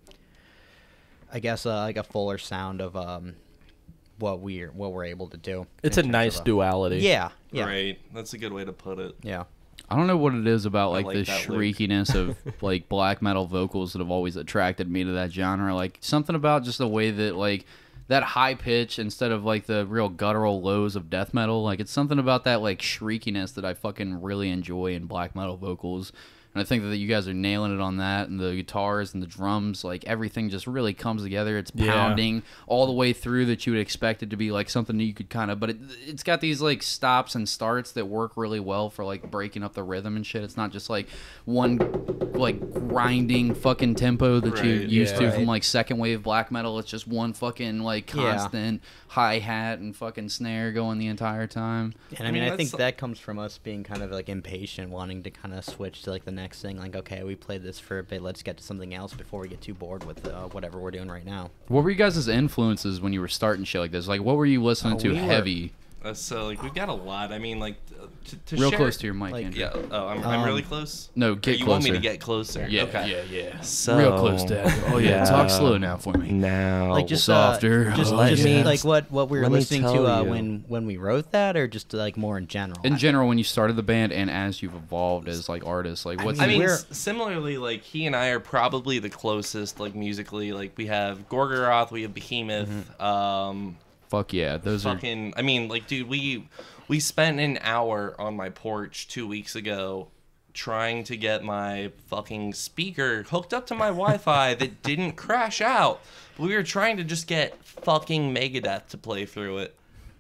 Speaker 5: I guess like a fuller sound of what we're able to do.
Speaker 3: It's a nice duality.
Speaker 5: Yeah.
Speaker 4: Right. That's a good way to put it.
Speaker 5: Yeah.
Speaker 1: I don't know what it is about like
Speaker 4: like
Speaker 1: the
Speaker 4: that look.
Speaker 1: shriekiness of like black metal vocals that have always attracted me to that genre. Like something about just the way that like that high pitch instead of like the real guttural lows of death metal. Like it's something about that like shriekiness that I fucking really enjoy in black metal vocals. And I think that you guys are nailing it on that, and the guitars and the drums, like everything just really comes together. It's pounding all the way through that you would expect it to be like something that you could kind of, but it's got these like stops and starts that work really well for like breaking up the rhythm and shit. It's not just like one like grinding fucking tempo that you used to from like second wave black metal. It's just one fucking like constant hi-hat and fucking snare going the entire time.
Speaker 5: And I mean, I think that comes from us being kind of like impatient, wanting to kind of switch to like the next thing. Like, okay, we played this for a bit, let's get to something else before we get too bored with whatever we're doing right now.
Speaker 1: What were you guys' influences when you were starting shit like this? Like, what were you listening to heavy?
Speaker 4: So like we've got a lot. I mean, like to
Speaker 1: real
Speaker 4: share,
Speaker 1: close to your mic,
Speaker 5: like,
Speaker 1: Andrew.
Speaker 4: Yeah. Oh, I'm really close.
Speaker 1: No, get
Speaker 4: you
Speaker 1: closer.
Speaker 4: want me to get closer?
Speaker 1: Yeah,
Speaker 4: Okay.
Speaker 1: yeah.
Speaker 4: So,
Speaker 1: Real close, Dad. Oh yeah, talk slow now for me.
Speaker 4: Now,
Speaker 5: Like just
Speaker 1: softer.
Speaker 5: just like what we were
Speaker 4: Let me
Speaker 5: listening
Speaker 4: tell
Speaker 5: to
Speaker 4: you.
Speaker 5: when we wrote that, or just like more in general.
Speaker 1: In general, when you started the band and as you've evolved as like artists, like what's
Speaker 4: I mean,
Speaker 5: We're-
Speaker 4: similarly, like he and I are probably the closest, like musically. Like we have Gorgoroth, we have Behemoth.
Speaker 1: fuck yeah, those are
Speaker 4: Fucking, I mean, like, dude, we spent an hour on my porch 2 weeks ago trying to get my fucking speaker hooked up to my Wi-Fi that didn't crash out. We were trying to just get fucking Megadeth to play through it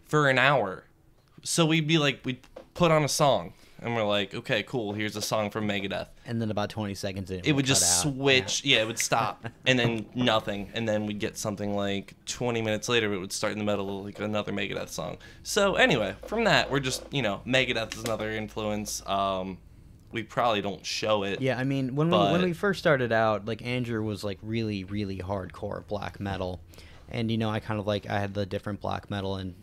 Speaker 4: for an hour. So we'd put on a song, and we're like, okay, cool, here's a song from Megadeth.
Speaker 5: and then about 20 seconds in,
Speaker 4: It would just
Speaker 5: cut out.
Speaker 4: switch. Yeah, it would stop, and then nothing, and then we'd get something like 20 minutes later. It would start in the middle of like another Megadeth song. So anyway, from that, we're just Megadeth is another influence. We probably don't show it.
Speaker 5: Yeah, I mean, when we first started out, like Andrew was like really, really hardcore black metal, and I kind of like I had the different black metal and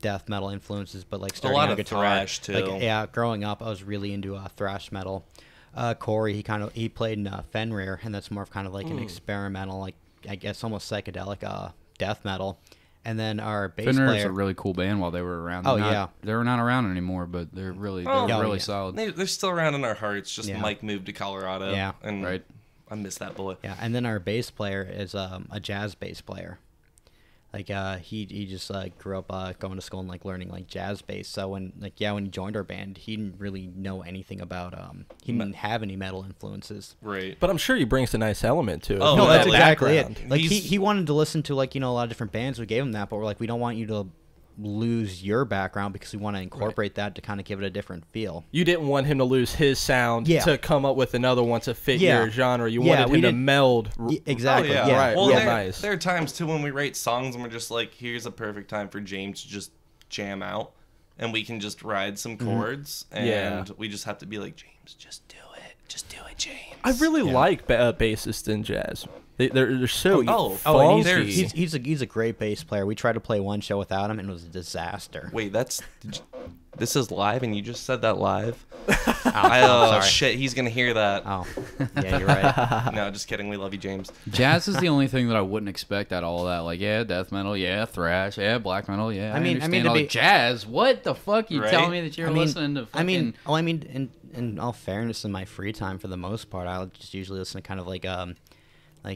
Speaker 5: death metal influences, but like starting
Speaker 4: lot
Speaker 5: out
Speaker 4: of
Speaker 5: guitar,
Speaker 4: thrash, too.
Speaker 5: Like, yeah, growing up, I was really into thrash metal. Corey, he played in Fenrir, and that's more of kind of like an experimental, like I guess almost psychedelic death metal. And then our bass
Speaker 1: Fenrir is
Speaker 5: player,
Speaker 1: a really cool band while they were around.
Speaker 5: Oh,
Speaker 1: They're not around anymore, but they're really solid.
Speaker 4: They're still around in our hearts. Just
Speaker 5: Yeah.
Speaker 4: Mike moved to Colorado.
Speaker 5: Yeah.
Speaker 4: and
Speaker 1: Right.
Speaker 4: I miss that boy.
Speaker 5: yeah, and then our bass player is a jazz bass player. Like he just grew up going to school and like learning like jazz bass. So when he joined our band, he didn't really know anything about he didn't have any metal influences.
Speaker 4: Right.
Speaker 3: But I'm sure he brings a nice element to it.
Speaker 4: Oh,
Speaker 5: No,
Speaker 4: no,
Speaker 5: that's
Speaker 4: like,
Speaker 5: exactly
Speaker 3: background.
Speaker 5: it. Like
Speaker 4: He's-
Speaker 5: he wanted to listen to like a lot of different bands. We gave him that, but we're like, we don't want you to lose your background, because we want to incorporate that to kind of give it a different feel.
Speaker 3: You didn't want him to lose his sound
Speaker 5: Yeah.
Speaker 3: to come up with another one to fit
Speaker 5: Yeah.
Speaker 3: your genre. You
Speaker 5: Yeah,
Speaker 3: wanted
Speaker 5: we
Speaker 3: him to
Speaker 5: didn't-
Speaker 3: meld.
Speaker 5: Exactly.
Speaker 4: Oh, yeah.
Speaker 5: Yeah.
Speaker 3: Right.
Speaker 4: Well,
Speaker 3: real
Speaker 4: there,
Speaker 3: nice.
Speaker 4: there are times too when we write songs and we're just like, here's a perfect time for James to just jam out, and we can just ride some chords, and
Speaker 3: Yeah.
Speaker 4: we just have to be like, James, just do it. Just do it, James.
Speaker 3: I really like bassists in jazz. They're so
Speaker 5: and
Speaker 3: funky.
Speaker 5: he's a great bass player. We tried to play one show without him, and it was a disaster.
Speaker 4: Wait, this is live, and you just said that live?
Speaker 5: Sorry.
Speaker 4: Shit, he's gonna hear that.
Speaker 5: Oh, yeah, you're right.
Speaker 4: No, just kidding. We love you, James.
Speaker 1: Jazz is the only thing that I wouldn't expect out of all that. Like, yeah, death metal, yeah, thrash, yeah, black metal, yeah.
Speaker 5: I mean,
Speaker 1: understand all
Speaker 5: to
Speaker 1: the jazz. What the fuck? You
Speaker 4: Right?
Speaker 1: telling me that you're listening to fucking...
Speaker 5: In all fairness, in my free time, for the most part, I'll just usually listen to kind of like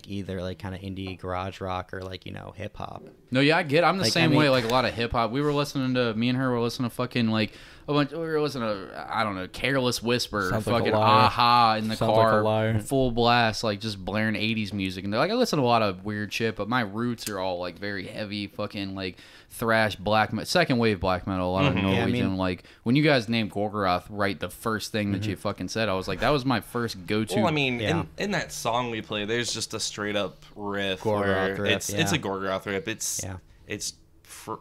Speaker 5: either like kind of indie garage rock or like hip hop.
Speaker 1: No, yeah, I get it. I'm the
Speaker 5: Like,
Speaker 1: same
Speaker 5: I mean-
Speaker 1: way. Like a lot of hip hop. We were listening to me and her were listening to fucking like a bunch. We were listening to I don't know, Careless Whisper,
Speaker 3: Sounds like a
Speaker 1: fucking
Speaker 3: liar.
Speaker 1: Aha in the
Speaker 3: Sounds like a
Speaker 1: car,
Speaker 3: liar.
Speaker 1: full blast, like just blaring 80s music. And they're like, I listen to a lot of weird shit, but my roots are all like very heavy, fucking like thrash, black metal, second wave black metal. A lot of Norwegian. Like when you guys named Gorgoroth, right, the first thing that you fucking said, I was like, that was my first go-to.
Speaker 4: Well, I mean,
Speaker 5: Yeah.
Speaker 4: in that song we play, there's just a straight up riff.
Speaker 5: Gorgoroth
Speaker 4: where
Speaker 5: riff,
Speaker 4: it's
Speaker 5: yeah.
Speaker 4: a Gorgoroth riff. It's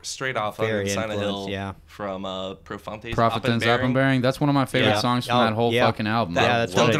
Speaker 4: straight off
Speaker 5: Very
Speaker 4: Under the Sign of
Speaker 5: influenced,
Speaker 4: Hill
Speaker 5: yeah.
Speaker 4: from Profante's
Speaker 1: Prophet and
Speaker 4: Appenbearing.
Speaker 1: Zappenbearing. That's one of my favorite
Speaker 5: Yeah.
Speaker 1: songs from
Speaker 5: Oh,
Speaker 1: that whole
Speaker 5: yeah.
Speaker 1: fucking album.
Speaker 5: Yeah, that's really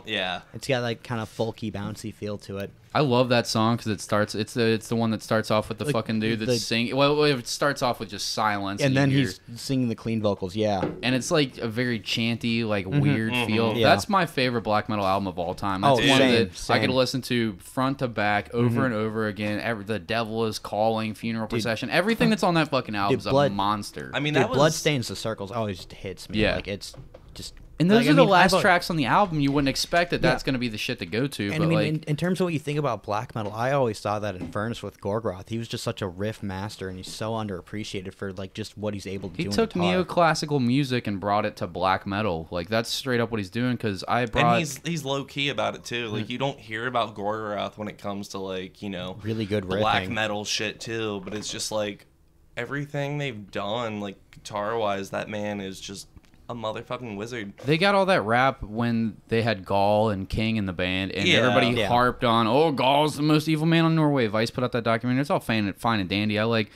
Speaker 4: Yeah.
Speaker 5: It's got like kind of folky, bouncy feel to it.
Speaker 1: I love that song because it starts. It's the one that starts off with the
Speaker 5: Like,
Speaker 1: fucking dude that's
Speaker 5: the-
Speaker 1: singing. Well, it starts off with just silence,
Speaker 5: And
Speaker 1: you
Speaker 5: then
Speaker 1: hear-
Speaker 5: he's singing the clean vocals. Yeah.
Speaker 1: and it's like a very chanty, like weird feel.
Speaker 5: Yeah.
Speaker 1: That's my favorite black metal album of all time. That's
Speaker 5: Oh,
Speaker 1: one
Speaker 5: same,
Speaker 1: that I could
Speaker 5: same.
Speaker 1: listen to front to back over and over again. The Devil is Calling, Funeral Procession, everything that's on that fucking album is a
Speaker 5: Blood-
Speaker 1: monster.
Speaker 4: I mean,
Speaker 5: Dude,
Speaker 4: that was
Speaker 5: Bloodstains the Circles always hits me.
Speaker 1: Yeah.
Speaker 5: Like it's just.
Speaker 1: and those
Speaker 5: like,
Speaker 1: are
Speaker 5: I
Speaker 1: the
Speaker 5: mean,
Speaker 1: last
Speaker 5: I've-
Speaker 1: tracks on the album. You wouldn't expect that that's
Speaker 5: Yeah.
Speaker 1: going to be the shit to go to,
Speaker 5: And
Speaker 1: but
Speaker 5: I mean,
Speaker 1: like.
Speaker 5: in terms of what you think about black metal, I always saw that in Furnace with Gorgoroth. He was just such a riff master, and he's so underappreciated for like just what he's able to
Speaker 1: He
Speaker 5: do.
Speaker 1: took
Speaker 5: in guitar.
Speaker 1: neoclassical music and brought it to black metal. Like that's straight up what he's doing. Because I brought.
Speaker 4: and he's low key about it too. Like you don't hear about Gorgoroth when it comes to like
Speaker 5: Really good
Speaker 4: black
Speaker 5: riffing.
Speaker 4: metal shit too. But it's just like everything they've done, like guitar wise, that man is just a motherfucking wizard.
Speaker 1: They got all that rap when they had Gall and King in the band, and
Speaker 4: Yeah.
Speaker 1: everybody
Speaker 5: Yeah.
Speaker 1: harped on, "Oh, Gall's the most evil man on Norway." Vice put out that documentary. It's all fine and dandy. I like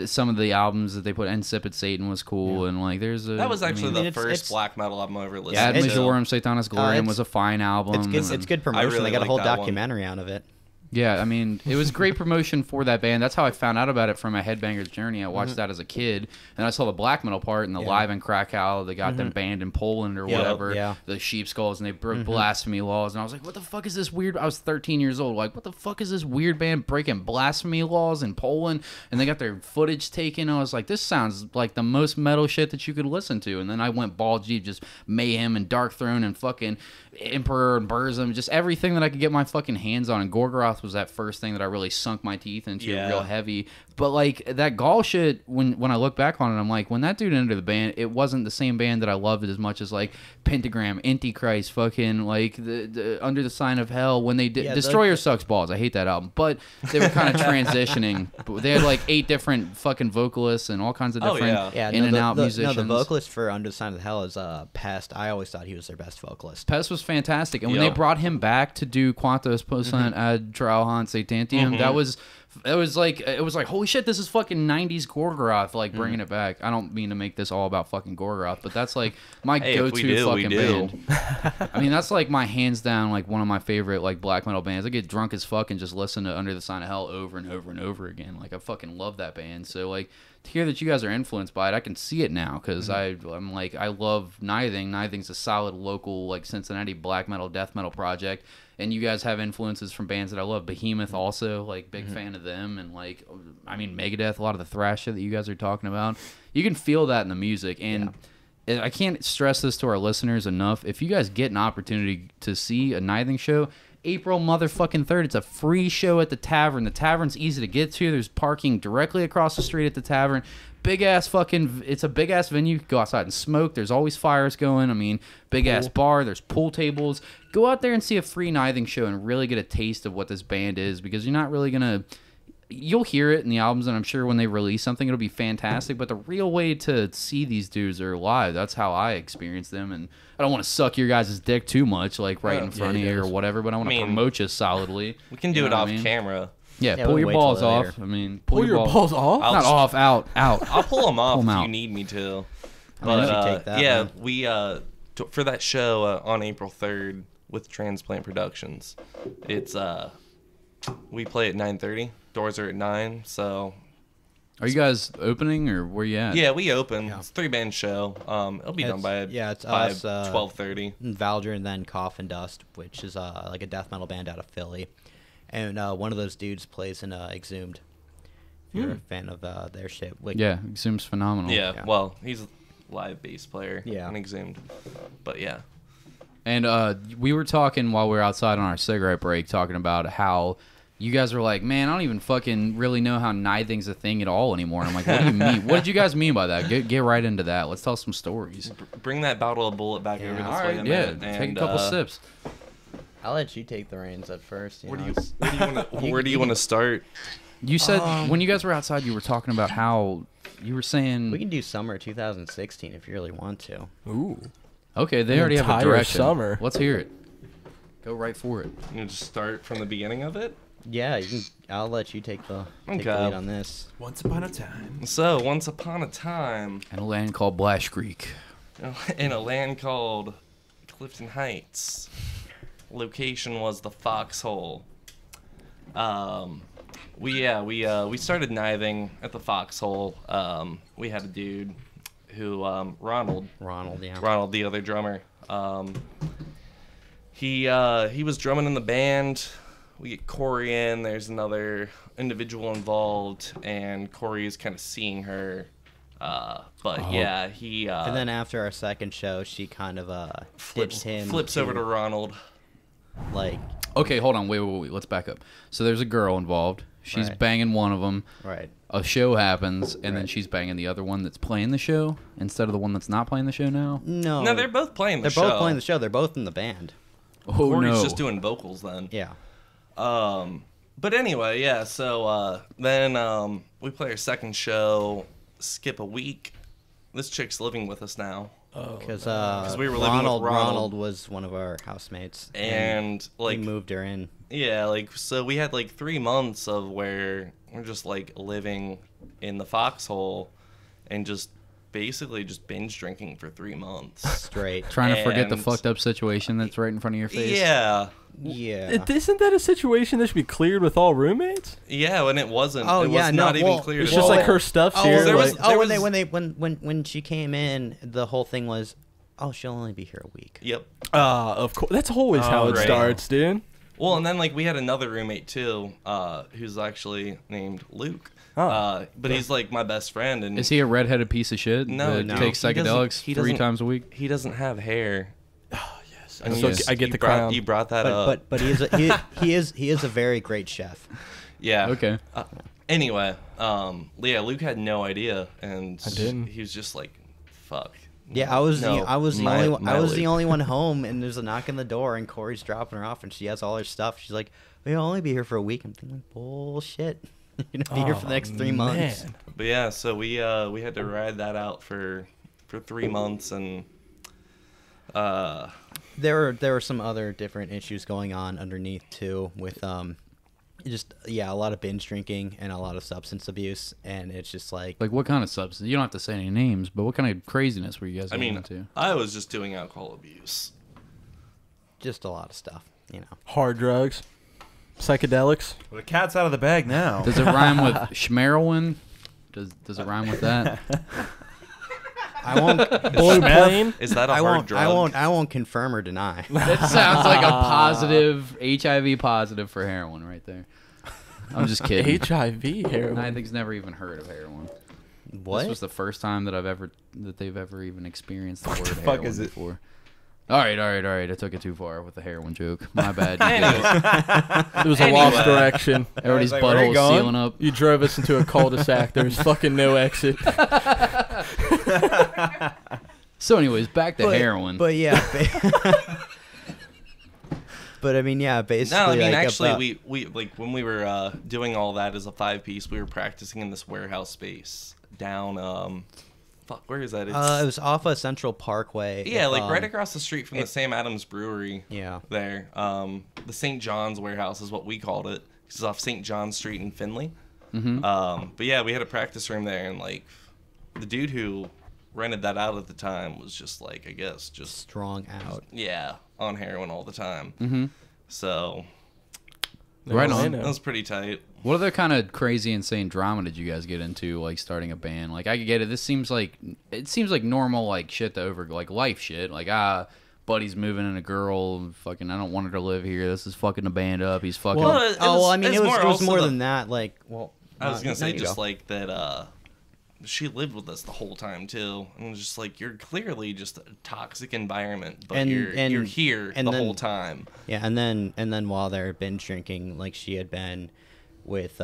Speaker 1: some of the albums that they put. Insipid Satan was cool, and like there's a
Speaker 4: That was actually
Speaker 5: mean,
Speaker 4: the
Speaker 5: it's-
Speaker 4: first
Speaker 5: it's-
Speaker 4: black metal album I ever listened
Speaker 1: Ad
Speaker 4: to.
Speaker 1: Majorem Satanis Gloriam
Speaker 5: it's-
Speaker 1: was a fine album.
Speaker 5: It's good. It's good promotion.
Speaker 4: really
Speaker 5: They got a
Speaker 4: like
Speaker 5: whole
Speaker 4: that one.
Speaker 5: documentary out of it.
Speaker 1: Yeah, I mean, it was great promotion for that band. That's how I found out about it from a Headbangers Journey. I watched that as a kid, and I saw the black metal part and the live in Krakow. They got them banned in Poland or
Speaker 5: Yeah,
Speaker 1: whatever.
Speaker 5: yeah.
Speaker 1: The Sheep Skulls, and they broke blasphemy laws. And I was like, what the fuck is this weird? I was 13 years old. Like, what the fuck is this weird band breaking blasphemy laws in Poland? And they got their footage taken. I was like, this sounds like the most metal shit that you could listen to. And then I went ball deep, just Mayhem and Dark Throne and fucking Emperor and Burzum, just everything that I could get my fucking hands on. And Gorgoroth was that first thing that I really sunk my teeth into real heavy. But like that Gall shit, when I look back on it, I'm like, when that dude entered the band, it wasn't the same band that I loved it as much as like Pentagram, Antichrist, fucking like the Under the Sign of Hell. When they did
Speaker 5: Yeah,
Speaker 1: Destroyer sucks balls. I hate that album. But they were kind of transitioning. But they had like 8 different fucking vocalists and all kinds of
Speaker 4: Oh,
Speaker 1: different
Speaker 5: Yeah,
Speaker 1: in and out musicians.
Speaker 5: No, the vocalist for Under the Sign of Hell is Pest. I always thought he was their best vocalist.
Speaker 1: Pest was fantastic, and when
Speaker 4: Yeah.
Speaker 1: they brought him back to do Quantos Posant ad Trauhan Satantium, that was it was like holy shit, this is fucking 90s Gorgoroth, like bringing it back. I don't mean to make this all about fucking Gorgoroth, but that's like my
Speaker 4: Hey, if we
Speaker 1: go-to
Speaker 4: do, we
Speaker 1: fucking
Speaker 4: do.
Speaker 1: band. I mean, that's like my hands down, like one of my favorite like black metal bands. I get drunk as fuck and just listen to Under the Sign of Hell over and over and over again. Like I fucking love that band. So like to hear that you guys are influenced by it, I can see it now because I'm like I love Nithing. Nithing's a solid local like Cincinnati black metal death metal project. And you guys have influences from bands that I love. Behemoth also, like, big fan of them. And, like, I mean, Megadeth, a lot of the thrash shit that you guys are talking about. You can feel that in the music. And I can't stress this to our listeners enough. If you guys get an opportunity to see a Nithing show, April motherfucking 3rd, it's a free show at the Tavern. The Tavern's easy to get to. There's parking directly across the street at the Tavern. It's a big ass venue. You can go outside and smoke. There's always fires going. I mean, big ass bar. There's pool tables. Go out there and see a free Nithing show and really get a taste of what this band is, because you're not really gonna. You'll hear it in the albums, and I'm sure when they release something, it'll be fantastic. But the real way to see these dudes are live. That's how I experience them, and I don't want to suck your guys' dick too much, like right in front of you or whatever. But I want to promote you solidly.
Speaker 4: We can do
Speaker 1: You
Speaker 4: it
Speaker 1: know
Speaker 4: off
Speaker 1: what I mean?
Speaker 4: camera.
Speaker 1: Yeah,
Speaker 5: Yeah,
Speaker 1: pull
Speaker 5: we
Speaker 1: your
Speaker 5: wait till
Speaker 1: balls off.
Speaker 5: later.
Speaker 1: I mean,
Speaker 3: Pull your balls off?
Speaker 1: Not off, out.
Speaker 4: I'll pull them off
Speaker 1: Pull 'em
Speaker 4: if
Speaker 1: out.
Speaker 4: you need me to. But
Speaker 5: you take that,
Speaker 4: yeah,
Speaker 5: man.
Speaker 4: we for that show on April 3rd with Transplant Productions, it's we play at 9:30. Doors are at 9. So
Speaker 1: Are you guys opening or where you at?
Speaker 4: yeah, we open.
Speaker 5: Yeah.
Speaker 4: It's a 3-band show. It'll be done by
Speaker 5: it's
Speaker 4: 12:30.
Speaker 5: Valger, and then Cough and Dust, which is like a death metal band out of Philly, and one of those dudes plays in Exhumed. If you're a fan of their shit, like,
Speaker 1: Yeah, Exhumed's phenomenal.
Speaker 4: Yeah, well, he's a live bass player.
Speaker 5: Yeah.
Speaker 4: And Exhumed. But yeah.
Speaker 1: And we were talking while we were outside on our cigarette break, talking about how you guys were like, man, I don't even fucking really know how Nithing's a thing at all anymore. And I'm like, what do you mean? What did you guys mean by that? Get right into that. Let's tell some stories.
Speaker 4: Bring that bottle of bullet back over this
Speaker 1: All
Speaker 4: way
Speaker 1: right,
Speaker 4: a
Speaker 1: yeah,
Speaker 4: minute.
Speaker 1: take a
Speaker 4: and,
Speaker 1: couple sips.
Speaker 5: I'll let you take the reins at first.
Speaker 4: Where do you want to start?
Speaker 1: You said when you guys were outside, you were talking about how you were saying.
Speaker 5: We can do summer 2016 if you really want to.
Speaker 3: Ooh.
Speaker 1: Okay, they already have a
Speaker 3: entire
Speaker 1: direction.
Speaker 3: summer.
Speaker 1: Let's hear it. Go right for it.
Speaker 4: You know, just start from the beginning of it?
Speaker 5: Yeah, you can. I'll let you take the
Speaker 4: Okay.
Speaker 5: lead on this.
Speaker 2: Once upon a time.
Speaker 4: So, once upon a time,
Speaker 1: In a land called Blash Creek.
Speaker 4: in a land called Clifton Heights, location was the Foxhole. We started kniving at the Foxhole. We had a dude who Ronald,
Speaker 5: Yeah.
Speaker 4: Ronald, the other drummer. He was drumming in the band. We get Corey in. There's another individual involved, and Corey is kind of seeing her. But yeah, he
Speaker 5: And then after our second show, she kind of
Speaker 4: flips
Speaker 5: dipped him
Speaker 4: over to Ronald.
Speaker 5: like
Speaker 1: Okay, hold on. Wait. Let's back up. So there's a girl involved. She's
Speaker 5: Right.
Speaker 1: banging one of them.
Speaker 5: right.
Speaker 1: A show happens, and then
Speaker 5: Right.
Speaker 1: she's banging the other one that's playing the show instead of the one that's not playing the show now.
Speaker 5: No,
Speaker 4: No, they're both playing the
Speaker 5: they're
Speaker 4: show.
Speaker 5: both playing the show. They're both in the band.
Speaker 1: Oh
Speaker 4: Corey's
Speaker 1: no!
Speaker 4: just doing vocals then.
Speaker 5: Yeah.
Speaker 4: But anyway, yeah. So then we play our second show. Skip a week. This chick's living with us now.
Speaker 5: Because
Speaker 4: we were living with Ronald.
Speaker 5: Ronald was one of our housemates,
Speaker 4: And like
Speaker 5: he moved her in.
Speaker 4: yeah, like so we had like 3 months of where we're just like living in the Foxhole and just basically just binge drinking for 3 months.
Speaker 5: Straight.
Speaker 1: Trying to forget the
Speaker 4: and-
Speaker 1: fucked up situation that's right in front of your face.
Speaker 4: Yeah.
Speaker 5: Yeah.
Speaker 3: Isn't that a situation that should be cleared with all roommates?
Speaker 4: Yeah, and it wasn't.
Speaker 5: Oh,
Speaker 4: it
Speaker 5: yeah,
Speaker 4: was
Speaker 5: no,
Speaker 4: not even
Speaker 5: well,
Speaker 4: clear.
Speaker 3: It's
Speaker 4: to
Speaker 3: just
Speaker 4: us.
Speaker 3: like her stuff's here.
Speaker 4: there was-
Speaker 3: like-
Speaker 4: there
Speaker 5: when she came in, the whole thing was, oh, she'll only be here a week.
Speaker 4: Yep.
Speaker 3: Of course. That's always how it
Speaker 4: right.
Speaker 3: starts, dude.
Speaker 4: Well, and then like we had another roommate too, who's actually named Luke. But he's like my best friend, and
Speaker 1: Is he a redheaded piece of shit?
Speaker 4: No,
Speaker 1: that
Speaker 4: no.
Speaker 1: takes
Speaker 4: He doesn't-
Speaker 1: psychedelics
Speaker 4: he
Speaker 1: 3
Speaker 4: doesn't-
Speaker 1: times a week.
Speaker 4: he doesn't have hair. And
Speaker 3: So
Speaker 4: you
Speaker 3: I get
Speaker 4: you
Speaker 3: the
Speaker 4: brought,
Speaker 3: crown.
Speaker 4: You brought that up.
Speaker 5: But he is a very great chef.
Speaker 4: Yeah.
Speaker 1: Okay.
Speaker 4: Anyway, yeah, Luke had no idea, and
Speaker 3: I didn't.
Speaker 4: he was just like, "Fuck."
Speaker 5: Yeah, I was
Speaker 4: No,
Speaker 5: the only
Speaker 4: Luke.
Speaker 5: one home, and there's a knock on the door, and Corey's dropping her off, and she has all her stuff. She's like, "We'll only be here for a week." I'm thinking, bullshit. You're gonna be here for the next 3 months.
Speaker 3: Man.
Speaker 4: But yeah, so we had to ride that out for 3 months, and
Speaker 5: There were some other different issues going on underneath too, with a lot of binge drinking and a lot of substance abuse, and it's just like
Speaker 1: Like what kind of substance? You don't have to say any names, but what kind of craziness were you guys
Speaker 4: I
Speaker 1: getting
Speaker 4: mean,
Speaker 1: into?
Speaker 4: I was just doing alcohol abuse.
Speaker 5: just a lot of stuff, you know.
Speaker 3: Hard drugs, psychedelics.
Speaker 2: Well, the cat's out of the bag now.
Speaker 1: Does it rhyme with schmerowin? Does it rhyme with that?
Speaker 5: I won't.
Speaker 3: Blue plane.
Speaker 4: Is that a
Speaker 5: I
Speaker 4: hard
Speaker 5: won't.
Speaker 4: drug?
Speaker 5: I won't confirm or deny.
Speaker 1: That sounds like a positive HIV positive for heroin right there. I'm just kidding.
Speaker 3: HIV heroin.
Speaker 1: Nithing's never even heard of heroin.
Speaker 5: What?
Speaker 1: This was the first time that they've ever even experienced the word
Speaker 2: the fuck
Speaker 1: heroin
Speaker 2: is it?
Speaker 1: before. All right. I took it too far with the heroin joke. My bad.
Speaker 3: It was a lost direction.
Speaker 1: Everybody's
Speaker 2: I was like, where are you
Speaker 1: butthole
Speaker 2: going?
Speaker 1: sealing up.
Speaker 3: You drove us into a cul-de-sac. There's fucking no exit.
Speaker 1: So, anyways, back to heroin.
Speaker 5: But yeah. But I mean, yeah, basically.
Speaker 4: No, I mean
Speaker 5: like,
Speaker 4: actually,
Speaker 5: about-
Speaker 4: we like when we were doing all that as a 5-piece, we were practicing in this warehouse space down. Fuck, where is that?
Speaker 5: it was off of Central Parkway.
Speaker 4: Yeah, like right across the street from the Sam Adams Brewery.
Speaker 5: Yeah.
Speaker 4: There. The St. John's warehouse is what we called it. It's off St. John Street in Findlay.
Speaker 1: Mm-hmm.
Speaker 4: But yeah, we had a practice room there, and like the dude who rented that out at the time was just like, I guess, just
Speaker 5: Strong out.
Speaker 4: yeah, on heroin all the time.
Speaker 1: Mm-hmm.
Speaker 4: So
Speaker 1: Right on.
Speaker 4: that was pretty tight.
Speaker 1: What other kind of crazy, insane drama did you guys get into, like starting a band? Like, I could get it. This seems like normal, like shit to over, like life shit. Like, buddy's moving in a girl. Fucking, I don't want her to live here. This is fucking the band up. He's fucking.
Speaker 5: Well, I mean, it was
Speaker 4: also
Speaker 5: more
Speaker 4: the-
Speaker 5: than that. Like, well,
Speaker 4: I was gonna say
Speaker 5: you
Speaker 4: just
Speaker 5: go.
Speaker 4: like that. She lived with us the whole time too, and it was just like, you're clearly just a toxic environment, but you're here
Speaker 5: and
Speaker 4: the
Speaker 5: then-
Speaker 4: whole time.
Speaker 5: Yeah, and then while they had been drinking, like she had been with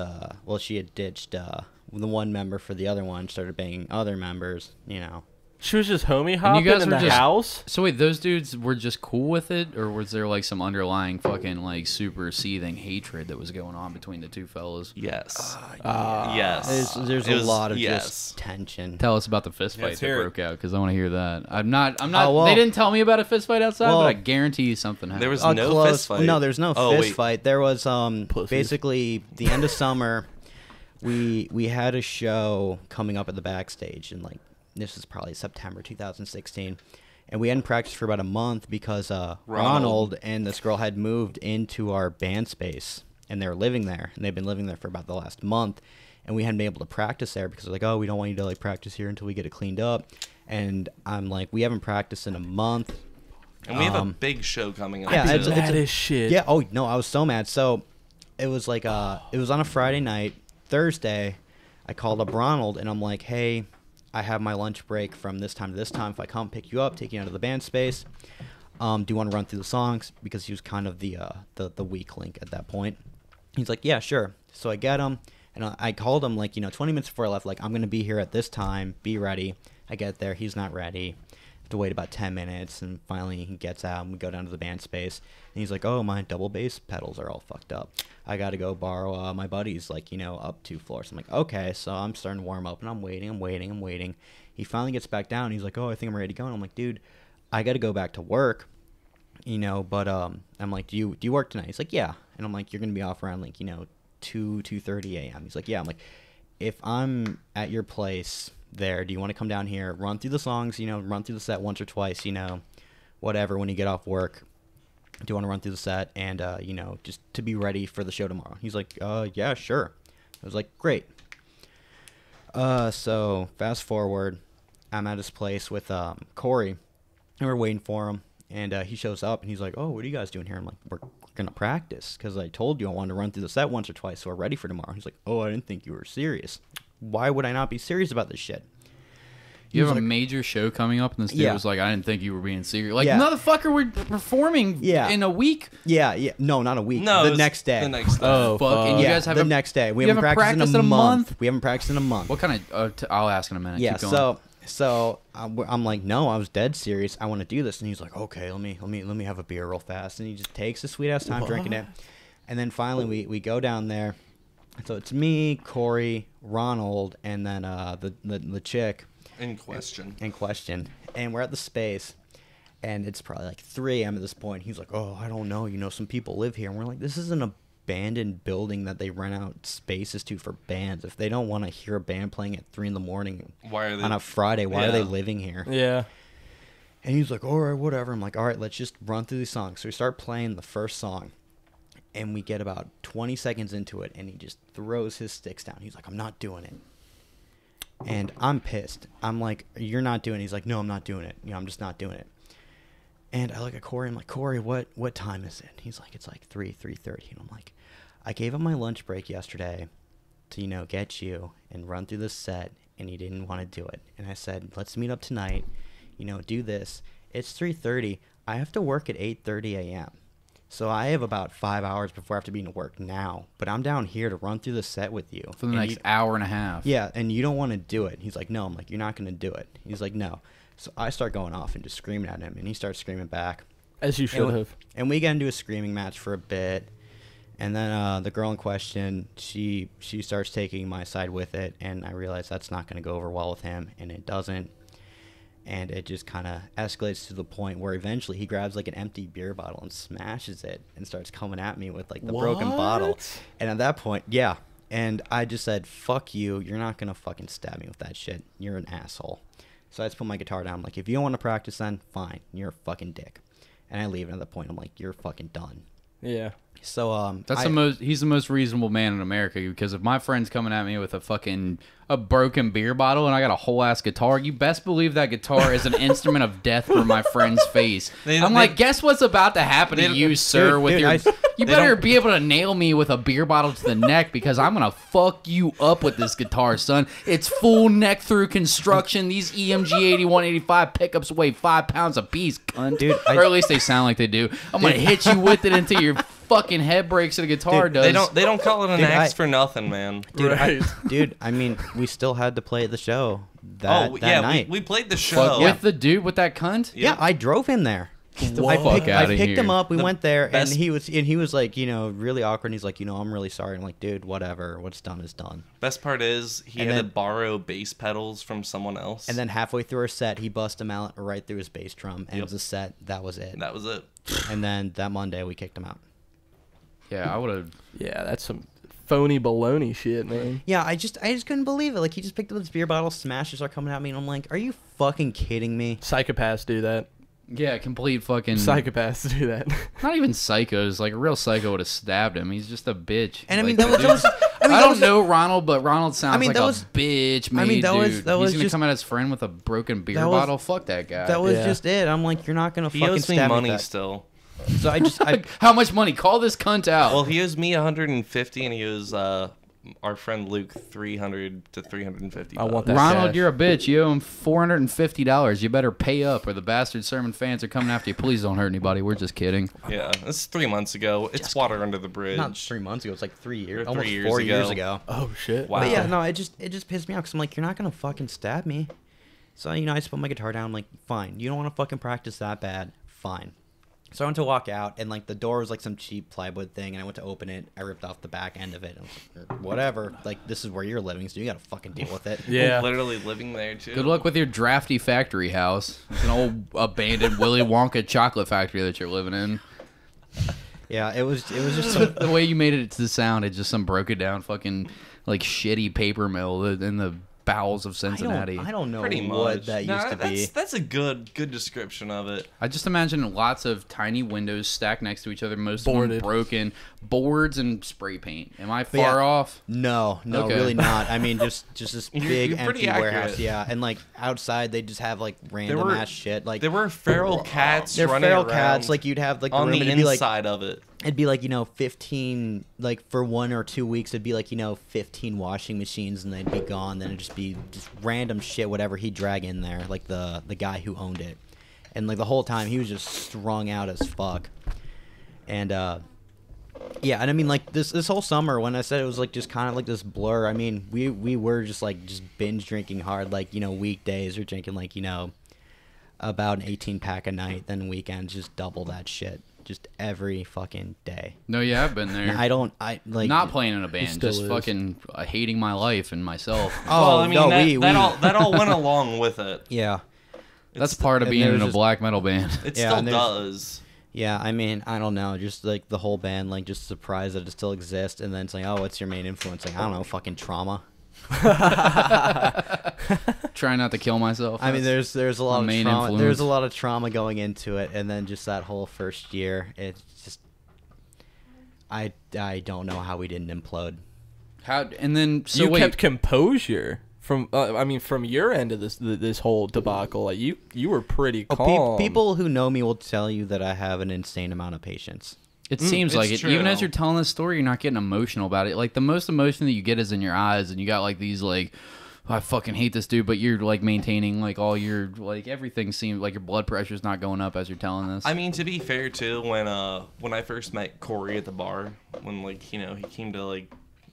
Speaker 5: she had ditched the one member for the other one, started banging other members, you know.
Speaker 3: She was just homie hopping
Speaker 1: guys
Speaker 3: in
Speaker 1: were
Speaker 3: the
Speaker 1: just-
Speaker 3: house.
Speaker 1: So wait, those dudes were just cool with it, or was there like some underlying fucking like super seething hatred that was going on between the two fellas?
Speaker 4: Yes. Yes.
Speaker 5: There's
Speaker 4: It
Speaker 5: a
Speaker 4: was-
Speaker 5: lot of
Speaker 4: yes.
Speaker 5: just tension.
Speaker 1: Tell us about the fist fight
Speaker 2: Let's
Speaker 1: that
Speaker 2: hear it.
Speaker 1: broke out, because I want to hear that. I'm not.
Speaker 5: Oh, well-
Speaker 1: they didn't tell me about a fist fight outside,
Speaker 5: Well-
Speaker 1: but I guarantee you something happened.
Speaker 4: There was
Speaker 5: A
Speaker 4: no
Speaker 5: close,
Speaker 4: fist fight.
Speaker 5: No, there's no
Speaker 4: Oh,
Speaker 5: fist
Speaker 4: wait.
Speaker 5: fight. There was
Speaker 3: Pussies.
Speaker 5: basically the end of summer. We had a show coming up at the backstage, and like this is probably September 2016, and we hadn't practiced for about a month because Ronald and this girl had moved into our band space, and they were living there, and they've been living there for about the last month, and we hadn't been able to practice there because they're like, oh, we don't want you to like practice here until we get it cleaned up, and I'm like, we haven't practiced in a month.
Speaker 4: And we have a big show coming up.
Speaker 5: Yeah,
Speaker 4: too.
Speaker 5: it's
Speaker 3: Mad as shit.
Speaker 5: Yeah. Oh no, I was so mad. So it was like it was on a Friday night. Thursday, I called up Ronald and I'm like, hey, I have my lunch break from this time to this time. If I come pick you up, take you out of the band space, do you want to run through the songs? Because he was kind of the weak link at that point. He's like, yeah, sure. So I get him, and I called him like 20 minutes before I left. Like, I'm gonna be here at this time. Be ready. I get there. He's not ready. To wait about 10 minutes, and finally he gets out and we go down to the band space, and he's like, oh, my double bass pedals are all fucked up. I gotta go borrow my buddy's, like, up 2 floors. I'm like, okay. So I'm starting to warm up, and I'm waiting. He finally gets back down. He's like, oh, I think I'm ready to go. And I'm like, dude, I gotta go back to work, but I'm like, do you work tonight? He's like, yeah. And I'm like, you're gonna be off around like 2:30 a.m. He's like, yeah. I'm like, if I'm at your place there, do you want to come down here, run through the songs, run through the set once or twice, whatever, when you get off work? Do you want to run through the set and just to be ready for the show tomorrow? He's like, yeah, sure. I was like, great. So fast forward, I'm at his place with Corey, and we're waiting for him, and he shows up and he's like, oh, what are you guys doing here? I'm like, we're gonna practice because I told you I wanted to run through the set once or twice, so we're ready for tomorrow. He's like, oh, I didn't think you were serious. Why would I not be serious about this shit?
Speaker 1: You have
Speaker 5: He's
Speaker 1: a
Speaker 5: like,
Speaker 1: major show coming up, and this dude
Speaker 5: Yeah.
Speaker 1: was like, I didn't think you were being serious. Like,
Speaker 5: Yeah.
Speaker 1: motherfucker, we're performing in a week.
Speaker 5: Yeah, no, not a week.
Speaker 4: No, it
Speaker 5: the
Speaker 4: was
Speaker 5: next day.
Speaker 4: The next day.
Speaker 1: Oh, fuck. And you
Speaker 5: Yeah,
Speaker 1: guys have
Speaker 5: the next day. We
Speaker 1: you
Speaker 5: haven't practiced in a month. We haven't practiced in a month.
Speaker 1: What kind of, I'll ask in a minute.
Speaker 5: Yeah,
Speaker 1: Keep going.
Speaker 5: so I'm like, no, I was dead serious. I want to do this, and he's like, okay, let me have a beer real fast, and he just takes his sweet ass time drinking it, and then finally we go down there. So it's me, Corey, Ronald, and then the chick
Speaker 4: In question.
Speaker 5: and we're at the space, and it's probably like 3 a.m. at this point. He's like, oh, I don't know, some people live here, and we're like, this is an abandoned building that they rent out spaces to for bands. If they don't want to hear a band playing at 3 a.m.
Speaker 4: Why are they
Speaker 5: on a Friday, why are they
Speaker 4: Yeah.
Speaker 5: living here?
Speaker 3: Yeah.
Speaker 5: And he's like, all right, whatever. I'm like, all right, let's just run through these songs. So we start playing the first song, and we get about 20 seconds into it, and he just throws his sticks down. He's like, I'm not doing it. And I'm pissed. I'm like, you're not doing it. He's like, no, I'm not doing it. I'm just not doing it. And I look at Corey. I'm like, Corey, what time is it? He's like, it's like 3:30. And I'm like, I gave him my lunch break yesterday to, get you and run through this set, and he didn't want to do it. And I said, let's meet up tonight, do this. It's 3:30. I have to work at 8:30 a.m. So I have about 5 hours before I have to be to work now. But I'm down here to run through the set with you.
Speaker 1: For the next hour and a half.
Speaker 5: Yeah, and you don't want to do it. He's like, no. I'm like, you're not going to do it. He's like, no. So I start going off and just screaming at him, and he starts screaming back.
Speaker 3: As you should have.
Speaker 5: And we get into a screaming match for a bit. And then the girl in question, she starts taking my side with it, and I realize that's not going to go over well with him, and it doesn't. And it just kind of escalates to the point where eventually he grabs like an empty beer bottle and smashes it and starts coming at me with like the broken bottle. And at that point, yeah. And I just said, fuck you. You're not going to fucking stab me with that shit. You're an asshole. So I just put my guitar down. I'm like, if you don't want to practice, then fine. You're a fucking dick. And I leave, and at that point, I'm like, you're fucking done.
Speaker 3: Yeah.
Speaker 5: So
Speaker 1: he's the most reasonable man in America, because if my friend's coming at me with a broken beer bottle and I got a whole ass guitar, you best believe that guitar is an instrument of death for my friend's face. I'm like, guess what's about to happen to you, sir? You better be able to nail me with a beer bottle to the neck, because I'm gonna fuck you up with this guitar, son. It's full neck through construction. These EMG 8185 pickups weigh 5 pounds a piece, cunt.
Speaker 5: Dude,
Speaker 1: or at least they sound like they do. I'm gonna hit you with it until your fucking head breaks to the guitar does.
Speaker 4: They don't call it an axe for nothing, man.
Speaker 5: Dude, I mean, we still had to play at the show that night.
Speaker 4: We played the show.
Speaker 1: With the dude with that cunt?
Speaker 5: Yeah, I drove him there. I picked him up. We went there, and he was like, really awkward. And he's like, I'm really sorry. I'm like, dude, whatever. What's done is done.
Speaker 4: Best part is he had to borrow bass pedals from someone else.
Speaker 5: And then halfway through our set, he bust them out right through his bass drum. And it was a set. That was it.
Speaker 4: That was it.
Speaker 5: And then that Monday, we kicked him out.
Speaker 1: Yeah, I would have.
Speaker 3: Yeah, that's some phony baloney shit, man.
Speaker 5: Yeah, I just couldn't believe it. Like, he just picked up this beer bottle, smashes are coming at me, and I'm like, are you fucking kidding me?
Speaker 3: Psychopaths do that.
Speaker 1: Yeah, complete fucking...
Speaker 3: Psychopaths do that.
Speaker 1: Not even psychos. Like, a real psycho would have stabbed him. He's just a bitch.
Speaker 5: And I mean,
Speaker 1: like,
Speaker 5: that was...
Speaker 1: I don't know Ronald, but Ronald sounds like a bitch,
Speaker 5: I mean, that was
Speaker 1: He's gonna
Speaker 5: just,
Speaker 1: come at his friend with a broken beer bottle? Fuck that guy.
Speaker 5: That was just it. I'm like, you're not gonna fucking
Speaker 4: stab me. He owes me money still.
Speaker 5: So
Speaker 1: How much money? Call this cunt out.
Speaker 4: Well, he owes me 150, and he owes our friend Luke 300 to 350.
Speaker 3: I want that.
Speaker 1: Ronald,
Speaker 3: cash.
Speaker 1: you're a bitch. You owe him $450. You better pay up, or the bastard sermon fans are coming after you. Please don't hurt anybody. We're just kidding.
Speaker 4: Yeah, this is 3 months ago. It's water under the bridge.
Speaker 5: Not 3 months ago. It's like 3 years.
Speaker 4: Or 3
Speaker 5: almost
Speaker 4: years
Speaker 5: 4
Speaker 4: ago.
Speaker 5: years ago.
Speaker 3: Oh shit!
Speaker 4: Wow.
Speaker 5: But yeah, no, it just pissed me off because I'm like, you're not gonna fucking stab me. So I just put my guitar down. I'm like, fine. You don't want to fucking practice that bad. Fine. So I went to walk out, and like the door was like some cheap plywood thing, and I went to open it. I ripped off the back end of it. I was like, whatever. Like, this is where you're living, so you gotta fucking deal with it.
Speaker 3: Yeah.
Speaker 4: I'm literally living there too.
Speaker 1: Good luck with your drafty factory house. It's an old abandoned Willy Wonka chocolate factory that you're living in.
Speaker 5: Yeah, it was just some,
Speaker 1: The way you made it to sound, it's just some broken down fucking like shitty paper mill in the bowels of Cincinnati.
Speaker 5: I don't know
Speaker 4: Pretty
Speaker 5: what
Speaker 4: much.
Speaker 5: that used to be.
Speaker 4: That's a good description of it.
Speaker 1: I just imagine lots of tiny windows stacked next to each other, most of them
Speaker 3: Boarded.
Speaker 1: broken, boards and spray paint. Am I far off?
Speaker 5: No,
Speaker 1: Okay.
Speaker 5: really not. I mean, just this big
Speaker 4: you're pretty
Speaker 5: empty warehouse.
Speaker 4: accurate.
Speaker 5: Yeah, and like outside they just have like random ass shit. Like
Speaker 4: There were feral cats
Speaker 5: they're
Speaker 4: running
Speaker 5: feral
Speaker 4: around
Speaker 5: cats. Like you'd have like
Speaker 4: on
Speaker 5: room,
Speaker 4: the
Speaker 5: it'd be like
Speaker 4: inside of it.
Speaker 5: it'd be like 15 like for 1 or 2 weeks it'd be like 15 washing machines and they'd be gone. Then it'd just be just random shit whatever he'd drag in there, like the guy who owned it, and like the whole time he was just strung out as fuck. And yeah, and I mean like this whole summer when I said it was like just kind of like this blur, I mean we were just binge drinking hard, like weekdays we're drinking like about an 18-pack a night, then weekends just double that shit. Just every fucking day.
Speaker 1: No, yeah, I've been there.
Speaker 5: I like
Speaker 1: not playing in a band,
Speaker 3: still
Speaker 1: just
Speaker 3: is.
Speaker 1: fucking hating my life and myself.
Speaker 5: Oh,
Speaker 4: Well, I mean,
Speaker 5: no,
Speaker 4: that all went along with it.
Speaker 5: yeah.
Speaker 1: That's part of
Speaker 5: and
Speaker 1: being in
Speaker 5: there's
Speaker 1: a
Speaker 5: just-
Speaker 1: black metal band.
Speaker 4: It
Speaker 5: Yeah,
Speaker 4: still
Speaker 5: and there's-
Speaker 4: does.
Speaker 5: Yeah, I mean, I don't know, just like the whole band, like just surprised that it still exists, and then it's like, oh, what's your main influence? Like, I don't know, fucking trauma.
Speaker 1: Trying not to kill myself.
Speaker 5: I mean, there's a lot of
Speaker 1: main
Speaker 5: trauma.
Speaker 1: influence.
Speaker 5: There's a lot of trauma going into it, and then just that whole first year, it's just, I don't know how we didn't implode.
Speaker 1: How and then so
Speaker 3: You
Speaker 1: wait.
Speaker 3: kept composure from from your end of this whole debacle. Like you were pretty calm.
Speaker 5: People who know me will tell you that I have an insane amount of patience.
Speaker 1: It seems
Speaker 4: it's
Speaker 1: like it.
Speaker 4: true.
Speaker 1: Even as you're telling this story, you're not getting emotional about it. Like the most emotion that you get is in your eyes, and you got like these like, oh, I fucking hate this dude, but you're like maintaining like all your like everything seems like your blood pressure's not going up as you're telling this.
Speaker 4: I mean, to be fair too, when I first met Corey at the bar, when he came to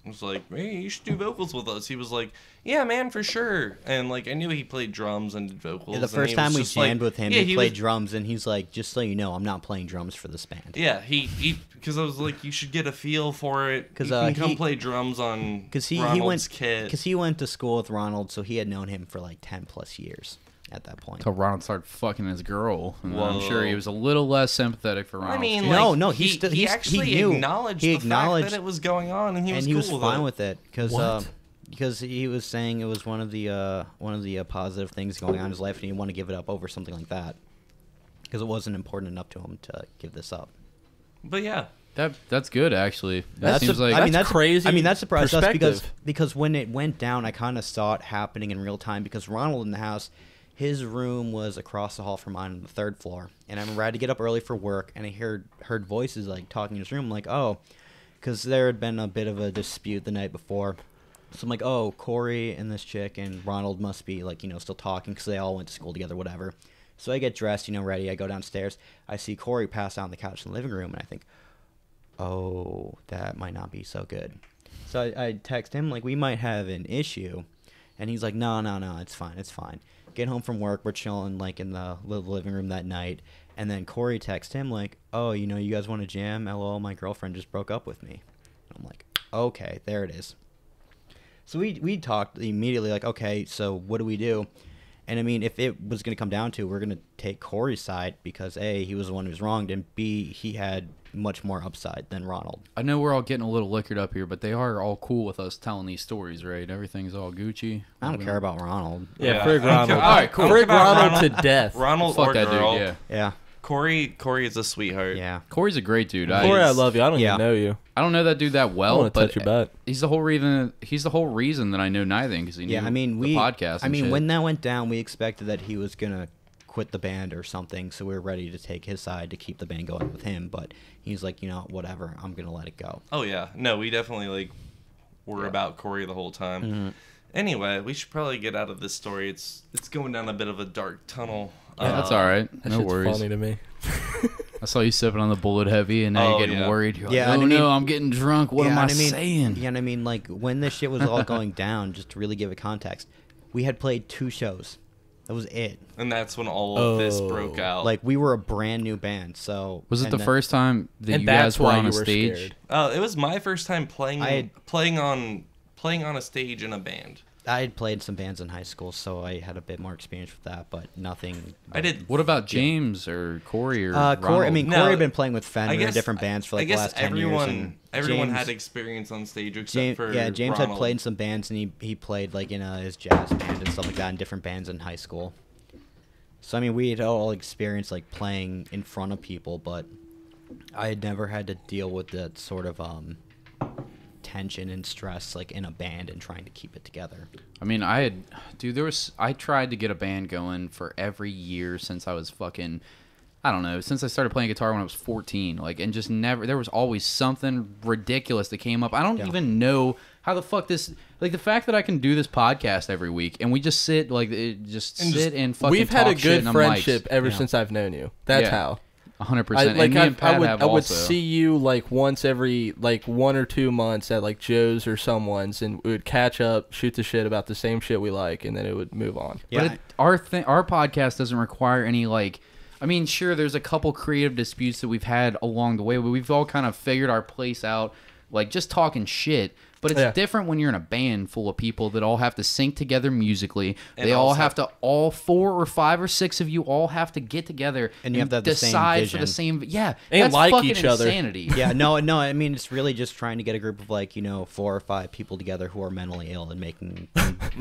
Speaker 4: was like, hey, you should do vocals with us. He was like, yeah, man, for sure. And I knew he played drums and did vocals.
Speaker 5: Yeah, the
Speaker 4: and
Speaker 5: first
Speaker 4: he
Speaker 5: time
Speaker 4: was
Speaker 5: we
Speaker 4: just
Speaker 5: jammed with him,
Speaker 4: yeah,
Speaker 5: he played
Speaker 4: was-
Speaker 5: drums, and he's like, just so you know, I'm not playing drums for this band.
Speaker 4: Yeah, he because I was like, you should get a feel for it.
Speaker 5: 'Cause,
Speaker 4: you can come
Speaker 5: he-
Speaker 4: play drums on
Speaker 5: Because he
Speaker 4: Ronald's kit.
Speaker 5: Because he went to school with Ronald, so he had known him for like 10 plus years at that point.
Speaker 1: Until Ronald started fucking his girl. And I'm sure he
Speaker 4: Whoa.
Speaker 1: was a little less sympathetic for Ronald.
Speaker 4: I mean,
Speaker 5: No,
Speaker 4: he
Speaker 5: he
Speaker 4: actually
Speaker 5: knew.
Speaker 4: acknowledged
Speaker 5: He
Speaker 4: the
Speaker 5: acknowledged-
Speaker 4: fact that it was going on, and he was
Speaker 5: and he
Speaker 4: cool
Speaker 5: was
Speaker 4: with
Speaker 5: fine
Speaker 4: it.
Speaker 5: with it because
Speaker 3: What?
Speaker 5: because he was saying it was one of the positive things going on in his life, and he didn't want to give it up over something like that because it wasn't important enough to him to give this up.
Speaker 4: But yeah,
Speaker 1: that's good actually. That seems like
Speaker 3: that's crazy.
Speaker 5: I mean, that surprised us
Speaker 3: perspective.
Speaker 5: because when it went down, I kind of saw it happening in real time because Ronald in the house, his room was across the hall from mine on the 3rd floor, and I remember I had to get up early for work, and I heard voices like talking in his room, like, oh, because there had been a bit of a dispute the night before. So I'm like, oh, Corey and this chick and Ronald must be like, still talking because they all went to school together, whatever. So I get dressed, ready. I go downstairs. I see Corey pass out on the couch in the living room, and I think, oh, that might not be so good. So I text him like, we might have an issue, and he's like, no, it's fine. Get home from work, we're chilling like in the little living room that night, and then Corey texts him like, oh, you guys want to jam? LOL, my girlfriend just broke up with me. I'm like, okay, there it is. So we talked immediately like, okay, so what do we do? And I mean, if it was going to come down to, we're going to take Corey's side because A, he was the one who was wronged, and B, he had much more upside than Ronald.
Speaker 1: I know we're all getting a little liquored up here, but they are all cool with us telling these stories, right? Everything's all Gucci.
Speaker 5: I don't care about Ronald.
Speaker 3: Yeah, frig Ronald.
Speaker 1: All right, cool.
Speaker 3: Frig Ronald to death.
Speaker 4: Ronald
Speaker 1: Fuck
Speaker 4: or
Speaker 1: that
Speaker 4: girl.
Speaker 1: dude, yeah.
Speaker 5: Yeah.
Speaker 4: Corey is a sweetheart.
Speaker 5: Yeah.
Speaker 1: Corey's a great dude.
Speaker 3: Corey, I love you. I don't
Speaker 5: Yeah.
Speaker 3: even know you.
Speaker 1: I don't know that dude that
Speaker 3: I
Speaker 1: well,
Speaker 3: want to
Speaker 1: but
Speaker 3: touch your butt.
Speaker 1: he's the whole reason. He's the whole reason that I know Nithing because he knew
Speaker 5: Yeah, I mean,
Speaker 1: the podcast.
Speaker 5: I mean,
Speaker 1: and shit.
Speaker 5: when that went down, we expected that he was gonna quit the band or something, so we were ready to take his side to keep the band going with him. But he's like, whatever, I'm gonna let it go.
Speaker 4: Oh yeah, no, we definitely were about Corey the whole time.
Speaker 5: Mm-hmm.
Speaker 4: Anyway, we should probably get out of this story. It's going down a bit of a dark tunnel.
Speaker 1: Yeah, that's all right.
Speaker 3: That
Speaker 1: No
Speaker 3: shit's
Speaker 1: worries.
Speaker 3: funny to me.
Speaker 1: I saw you sipping on the bullet heavy, and now
Speaker 4: Oh,
Speaker 1: you're getting
Speaker 4: yeah.
Speaker 1: worried. You're
Speaker 5: Yeah,
Speaker 1: like,
Speaker 5: and
Speaker 1: oh
Speaker 5: I mean-
Speaker 1: no, I'm getting drunk. What am I saying?
Speaker 5: Yeah, and I mean, like when this shit was all going down, just to really give it context, we had played 2 shows. That was it.
Speaker 4: And that's when all of this broke out.
Speaker 5: Like we were a brand new band, so
Speaker 1: Was it
Speaker 5: and
Speaker 1: the
Speaker 5: then-
Speaker 1: first time that
Speaker 3: And
Speaker 1: you
Speaker 3: that's
Speaker 1: guys were
Speaker 3: why
Speaker 1: on
Speaker 3: you
Speaker 1: a
Speaker 3: were
Speaker 1: stage?
Speaker 3: scared.
Speaker 4: it was my first time playing on a stage in a band.
Speaker 5: I had played some bands in high school, so I had a bit more experience with that, but nothing.
Speaker 4: I did.
Speaker 1: What about James or Corey or
Speaker 5: Corey. I
Speaker 1: Ronald?
Speaker 5: mean,
Speaker 4: No,
Speaker 5: Corey had been playing with Fender
Speaker 4: I
Speaker 5: in
Speaker 4: guess
Speaker 5: different bands for like
Speaker 4: I
Speaker 5: the
Speaker 4: guess
Speaker 5: last 10 years. And
Speaker 4: everyone
Speaker 5: James-
Speaker 4: had experience on stage except
Speaker 5: James,
Speaker 4: for
Speaker 5: James
Speaker 4: Ronald.
Speaker 5: had played in some bands, and he played like in his jazz band and stuff like that in different bands in high school. So I mean, we had all experienced like playing in front of people, but I had never had to deal with that sort of tension and stress like in a band and trying to keep it together.
Speaker 1: I mean, I tried to get a band going for every year since I was fucking, I don't know, since I started playing guitar when I was 14, like, and just never, there was always something ridiculous that came up. I don't even know how the fuck this, like, the fact that I can do this podcast every week and we just sit, like, sit and fucking
Speaker 3: We've had a
Speaker 1: talk shit
Speaker 3: good
Speaker 1: in
Speaker 3: friendship
Speaker 1: mics.
Speaker 3: ever since I've known you. That's
Speaker 1: Yeah.
Speaker 3: how.
Speaker 1: 100%.
Speaker 3: Like
Speaker 1: and me and Pat have
Speaker 3: I would
Speaker 1: also.
Speaker 3: see you like once every like 1 or 2 months at like Joe's or someone's, and we would catch up, shoot the shit about the same shit we like, and then it would move on.
Speaker 5: Yeah,
Speaker 1: But our podcast doesn't require any, like, I mean, sure, there's a couple creative disputes that we've had along the way, but we've all kind of figured our place out, like, just talking shit. But it's different when you're in a band full of people that all have to sync together musically.
Speaker 4: And
Speaker 1: They all
Speaker 4: also-
Speaker 1: have to, all 4 or 5 or 6 of you all have to get together
Speaker 5: And you have to have the same
Speaker 1: decide for
Speaker 5: vision.
Speaker 1: the same. Yeah,
Speaker 3: And
Speaker 1: that's
Speaker 3: like
Speaker 1: fucking
Speaker 3: each other.
Speaker 1: insanity.
Speaker 5: yeah, no. I mean, it's really just trying to get a group of like 4 or 5 people together who are mentally ill and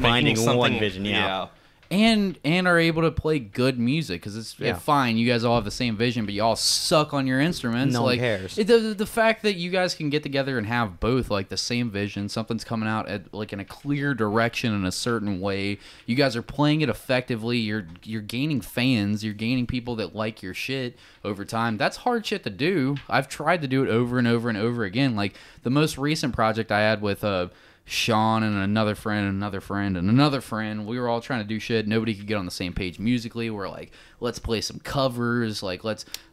Speaker 5: finding
Speaker 4: something-
Speaker 5: one vision. Yeah.
Speaker 1: And are able to play good music because it's fine. You guys all have the same vision, but you all suck on your instruments.
Speaker 5: No one
Speaker 1: like,
Speaker 5: cares.
Speaker 1: The fact that you guys can get together and have both like the same vision, something's coming out at like in a clear direction in a certain way. You guys are playing it effectively. You're gaining fans. You're gaining people that like your shit over time. That's hard shit to do. I've tried to do it over and over and over again. Like the most recent project I had with Sean and another friend and another friend and another friend. We were all trying to do shit. Nobody could get on the same page musically. We're like, let's play some covers. Like,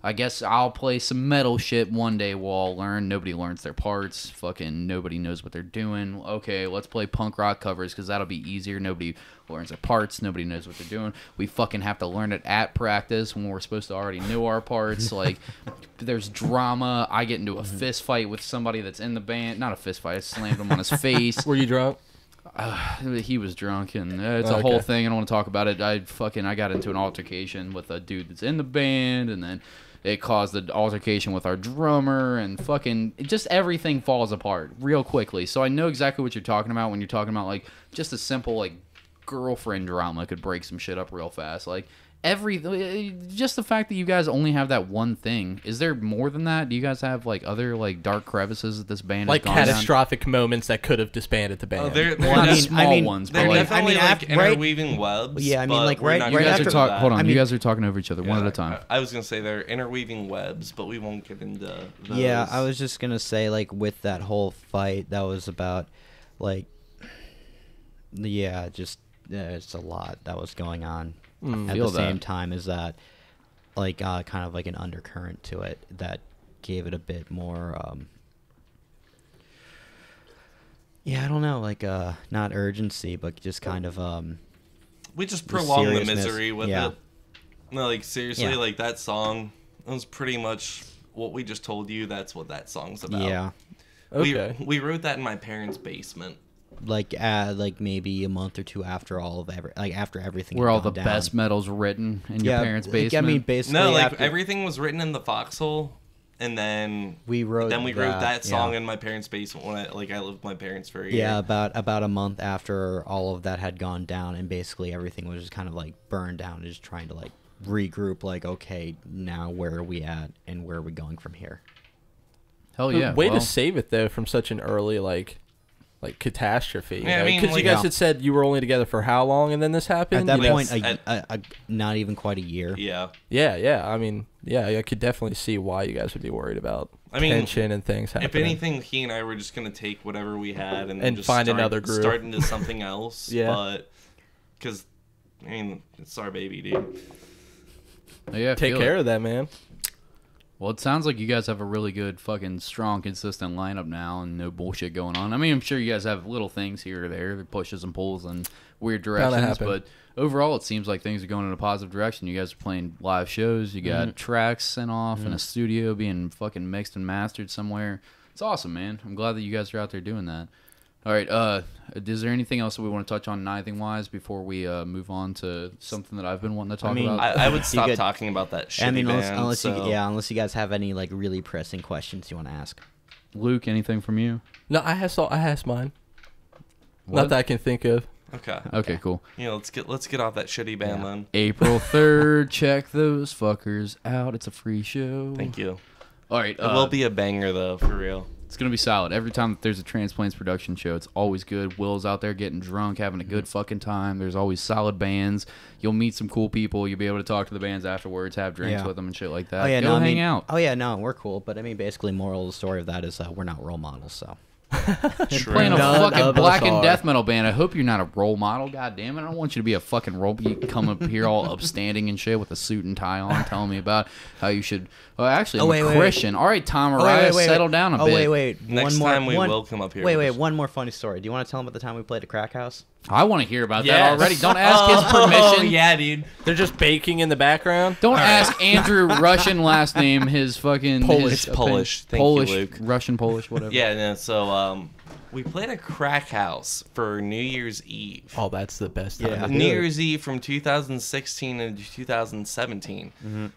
Speaker 1: I guess I'll play some metal shit one day. We'll all learn. Nobody learns their parts. Fucking nobody knows what they're doing. Okay, let's play punk rock covers because that'll be easier. Nobody learns their parts. Nobody knows what they're doing. We fucking have to learn it at practice when we're supposed to already know our parts. Like, there's drama. I get into a fist fight with somebody that's in the band. Not a fist fight. I slammed him on his face.
Speaker 3: Were you drunk?
Speaker 1: He was drunk, and it's a
Speaker 3: Okay.
Speaker 1: whole thing. I don't want to talk about it. I got into an altercation with a dude that's in the band, and then it caused an altercation with our drummer, and just everything falls apart real quickly. So I know exactly what you're talking about when you're talking about like just a simple like girlfriend drama could break some shit up real fast. Like just the fact that you guys only have that one thing. Is there more than that? Do you guys have like other like dark crevices that this band
Speaker 3: Like
Speaker 1: has gone down?
Speaker 3: catastrophic moments that could have disbanded the band.
Speaker 4: Oh, they're
Speaker 1: Not
Speaker 4: def-
Speaker 1: small ones, but
Speaker 4: they're
Speaker 1: like
Speaker 4: definitely
Speaker 5: I mean,
Speaker 4: like
Speaker 5: right-
Speaker 4: interweaving webs.
Speaker 5: Yeah, I mean,
Speaker 4: but
Speaker 5: like,
Speaker 4: we're
Speaker 5: right-
Speaker 4: not
Speaker 1: You
Speaker 5: right
Speaker 4: gonna
Speaker 1: guys
Speaker 5: after-
Speaker 1: are
Speaker 4: do
Speaker 1: talking.
Speaker 4: that.
Speaker 1: Hold on,
Speaker 5: I
Speaker 1: you
Speaker 5: mean-
Speaker 1: guys are talking over each other one at
Speaker 4: Yeah,
Speaker 1: a time.
Speaker 4: I was gonna say they're interweaving webs, but we won't get into those.
Speaker 5: Yeah, I was just gonna say, like, with that whole fight, that was about, like, it's a lot that was going on at
Speaker 1: Feel
Speaker 5: the same
Speaker 1: that.
Speaker 5: time as that, like, kind of like an undercurrent to it that gave it a bit more, I don't know, like, not urgency, but just kind of,
Speaker 4: we just prolonged the
Speaker 5: seriousness.
Speaker 4: misery with
Speaker 5: Yeah.
Speaker 4: it. No, like seriously,
Speaker 5: Yeah.
Speaker 4: like that song was pretty much what we just told you. That's what that song's about.
Speaker 5: yeah,
Speaker 3: Okay.
Speaker 4: We wrote that in my parents' basement.
Speaker 5: like maybe a month or two after after everything.
Speaker 1: Where
Speaker 5: had
Speaker 1: all the
Speaker 5: gone
Speaker 1: best
Speaker 5: down.
Speaker 1: metal's written in
Speaker 5: Yeah,
Speaker 1: your parents'
Speaker 5: like,
Speaker 1: basement.
Speaker 5: I mean, basically,
Speaker 4: No, like
Speaker 5: after
Speaker 4: everything was written in the foxhole, and then
Speaker 5: we wrote
Speaker 4: that song
Speaker 5: yeah.
Speaker 4: in my parents' basement when I lived with my parents for a year.
Speaker 5: Yeah, about a month after all of that had gone down, and basically everything was just kind of like burned down, and just trying to like regroup. Like, okay, now where are we at, and where are we going from here?
Speaker 1: Hell yeah.
Speaker 3: Way
Speaker 1: well,
Speaker 3: to save it though from such an early like catastrophe.
Speaker 4: Yeah, I mean,
Speaker 3: because
Speaker 4: like-
Speaker 3: you guys
Speaker 5: Yeah.
Speaker 3: had said you were only together for how long, and then this happened.
Speaker 5: At that
Speaker 3: You know?
Speaker 5: point,
Speaker 4: At-
Speaker 5: not even quite a year.
Speaker 4: Yeah.
Speaker 3: Yeah. I mean, yeah, I could definitely see why you guys would be worried about
Speaker 4: I mean,
Speaker 3: tension and things happening.
Speaker 4: If anything, he and I were just gonna take whatever we had and just
Speaker 3: find another group.
Speaker 4: start into something else.
Speaker 3: Yeah.
Speaker 4: But because I mean, it's our baby, dude.
Speaker 1: yeah, I
Speaker 3: take
Speaker 1: feel
Speaker 3: care
Speaker 1: it.
Speaker 3: of that, man.
Speaker 1: Well, it sounds like you guys have a really good, fucking strong, consistent lineup now, and no bullshit going on. I mean, I'm sure you guys have little things here or there, that pushes and pulls in weird directions,
Speaker 3: happen.
Speaker 1: but overall, it seems like things are going in a positive direction. You guys are playing live shows. You got tracks sent off in a studio, being fucking mixed and mastered somewhere. It's awesome, man. I'm glad that you guys are out there doing that. All right, is there anything else that we want to touch on Nithing-wise before we move on to something that I've been wanting to talk
Speaker 5: mean,
Speaker 1: about?
Speaker 4: I would
Speaker 5: You
Speaker 4: stop
Speaker 5: could-
Speaker 4: talking about that shitty
Speaker 5: I mean,
Speaker 4: band.
Speaker 5: unless
Speaker 4: so.
Speaker 5: unless you guys have any like really pressing questions you want to ask.
Speaker 1: Luke, anything from you?
Speaker 3: No, I asked mine.
Speaker 1: What?
Speaker 3: Not that I can think of.
Speaker 4: Okay.
Speaker 1: Okay, cool.
Speaker 4: Yeah, let's get off that shitty band
Speaker 5: Yeah.
Speaker 4: then.
Speaker 1: April 3rd, check those fuckers out. It's a free show.
Speaker 4: Thank you.
Speaker 1: All right,
Speaker 4: It will be a banger though, for real.
Speaker 1: it's going to be solid. Every time that there's a Transplants production show, it's always good. Will's out there getting drunk, having a good fucking time. There's always solid bands. You'll meet some cool people. You'll be able to talk to the bands afterwards, have drinks
Speaker 5: Yeah.
Speaker 1: with them and shit like that.
Speaker 5: Oh yeah,
Speaker 1: Go
Speaker 5: no, I
Speaker 1: hang
Speaker 5: mean,
Speaker 1: out.
Speaker 5: Oh yeah, no, we're cool. But I mean, basically, moral of the story of that is we're not role models. So
Speaker 1: Playing a
Speaker 3: None
Speaker 1: fucking
Speaker 3: of us
Speaker 1: blackened
Speaker 3: are.
Speaker 1: death metal band. I hope you're not a role model. God damn it. I don't want you to be a fucking role. You come up here all upstanding and shit with a suit and tie on, telling me about how you should. Well, actually, I'm
Speaker 5: wait,
Speaker 1: a
Speaker 5: wait,
Speaker 1: Christian. All right, Tom
Speaker 5: Oh,
Speaker 1: Araya, settle down a bit.
Speaker 5: wait.
Speaker 4: Next time we will come up here.
Speaker 5: Wait, one more funny story. Do you want to tell them about the time we played at Crack House?
Speaker 1: I want to hear about
Speaker 3: Yes.
Speaker 1: that already. Don't ask his permission.
Speaker 4: yeah, dude.
Speaker 3: They're just baking in the background.
Speaker 1: Don't ask Andrew Russian last name, his fucking
Speaker 3: Polish.
Speaker 1: his
Speaker 4: It's Polish. Thank you,
Speaker 1: Polish,
Speaker 4: Luke.
Speaker 1: Russian, Polish, whatever.
Speaker 4: Yeah, no, so we played a Crack House for New Year's Eve.
Speaker 3: Oh, that's the best time.
Speaker 5: Yeah.
Speaker 3: to do
Speaker 4: New
Speaker 3: it.
Speaker 4: Year's Eve from 2016 and 2017.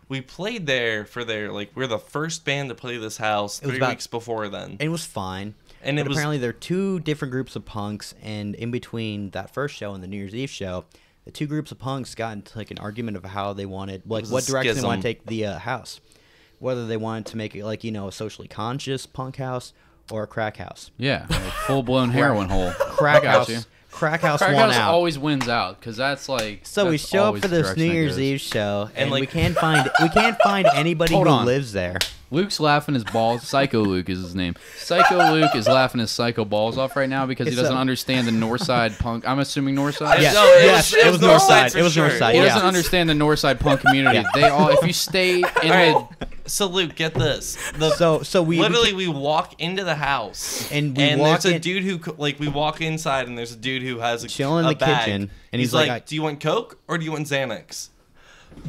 Speaker 4: We played there for we're the first band to play this house
Speaker 5: was
Speaker 4: 3
Speaker 5: about-
Speaker 4: weeks before then.
Speaker 5: It was fine.
Speaker 4: And
Speaker 5: But
Speaker 4: it was
Speaker 5: apparently there are two different groups of punks, and in between that first show and the New Year's Eve show, the two groups of punks got into like an argument of how they wanted, like
Speaker 4: was
Speaker 5: what
Speaker 4: a
Speaker 5: direction they want
Speaker 4: schism.
Speaker 5: to take the house, whether they wanted to make it like a socially conscious punk house or a crack house.
Speaker 1: Yeah, like full-blown heroin hole.
Speaker 5: Crack
Speaker 1: I got
Speaker 5: house,
Speaker 1: you.
Speaker 5: crack house
Speaker 1: Crack
Speaker 5: won
Speaker 1: House
Speaker 5: out.
Speaker 1: always wins out because that's like.
Speaker 5: So we
Speaker 1: that's
Speaker 5: show up
Speaker 1: always
Speaker 5: for
Speaker 1: the
Speaker 5: this
Speaker 1: direction
Speaker 5: New
Speaker 1: it
Speaker 5: Year's
Speaker 1: goes.
Speaker 5: Eve show, and
Speaker 4: like-
Speaker 5: we can't find anybody
Speaker 1: Hold
Speaker 5: who
Speaker 1: on.
Speaker 5: lives there.
Speaker 1: Luke's laughing his balls. Psycho Luke is his name. Psycho Luke is laughing his psycho balls off right now because he
Speaker 5: It's,
Speaker 1: doesn't understand the Northside punk. I'm assuming Northside.
Speaker 5: Yes,
Speaker 4: No, it
Speaker 5: yes,
Speaker 4: was-
Speaker 5: it was
Speaker 4: it was
Speaker 5: Northside.
Speaker 4: Northside
Speaker 5: It was
Speaker 4: for sure.
Speaker 5: Northside.
Speaker 1: He
Speaker 5: Yeah.
Speaker 1: doesn't understand the Northside punk community. They all, if you stay in the,
Speaker 4: So Luke, get this.
Speaker 5: So we
Speaker 4: Literally, we walk into the house,
Speaker 5: And we walk
Speaker 4: there's a
Speaker 5: in-
Speaker 4: dude who, we walk inside, and there's a dude who has a
Speaker 5: Chilling in
Speaker 4: a
Speaker 5: the
Speaker 4: bag.
Speaker 5: kitchen, and
Speaker 4: he's
Speaker 5: he's like,
Speaker 4: like, "Do you want Coke or do you want Xanax?"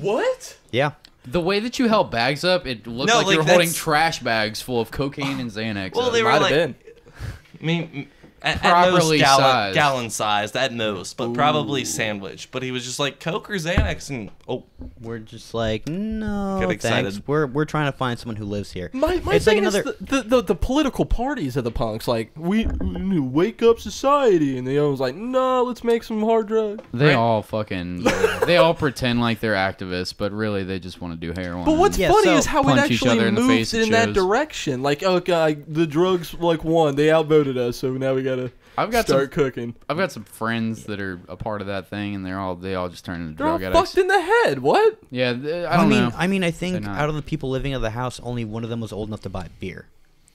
Speaker 3: What?
Speaker 5: yeah.
Speaker 1: the way that you held bags up, it looked
Speaker 4: No,
Speaker 1: like
Speaker 4: like,
Speaker 1: you were holding
Speaker 4: that's-
Speaker 1: trash bags full of cocaine and Xanax.
Speaker 4: Well, they were
Speaker 3: Might have
Speaker 4: like,
Speaker 3: been.
Speaker 4: I mean, At
Speaker 1: properly
Speaker 4: most
Speaker 1: sized.
Speaker 4: gallon sized at most, but probably sandwich. But he was just like Coke or Xanax, and
Speaker 5: We're just like, no,
Speaker 4: Get excited.
Speaker 5: thanks. We're trying to find someone who lives here.
Speaker 3: My
Speaker 5: It's
Speaker 3: thing
Speaker 5: like
Speaker 3: is the political parties of the punks. Like, we need to wake up society. And the other was like, no, let's make some hard drugs.
Speaker 1: They all fucking, they all pretend like they're activists, but really they just want to do heroin.
Speaker 3: But what's
Speaker 5: Yeah,
Speaker 3: funny
Speaker 5: so
Speaker 3: is how it
Speaker 1: punch each
Speaker 3: actually
Speaker 1: other in the
Speaker 3: moves
Speaker 1: face at
Speaker 3: in that
Speaker 1: shows.
Speaker 3: direction. Like, okay, the drugs like won. They outvoted us, so now we gotta start cooking.
Speaker 1: I've got some friends that are a part of that thing, and they all just turn into
Speaker 3: They're all
Speaker 1: drug addicts.
Speaker 3: fucked in the head. What?
Speaker 1: Yeah, I don't know.
Speaker 5: I think
Speaker 1: They're not.
Speaker 5: out of the people living in the house, only one of them was old enough to buy beer.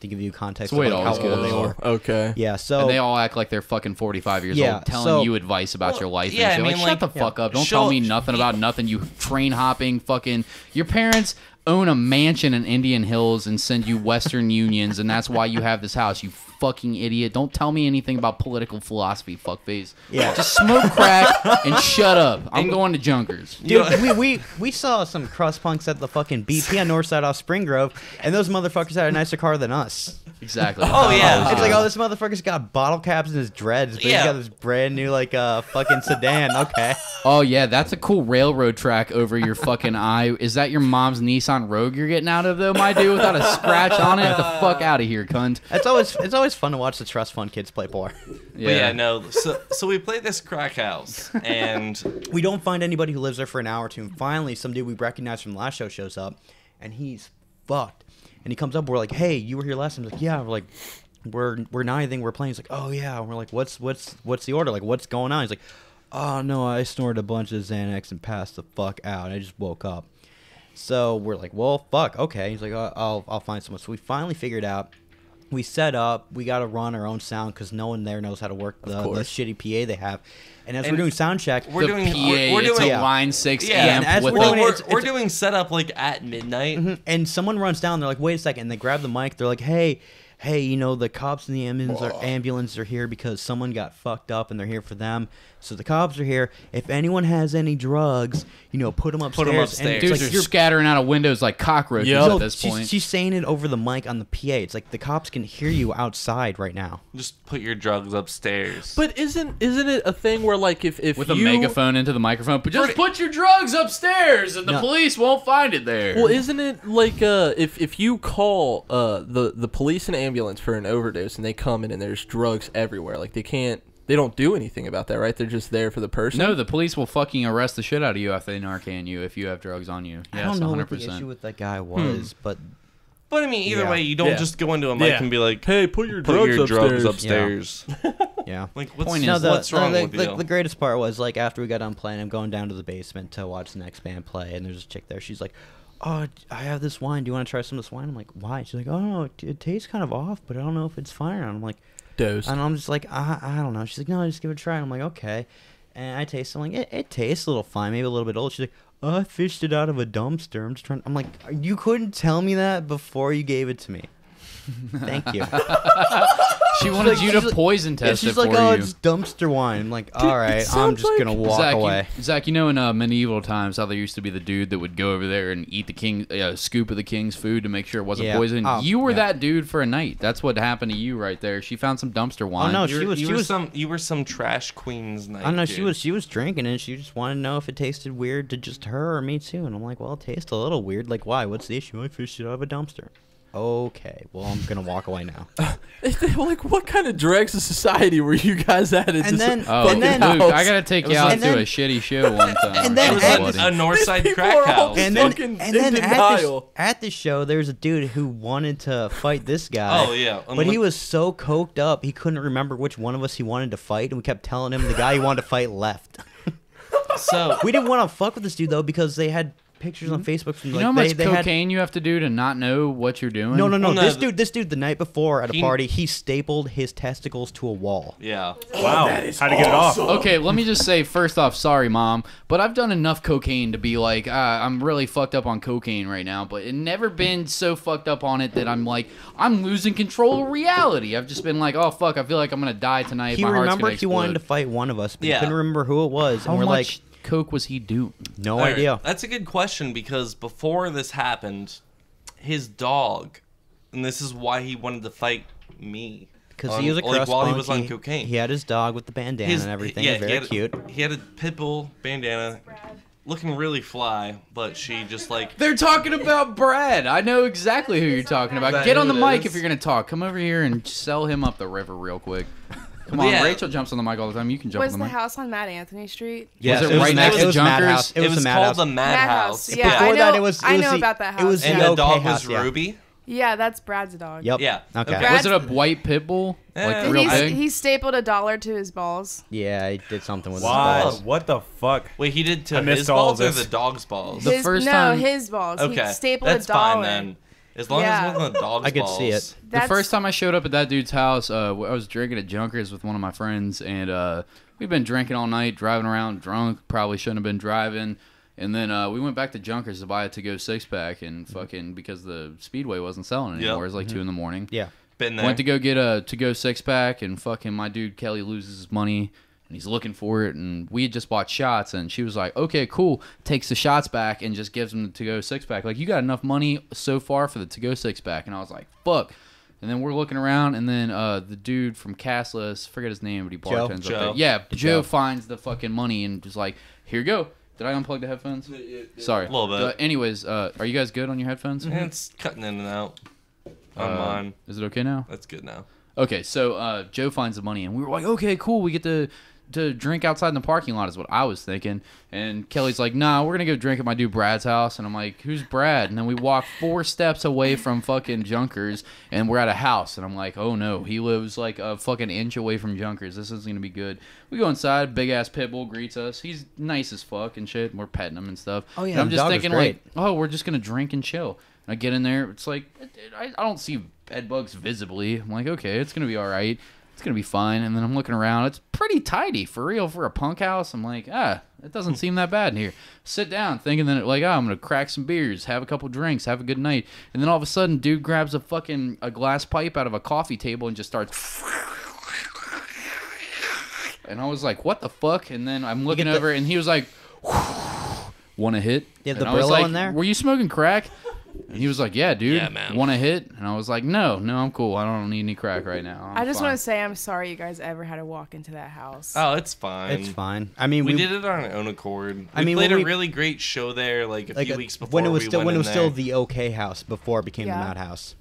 Speaker 5: To give you context
Speaker 1: That's the way
Speaker 5: of
Speaker 1: it
Speaker 5: like,
Speaker 1: always
Speaker 5: how old
Speaker 1: goes.
Speaker 5: they were.
Speaker 3: Okay.
Speaker 5: Yeah, so
Speaker 1: And they all act like they're fucking 45 years
Speaker 5: Yeah,
Speaker 1: old, telling
Speaker 5: so-
Speaker 1: you advice about your life.
Speaker 4: yeah,
Speaker 1: and shit.
Speaker 4: I mean,
Speaker 1: Shut the
Speaker 4: like,
Speaker 1: fuck up. Don't
Speaker 4: show-
Speaker 1: tell me nothing about nothing, you train hopping fucking... Your parents own a mansion in Indian Hills and send you Western Unions, and that's why you have this house, you fucking idiot. Don't tell me anything about political philosophy, fuckface.
Speaker 5: Yeah.
Speaker 1: Just smoke crack and shut up. I'm going to Junkers.
Speaker 5: dude, we saw some crust punks at the fucking BP on Northside off Spring Grove, and those motherfuckers had a nicer car than us.
Speaker 1: Exactly.
Speaker 4: Oh, yeah.
Speaker 5: It's like, oh, this motherfucker's got bottle caps in his dreads, but
Speaker 4: Yeah.
Speaker 5: he's got this brand new like fucking sedan. Okay.
Speaker 1: Oh, yeah, that's a cool railroad track over your fucking eye. Is that your mom's Nissan Rogue you're getting out of, though, my dude, without a scratch on it? Get the fuck out of here, cunt.
Speaker 5: It's always fun to watch the trust fund kids play poor.
Speaker 4: But yeah, no. So we play this crack house, and
Speaker 5: We don't find anybody who lives there for an hour or two, and finally some dude we recognize from the last show shows up, and he's fucked. And he comes up, we're like, hey, you were here last time. He's like, yeah. We're like, we're not anything. We're playing. He's like, oh yeah. And we're like, what's the order? Like, what's going on? He's like, oh no, I snorted a bunch of Xanax and passed the fuck out. And I just woke up. So we're like, well, fuck, okay. He's like, I'll find someone. So we finally figured out. We set up. We got to run our own sound because no one there knows how to work the shitty PA they have. And as we're doing sound check,
Speaker 4: we're doing
Speaker 1: it's a
Speaker 5: yeah.
Speaker 1: line 6
Speaker 4: Yeah,
Speaker 1: amp
Speaker 5: and as
Speaker 1: with
Speaker 5: we're
Speaker 1: a...
Speaker 5: doing it,
Speaker 4: we're doing setup like at midnight.
Speaker 5: and someone runs down. They're like, wait a second. And they grab the mic. They're like, hey, you know, the cops and the ambulance are here because someone got fucked up and they're here for them. So the cops are here. If anyone has any drugs, you know, put them upstairs.
Speaker 4: them
Speaker 5: And
Speaker 4: upstairs.
Speaker 5: it's
Speaker 1: Dudes
Speaker 5: like,
Speaker 1: are
Speaker 5: you're-
Speaker 1: scattering out of windows like cockroaches
Speaker 3: Yep.
Speaker 1: at this point.
Speaker 5: She's saying it over the mic on the PA. It's like the cops can hear you outside right now.
Speaker 4: Just put your drugs upstairs.
Speaker 3: But isn't it a thing where like if
Speaker 1: with
Speaker 3: you,
Speaker 1: a megaphone into the microphone, but just put your drugs upstairs and the
Speaker 5: No.
Speaker 1: police won't find it there.
Speaker 3: Well, isn't it like if you call the police and ambulance for an overdose and they come in and there's drugs everywhere, like they don't do anything about that, right? They're just there for the person.
Speaker 1: No, the police will fucking arrest the shit out of you after they Narcan you if you have drugs on you. Yes,
Speaker 5: I don't know
Speaker 1: 100%.
Speaker 5: what the issue with that guy was, but
Speaker 4: But I mean, either
Speaker 5: Yeah.
Speaker 4: way, you don't
Speaker 3: Yeah.
Speaker 4: just go into a mic
Speaker 3: Yeah.
Speaker 4: and be like,
Speaker 3: Hey, put your
Speaker 4: "Put
Speaker 3: drugs
Speaker 4: your drugs
Speaker 3: upstairs."
Speaker 4: upstairs.
Speaker 5: yeah.
Speaker 4: Like, what's,
Speaker 1: Point
Speaker 5: No,
Speaker 1: is,
Speaker 4: what's wrong with
Speaker 5: the
Speaker 4: you?
Speaker 5: greatest part was like after we got done playing, I'm going down to the basement to watch the next band play, and there's a chick there. She's like, "Oh, I have this wine. Do you want to try some of this wine?" I'm like, "Why?" She's like, "Oh, no, it tastes kind of off, but I don't know if it's fine." And I'm like,
Speaker 3: Dosed.
Speaker 5: and I'm just like, I don't know. She's like, "No, just give it a try." And I'm like, "Okay." And I taste it. I'm like, it tastes a little fine, maybe a little bit old. She's like, "Oh, I fished it out of a dumpster. I'm just trying." I'm like, "You couldn't tell me that before you gave it to me." Thank you.
Speaker 1: she wanted you to
Speaker 5: she's like-
Speaker 1: poison
Speaker 5: Yeah,
Speaker 1: test it
Speaker 5: she's
Speaker 1: for
Speaker 5: like, "Oh,
Speaker 1: you.
Speaker 5: it's dumpster wine." I'm like, "All right, I'm
Speaker 3: sounds
Speaker 5: just
Speaker 3: like-
Speaker 5: gonna walk
Speaker 1: Zach,
Speaker 5: away."
Speaker 1: Zach, you know in medieval times how there used to be the dude that would go over there and eat the scoop of the king's food to make sure it wasn't
Speaker 5: Yeah.
Speaker 1: poison.
Speaker 5: Oh,
Speaker 1: You were
Speaker 5: yeah.
Speaker 1: that dude for a night. That's what happened to you right there. She found some dumpster wine.
Speaker 5: no,
Speaker 4: You
Speaker 5: she
Speaker 4: were-
Speaker 5: was-
Speaker 4: you
Speaker 5: she
Speaker 4: were
Speaker 5: was-
Speaker 4: some you were some trash queen's night.
Speaker 5: I don't know.
Speaker 4: dude.
Speaker 5: She was drinking and she just wanted to know if it tasted weird to just her or me too. And I'm like, "Well, it tastes a little weird. Like, why? What's the issue?" "I fished it out of a dumpster." Okay, well, I'm gonna walk away now.
Speaker 3: Like, what kind of dregs of society were you guys at?
Speaker 5: And then-
Speaker 1: Oh,
Speaker 5: and then-
Speaker 1: Luke, I gotta take you out
Speaker 5: and
Speaker 1: to
Speaker 5: then-
Speaker 1: a shitty show one time.
Speaker 5: and then
Speaker 4: It was
Speaker 5: at
Speaker 4: a,
Speaker 5: this-
Speaker 4: a Northside
Speaker 3: These
Speaker 4: crack
Speaker 3: people are all
Speaker 4: house.
Speaker 5: And
Speaker 3: dude.
Speaker 5: then,
Speaker 3: Fucking
Speaker 5: and then
Speaker 3: in
Speaker 5: at this,
Speaker 3: denial.
Speaker 5: at this show, there was a dude who wanted to fight this guy.
Speaker 4: Oh, yeah.
Speaker 5: But he was so coked up, he couldn't remember which one of us he wanted to fight, and we kept telling him the guy he wanted to fight left.
Speaker 4: So
Speaker 5: We didn't want to fuck with this dude though because they had pictures on Facebook from
Speaker 1: you
Speaker 5: like
Speaker 1: know how much
Speaker 5: they had.
Speaker 1: cocaine you have to do to not know what you're doing?
Speaker 5: No.
Speaker 4: Well, no,
Speaker 5: This dude, the night before at a
Speaker 4: He-
Speaker 5: party, he stapled his testicles to a wall.
Speaker 4: yeah.
Speaker 2: Wow. How to get it off?
Speaker 1: Okay, let me just say first off, sorry, Mom, but I've done enough cocaine to be like, I'm really fucked up on cocaine right now, but it never been so fucked up on it that I'm like, I'm losing control of reality. I've just been like, oh fuck, I feel like I'm gonna die tonight.
Speaker 5: He
Speaker 1: My heart's gonna
Speaker 5: remembered he
Speaker 1: explode.
Speaker 5: wanted to fight one of us, but
Speaker 4: Yeah.
Speaker 5: he couldn't remember who it was.
Speaker 1: How
Speaker 5: And we're
Speaker 1: much
Speaker 5: like,
Speaker 1: coke was he doing?
Speaker 5: no
Speaker 4: All right,
Speaker 5: idea.
Speaker 4: That's a good question because before this happened, his dog, and this is why he wanted to fight me.
Speaker 5: Because he was a
Speaker 4: like, while he
Speaker 5: crossbone,
Speaker 4: was on cocaine.
Speaker 5: He had his dog with the bandana and everything. Very cute.
Speaker 4: He had a pit bull bandana, looking really fly, but she just like.
Speaker 1: They're talking about Brad. I know exactly who you're talking about.
Speaker 4: That
Speaker 1: Get on the
Speaker 4: who it
Speaker 1: mic
Speaker 4: is?
Speaker 1: if you're gonna talk. Come over here and sell him up the river real quick. Come on,
Speaker 4: Yeah.
Speaker 1: Rachel jumps on the mic all the time. You can jump
Speaker 9: Was
Speaker 1: on
Speaker 9: the
Speaker 1: the mic.
Speaker 9: house on Mad Anthony Street?
Speaker 5: Yes,
Speaker 1: Was it right next to
Speaker 5: was Madhouse.
Speaker 1: Junkers?
Speaker 5: It was the
Speaker 4: called
Speaker 5: Madhouse.
Speaker 4: the Madhouse.
Speaker 9: Yeah,
Speaker 5: Before
Speaker 9: I know,
Speaker 5: that, it was
Speaker 9: I know
Speaker 5: the-
Speaker 9: about that house.
Speaker 5: it was
Speaker 4: And
Speaker 5: the
Speaker 4: the
Speaker 5: OK
Speaker 4: dog
Speaker 5: house,
Speaker 4: was
Speaker 5: yeah.
Speaker 4: Ruby.
Speaker 9: Yeah, that's Brad's dog.
Speaker 5: Yep.
Speaker 4: Yeah.
Speaker 5: Okay.
Speaker 4: Okay.
Speaker 1: Was it a white pit bull? Like
Speaker 4: Eh,
Speaker 1: real big?
Speaker 9: He stapled $1 to his balls.
Speaker 5: Yeah, he did something with his
Speaker 2: What?
Speaker 5: balls.
Speaker 2: What the fuck?
Speaker 4: Wait, he did
Speaker 2: I
Speaker 4: to
Speaker 2: missed
Speaker 4: his
Speaker 2: all
Speaker 4: balls
Speaker 2: of
Speaker 4: or
Speaker 2: this.
Speaker 4: the dog's balls?
Speaker 1: The first time-
Speaker 9: his balls.
Speaker 4: Okay,
Speaker 9: He stapled
Speaker 4: that's
Speaker 9: $1.
Speaker 4: fine then. As long
Speaker 9: Yeah.
Speaker 4: as it wasn't the dog's
Speaker 5: I could
Speaker 4: balls.
Speaker 5: see it.
Speaker 1: The first time I showed up at that dude's house, I was drinking at Junkers with one of my friends, and we've been drinking all night, driving around drunk. Probably shouldn't have been driving. And then we went back to Junkers to buy a to-go six-pack, and fucking because the Speedway wasn't selling anymore.
Speaker 4: Yep.
Speaker 1: It was like 2 in the morning.
Speaker 5: Yeah.
Speaker 4: Been there.
Speaker 1: Went to go get a to-go six-pack, and fucking my dude Kelly loses his money, and he's looking for it, and we had just bought shots, and she was like, okay, cool, takes the shots back and just gives him the to-go six-pack. Like, you got enough money so far for the to-go six-pack, and I was like, fuck. And then we're looking around, and then the dude from Castless, forget his name, but he bartends up
Speaker 4: Joe.
Speaker 1: there. Yeah, Joe
Speaker 5: Joe.
Speaker 1: finds the fucking money and just like, here you go. Did I unplug the headphones? Sorry.
Speaker 4: A little bit.
Speaker 1: Anyways, are you guys good on your headphones?
Speaker 4: It's cutting in and out on mine.
Speaker 1: Is it okay now?
Speaker 4: That's good now.
Speaker 1: Okay, so Joe finds the money, and we were like, okay, cool, we get to drink outside in the parking lot is what I was thinking. And Kelly's like, nah, we're going to go drink at my dude Brad's house. And I'm like, who's Brad? And then we walk 4 steps away from fucking Junkers, and we're at a house. And I'm like, oh, no, he lives like a fucking inch away from Junkers. This isn't going to be good. We go inside, big-ass pit bull greets us. He's nice as fuck and shit, and we're petting him and stuff.
Speaker 5: Oh, yeah,
Speaker 1: and I'm
Speaker 5: the
Speaker 1: just
Speaker 5: dog was
Speaker 1: thinking,
Speaker 5: great.
Speaker 1: like, oh, we're just going to drink and chill. And I get in there. It's like, I don't see bed bugs visibly. I'm like, okay, it's going to be all right. It's going to be fine. And then I'm looking around. It's pretty tidy, for real, for a punk house. I'm like, it doesn't seem that bad in here. Sit down, thinking that, like, I'm going to crack some beers, have a couple drinks, have a good night. And then all of a sudden, dude grabs a glass pipe out of a coffee table and just starts... And I was like, what the fuck? And then I'm looking over, and he was like, want a hit?
Speaker 5: You have the
Speaker 1: And I was
Speaker 5: Brillo
Speaker 1: like,
Speaker 5: in there?
Speaker 1: were you smoking crack? And he was like, yeah, dude.
Speaker 4: Yeah, man.
Speaker 1: Want a hit? And I was like, no, I'm cool. I don't need any crack right now.
Speaker 9: I just want to say I'm sorry you guys ever had to walk into that house.
Speaker 4: Oh, it's fine.
Speaker 5: It's fine. I mean,
Speaker 4: We did it on our own accord. We
Speaker 5: I mean,
Speaker 4: played
Speaker 5: when
Speaker 4: a
Speaker 5: we-
Speaker 4: really great show there, like a few weeks before
Speaker 5: when it was
Speaker 4: we
Speaker 5: still
Speaker 4: went
Speaker 5: when it
Speaker 4: in
Speaker 5: was still
Speaker 4: there.
Speaker 5: the OK house before it became
Speaker 9: Yeah.
Speaker 5: the Madhouse.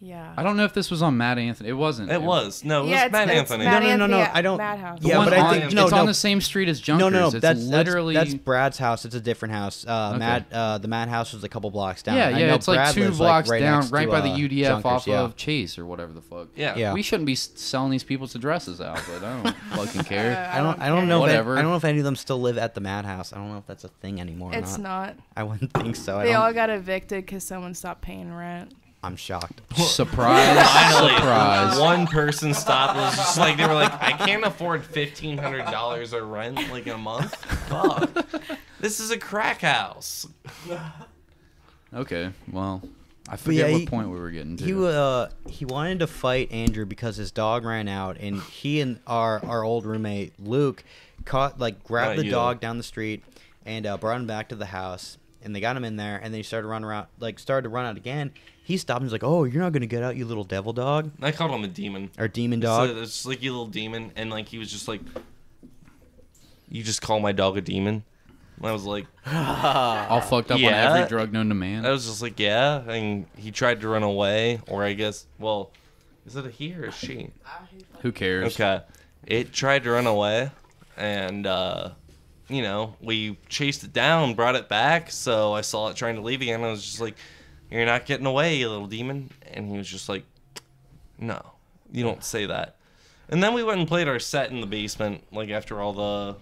Speaker 9: Yeah.
Speaker 1: I don't know if this was on Matt Anthony. It wasn't.
Speaker 4: It was. No, it
Speaker 9: Yeah,
Speaker 4: was Matt
Speaker 9: it's
Speaker 4: Anthony.
Speaker 9: Matt
Speaker 5: No,
Speaker 9: Anthony
Speaker 5: I don't-
Speaker 9: Madhouse.
Speaker 1: The
Speaker 5: Yeah,
Speaker 1: one
Speaker 5: but I
Speaker 1: on-
Speaker 5: think
Speaker 1: it's
Speaker 5: no.
Speaker 1: on the same street as Junkers.
Speaker 5: No,
Speaker 1: It's
Speaker 5: that's
Speaker 1: literally
Speaker 5: that's Brad's house. It's a different house. The Madhouse was a couple blocks down.
Speaker 1: yeah,
Speaker 5: I
Speaker 1: yeah.
Speaker 5: know
Speaker 1: It's like
Speaker 5: Brad
Speaker 1: 2
Speaker 5: lives,
Speaker 1: blocks
Speaker 5: right
Speaker 1: down,
Speaker 5: next
Speaker 1: right
Speaker 5: to,
Speaker 1: by the UDF
Speaker 5: Junkers,
Speaker 1: off
Speaker 5: yeah.
Speaker 1: of Chase or whatever the fuck.
Speaker 4: Yeah.
Speaker 5: Yeah.
Speaker 1: We shouldn't be selling these people's addresses out, but I don't fucking care.
Speaker 5: I don't know.
Speaker 1: Whatever.
Speaker 5: I don't know if any of them still live at the Madhouse. I don't know if that's a thing anymore. Or
Speaker 9: It's not.
Speaker 5: I wouldn't think so.
Speaker 9: They all got evicted because someone stopped paying rent.
Speaker 5: I'm shocked.
Speaker 1: Surprise!
Speaker 4: Finally,
Speaker 1: Surprise!
Speaker 4: one person stopped. It was just like they were like, I can't afford $1,500 of rent like in a month. Fuck, this is a crack house.
Speaker 1: Okay, well, I forget
Speaker 5: yeah,
Speaker 1: what point we were getting to.
Speaker 5: He wanted to fight Andrew because his dog ran out, and he and our old roommate Luke grabbed
Speaker 4: Not
Speaker 5: the
Speaker 4: you.
Speaker 5: dog down the street and brought him back to the house, and they got him in there, and they started to run out again. He stopped and was like, "Oh, you're not gonna get out, you little devil dog
Speaker 4: I called him a demon.
Speaker 5: or demon dog."
Speaker 4: So it's just like you little demon, and like he was just like, you just call my dog a demon. And I was like,
Speaker 1: all fucked up
Speaker 4: Yeah.
Speaker 1: on every drug known to man.
Speaker 4: I was just like, yeah. And he tried to run away, or I guess, well, is it a he or a she?
Speaker 1: Who cares?
Speaker 4: Okay. It tried to run away, and, we chased it down, brought it back, so I saw it trying to leave again. I was just like, you're not getting away, you little demon. And he was just like, no, you don't say that. And then we went and played our set in the basement, like, after all the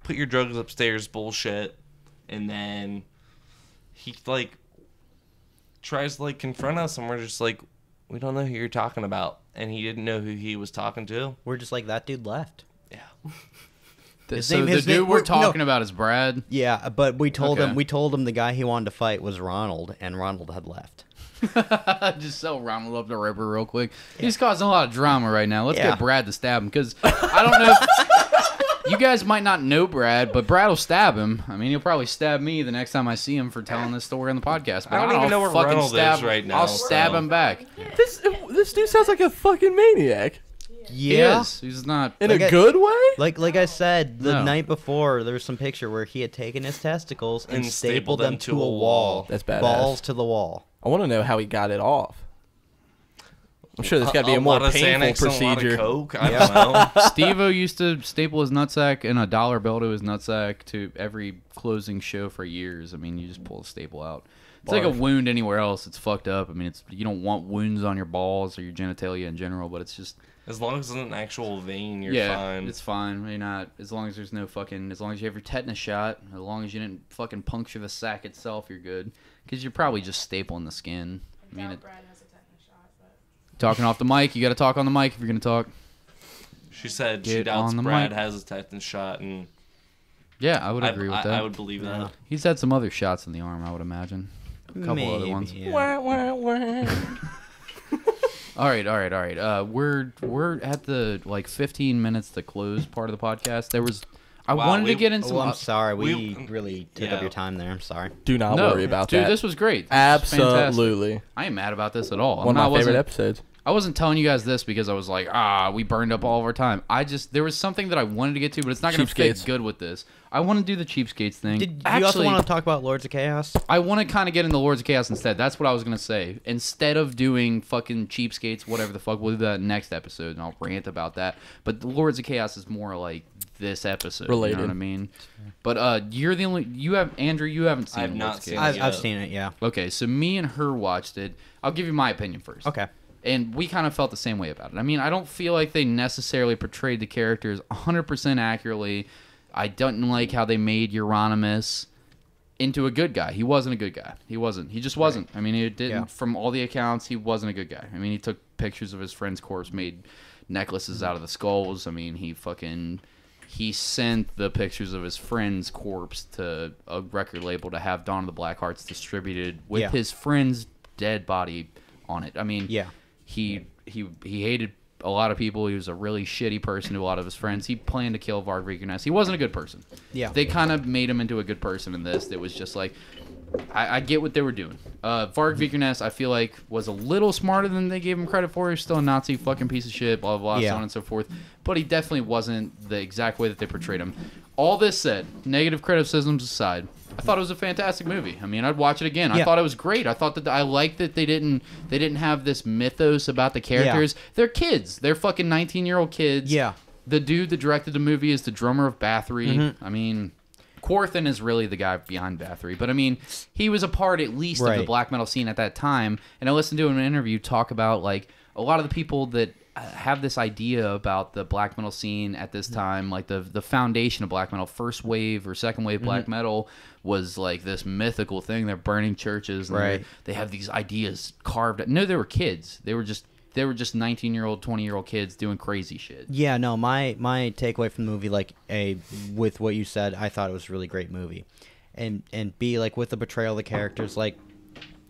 Speaker 4: put your drugs upstairs bullshit. And then he, like, tries to, like, confront us, and we're just like, we don't know who you're talking about. And he didn't know who he was talking to.
Speaker 5: We're just like, that dude left.
Speaker 4: Yeah.
Speaker 5: His
Speaker 1: So
Speaker 5: name-
Speaker 1: the
Speaker 5: his
Speaker 1: dude
Speaker 5: name-
Speaker 1: we're
Speaker 5: no.
Speaker 1: talking about is Brad.
Speaker 5: Yeah, but we told
Speaker 1: Okay.
Speaker 5: him the guy he wanted to fight was Ronald, and Ronald had left.
Speaker 1: Just sell Ronald up the river real quick. He's causing a lot of drama right now. Let's
Speaker 5: Yeah.
Speaker 1: get Brad to stab him because I don't know. you guys might not know Brad, but Brad will stab him. I mean, he'll probably stab me the next time I see him for telling this story on the podcast. But
Speaker 4: I don't even know where
Speaker 1: fucking
Speaker 4: Ronald
Speaker 1: stab
Speaker 4: is right now,
Speaker 1: I'll stab
Speaker 4: so.
Speaker 1: him back.
Speaker 3: This dude sounds like a fucking maniac.
Speaker 1: He
Speaker 5: Yeah.
Speaker 1: is. He's not.
Speaker 3: In a good way?
Speaker 5: Like I said, the
Speaker 1: No.
Speaker 5: night before, there was some picture where he had taken his testicles and
Speaker 4: And
Speaker 5: stapled them to a wall.
Speaker 3: That's badass.
Speaker 5: Balls to the wall.
Speaker 3: I want to know how he got it off. I'm sure there's got to be a more
Speaker 4: lot of
Speaker 3: painful
Speaker 4: Xanax and a lot of
Speaker 3: procedure.
Speaker 4: Coke. I don't know.
Speaker 1: Steve-O used to staple his nutsack and a dollar bill to his nutsack to every closing show for years. I mean, you just pull the staple out. It's like a wound anywhere else. It's fucked up. I mean, you don't want wounds on your balls or your genitalia in general, but it's just...
Speaker 4: As long as it's an actual vein, you're
Speaker 1: yeah,
Speaker 4: fine.
Speaker 1: it's fine. You're not... As long as there's no fucking... As long as you have your tetanus shot, as long as you didn't fucking puncture the sac itself, you're good. Because you're probably just stapling the skin. I mean,
Speaker 9: Brad has a tetanus shot, but...
Speaker 1: Talking off the mic. You got to talk on the mic if you're going to talk.
Speaker 4: She said she
Speaker 1: Get
Speaker 4: doubts
Speaker 1: on the
Speaker 4: Brad
Speaker 1: mic.
Speaker 4: has a tetanus shot, and
Speaker 1: Yeah, I would agree with that.
Speaker 4: I would believe that.
Speaker 1: He's had some other shots in the arm, I would imagine. A couple other ones.
Speaker 5: Yeah.
Speaker 1: All right. We're at the 15 minutes to close part of the podcast. There was I
Speaker 4: Wow,
Speaker 1: wanted to get in some.
Speaker 5: Oh, I'm sorry. We
Speaker 4: we-
Speaker 5: really took
Speaker 4: yeah.
Speaker 5: up your time there. I'm sorry.
Speaker 3: Do not
Speaker 1: no,
Speaker 3: worry about
Speaker 1: dude,
Speaker 3: that.
Speaker 1: this was great. This was fantastic.
Speaker 3: Absolutely.
Speaker 1: I ain't mad about this at all.
Speaker 3: One of my favorite
Speaker 1: wasn't-
Speaker 3: episodes.
Speaker 1: I wasn't telling you guys this because I was like, we burned up all of our time. There was something that I wanted to get to, but it's not going to fit
Speaker 3: Cheapskates.
Speaker 1: good with this. I want to do the cheapskates thing.
Speaker 5: Did you also want to talk about Lords of Chaos?
Speaker 1: I want to kind of get into Lords of Chaos instead. That's what I was going to say. Instead of doing fucking cheapskates, whatever the fuck, we'll do that next episode, and I'll rant about that. But the Lords of Chaos is more like this episode.
Speaker 3: Related.
Speaker 1: You know what I mean? But you're the only... Andrew, you haven't seen
Speaker 4: I've
Speaker 1: Lords
Speaker 4: not
Speaker 1: of
Speaker 4: seen
Speaker 1: Chaos.
Speaker 4: it.
Speaker 5: I've seen it, yeah.
Speaker 1: Okay, so me and her watched it. I'll give you my opinion first.
Speaker 5: Okay.
Speaker 1: And we kind of felt the same way about it. I mean, I don't feel like they necessarily portrayed the characters 100% accurately. I don't like how they made Euronymous into a good guy. He wasn't a good guy. He wasn't. He just wasn't. I mean, it didn't.
Speaker 5: Yeah.
Speaker 1: From all the accounts, he wasn't a good guy. I mean, he took pictures of his friend's corpse, made necklaces out of the skulls. I mean, he sent the pictures of his friend's corpse to a record label to have Dawn of the Blackhearts distributed with
Speaker 5: Yeah.
Speaker 1: his friend's dead body on it. I mean,
Speaker 5: Yeah.
Speaker 1: he hated a lot of people. He was a really shitty person to a lot of his friends. He planned to kill Varg Vikernes. He wasn't a good person.
Speaker 5: Yeah.
Speaker 1: They kind of made him into a good person in this. It was just like, I get what they were doing. Varg Vikernes, I feel like, was a little smarter than they gave him credit for. He's still a Nazi fucking piece of shit, blah, blah, blah,
Speaker 5: Yeah.
Speaker 1: so on and so forth. But he definitely wasn't the exact way that they portrayed him. All this said, negative criticisms aside, I thought it was a fantastic movie. I mean, I'd watch it again. I
Speaker 5: Yeah.
Speaker 1: thought it was great. I thought that I liked that they didn't have this mythos about the characters. They're kids. They're fucking 19-year-old kids.
Speaker 5: Yeah.
Speaker 1: The dude that directed the movie is the drummer of Bathory.
Speaker 5: Mm-hmm.
Speaker 1: I mean, Quorthon is really the guy behind Bathory. But I mean, he was a part at least of the
Speaker 5: Right.
Speaker 1: black metal scene at that time. And I listened to him in an interview talk about like a lot of the people that have this idea about the black metal scene at this time, like the foundation of black metal, first wave or second wave black metal was like this mythical thing. They're burning churches and
Speaker 5: Right.
Speaker 1: they have these ideas carved. No, they were kids. They were just 19-year-old, 20-year-old kids doing crazy shit.
Speaker 5: Yeah, no, my takeaway from the movie, with what you said, I thought it was a really great movie. And B, like, with the portrayal of the characters, like,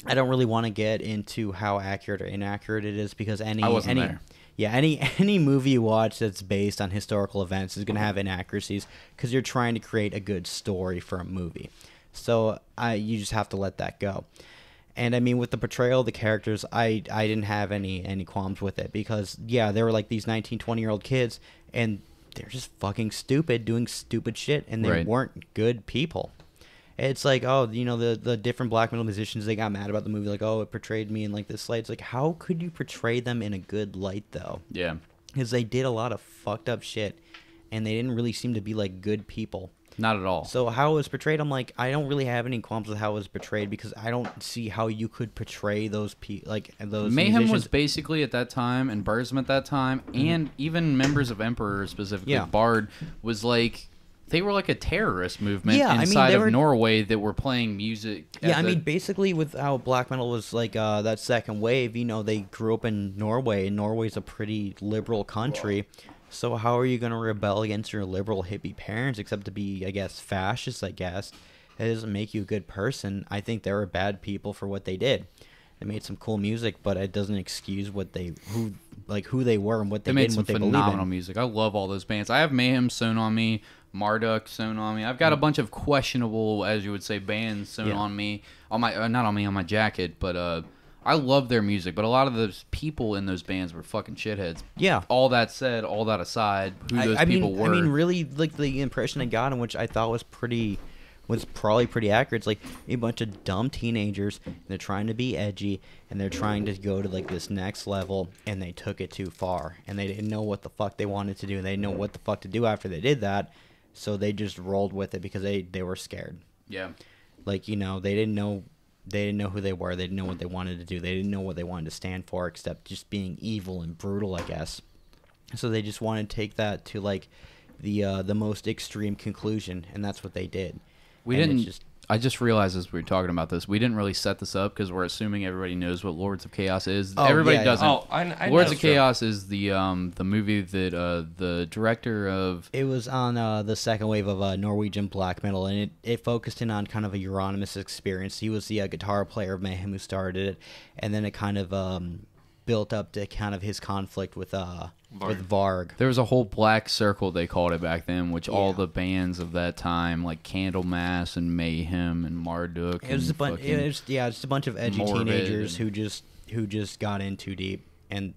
Speaker 5: I don't really want to get into how accurate or inaccurate it is because
Speaker 1: I wasn't there.
Speaker 5: Yeah, any movie you watch that's based on historical events is going to have inaccuracies because you're trying to create a good story for a movie. So you just have to let that go. And I mean, with the portrayal of the characters, I didn't have any qualms with it because, yeah, they were like these 19, 20-year-old kids, and they're just fucking stupid, doing stupid shit, and they
Speaker 1: Right.
Speaker 5: weren't good people. It's like, oh, you know, the different black metal musicians, they got mad about the movie, like, oh, it portrayed me in, like, this light. It's like, how could you portray them in a good light, though?
Speaker 1: Yeah.
Speaker 5: Because they did a lot of fucked up shit, and they didn't really seem to be, like, good people.
Speaker 1: Not at all.
Speaker 5: So how it was portrayed, I'm like, I don't really have any qualms with how it was portrayed because I don't see how you could portray those those
Speaker 1: Mayhem was
Speaker 5: musicians.
Speaker 1: basically at that time, and Burzum at that time, and even members of Emperor, specifically
Speaker 5: Yeah.
Speaker 1: Bard, was like, they were like a terrorist movement
Speaker 5: Yeah, I mean,
Speaker 1: inside
Speaker 5: they
Speaker 1: of
Speaker 5: were-
Speaker 1: Norway that were playing music.
Speaker 5: Yeah, I mean, basically with how black metal was like that second wave, you know, they grew up in Norway, and Norway's a pretty liberal country. So how are you going to rebel against your liberal hippie parents except to be, I guess, fascist, I guess? It doesn't make you a good person. I think they were bad people for what they did. They made some cool music, but it doesn't excuse who like who they were and what they
Speaker 1: They
Speaker 5: did
Speaker 1: made
Speaker 5: and
Speaker 1: some
Speaker 5: what they believe
Speaker 1: phenomenal
Speaker 5: in.
Speaker 1: music. I love all those bands. I have Mayhem sewn on me, Marduk sewn on me. I've got a bunch of questionable, as you would say, bands sewn on me, on my not on me, on my jacket. But I love their music. But a lot of those people in those bands were fucking shitheads.
Speaker 5: Yeah.
Speaker 1: All that said, all that aside, who those people were.
Speaker 5: I mean, really, like the impression I got, and which I thought was probably pretty accurate. It's like a bunch of dumb teenagers, and they're trying to be edgy, and they're trying to go to like this next level, and they took it too far, and they didn't know what the fuck they wanted to do, and they didn't know what the fuck to do after they did that, so they just rolled with it because they were scared.
Speaker 1: Yeah.
Speaker 5: Like, you know, they didn't know who they were, they didn't know what they wanted to do, they didn't know what they wanted to stand for, except just being evil and brutal, I guess. So they just wanted to take that to like the most extreme conclusion, and that's what they did.
Speaker 1: I just realized as we were talking about this, we didn't really set this up because we're assuming everybody knows what Lords of Chaos is. Everybody doesn't.
Speaker 4: Oh, I
Speaker 1: Lords
Speaker 4: know.
Speaker 1: of Chaos is the movie that the director of.
Speaker 5: It was on the second wave of Norwegian black metal, and it focused in on kind of a Euronymous experience. He was the guitar player of Mayhem who started it, and then it kind of built up to kind of his conflict with Varg.
Speaker 1: There was a whole black circle, they called it back then, which all the bands of that time, like Candlemass and Mayhem and Marduk.
Speaker 5: It was just a bunch of edgy
Speaker 1: Morbid
Speaker 5: teenagers who just got in too deep, and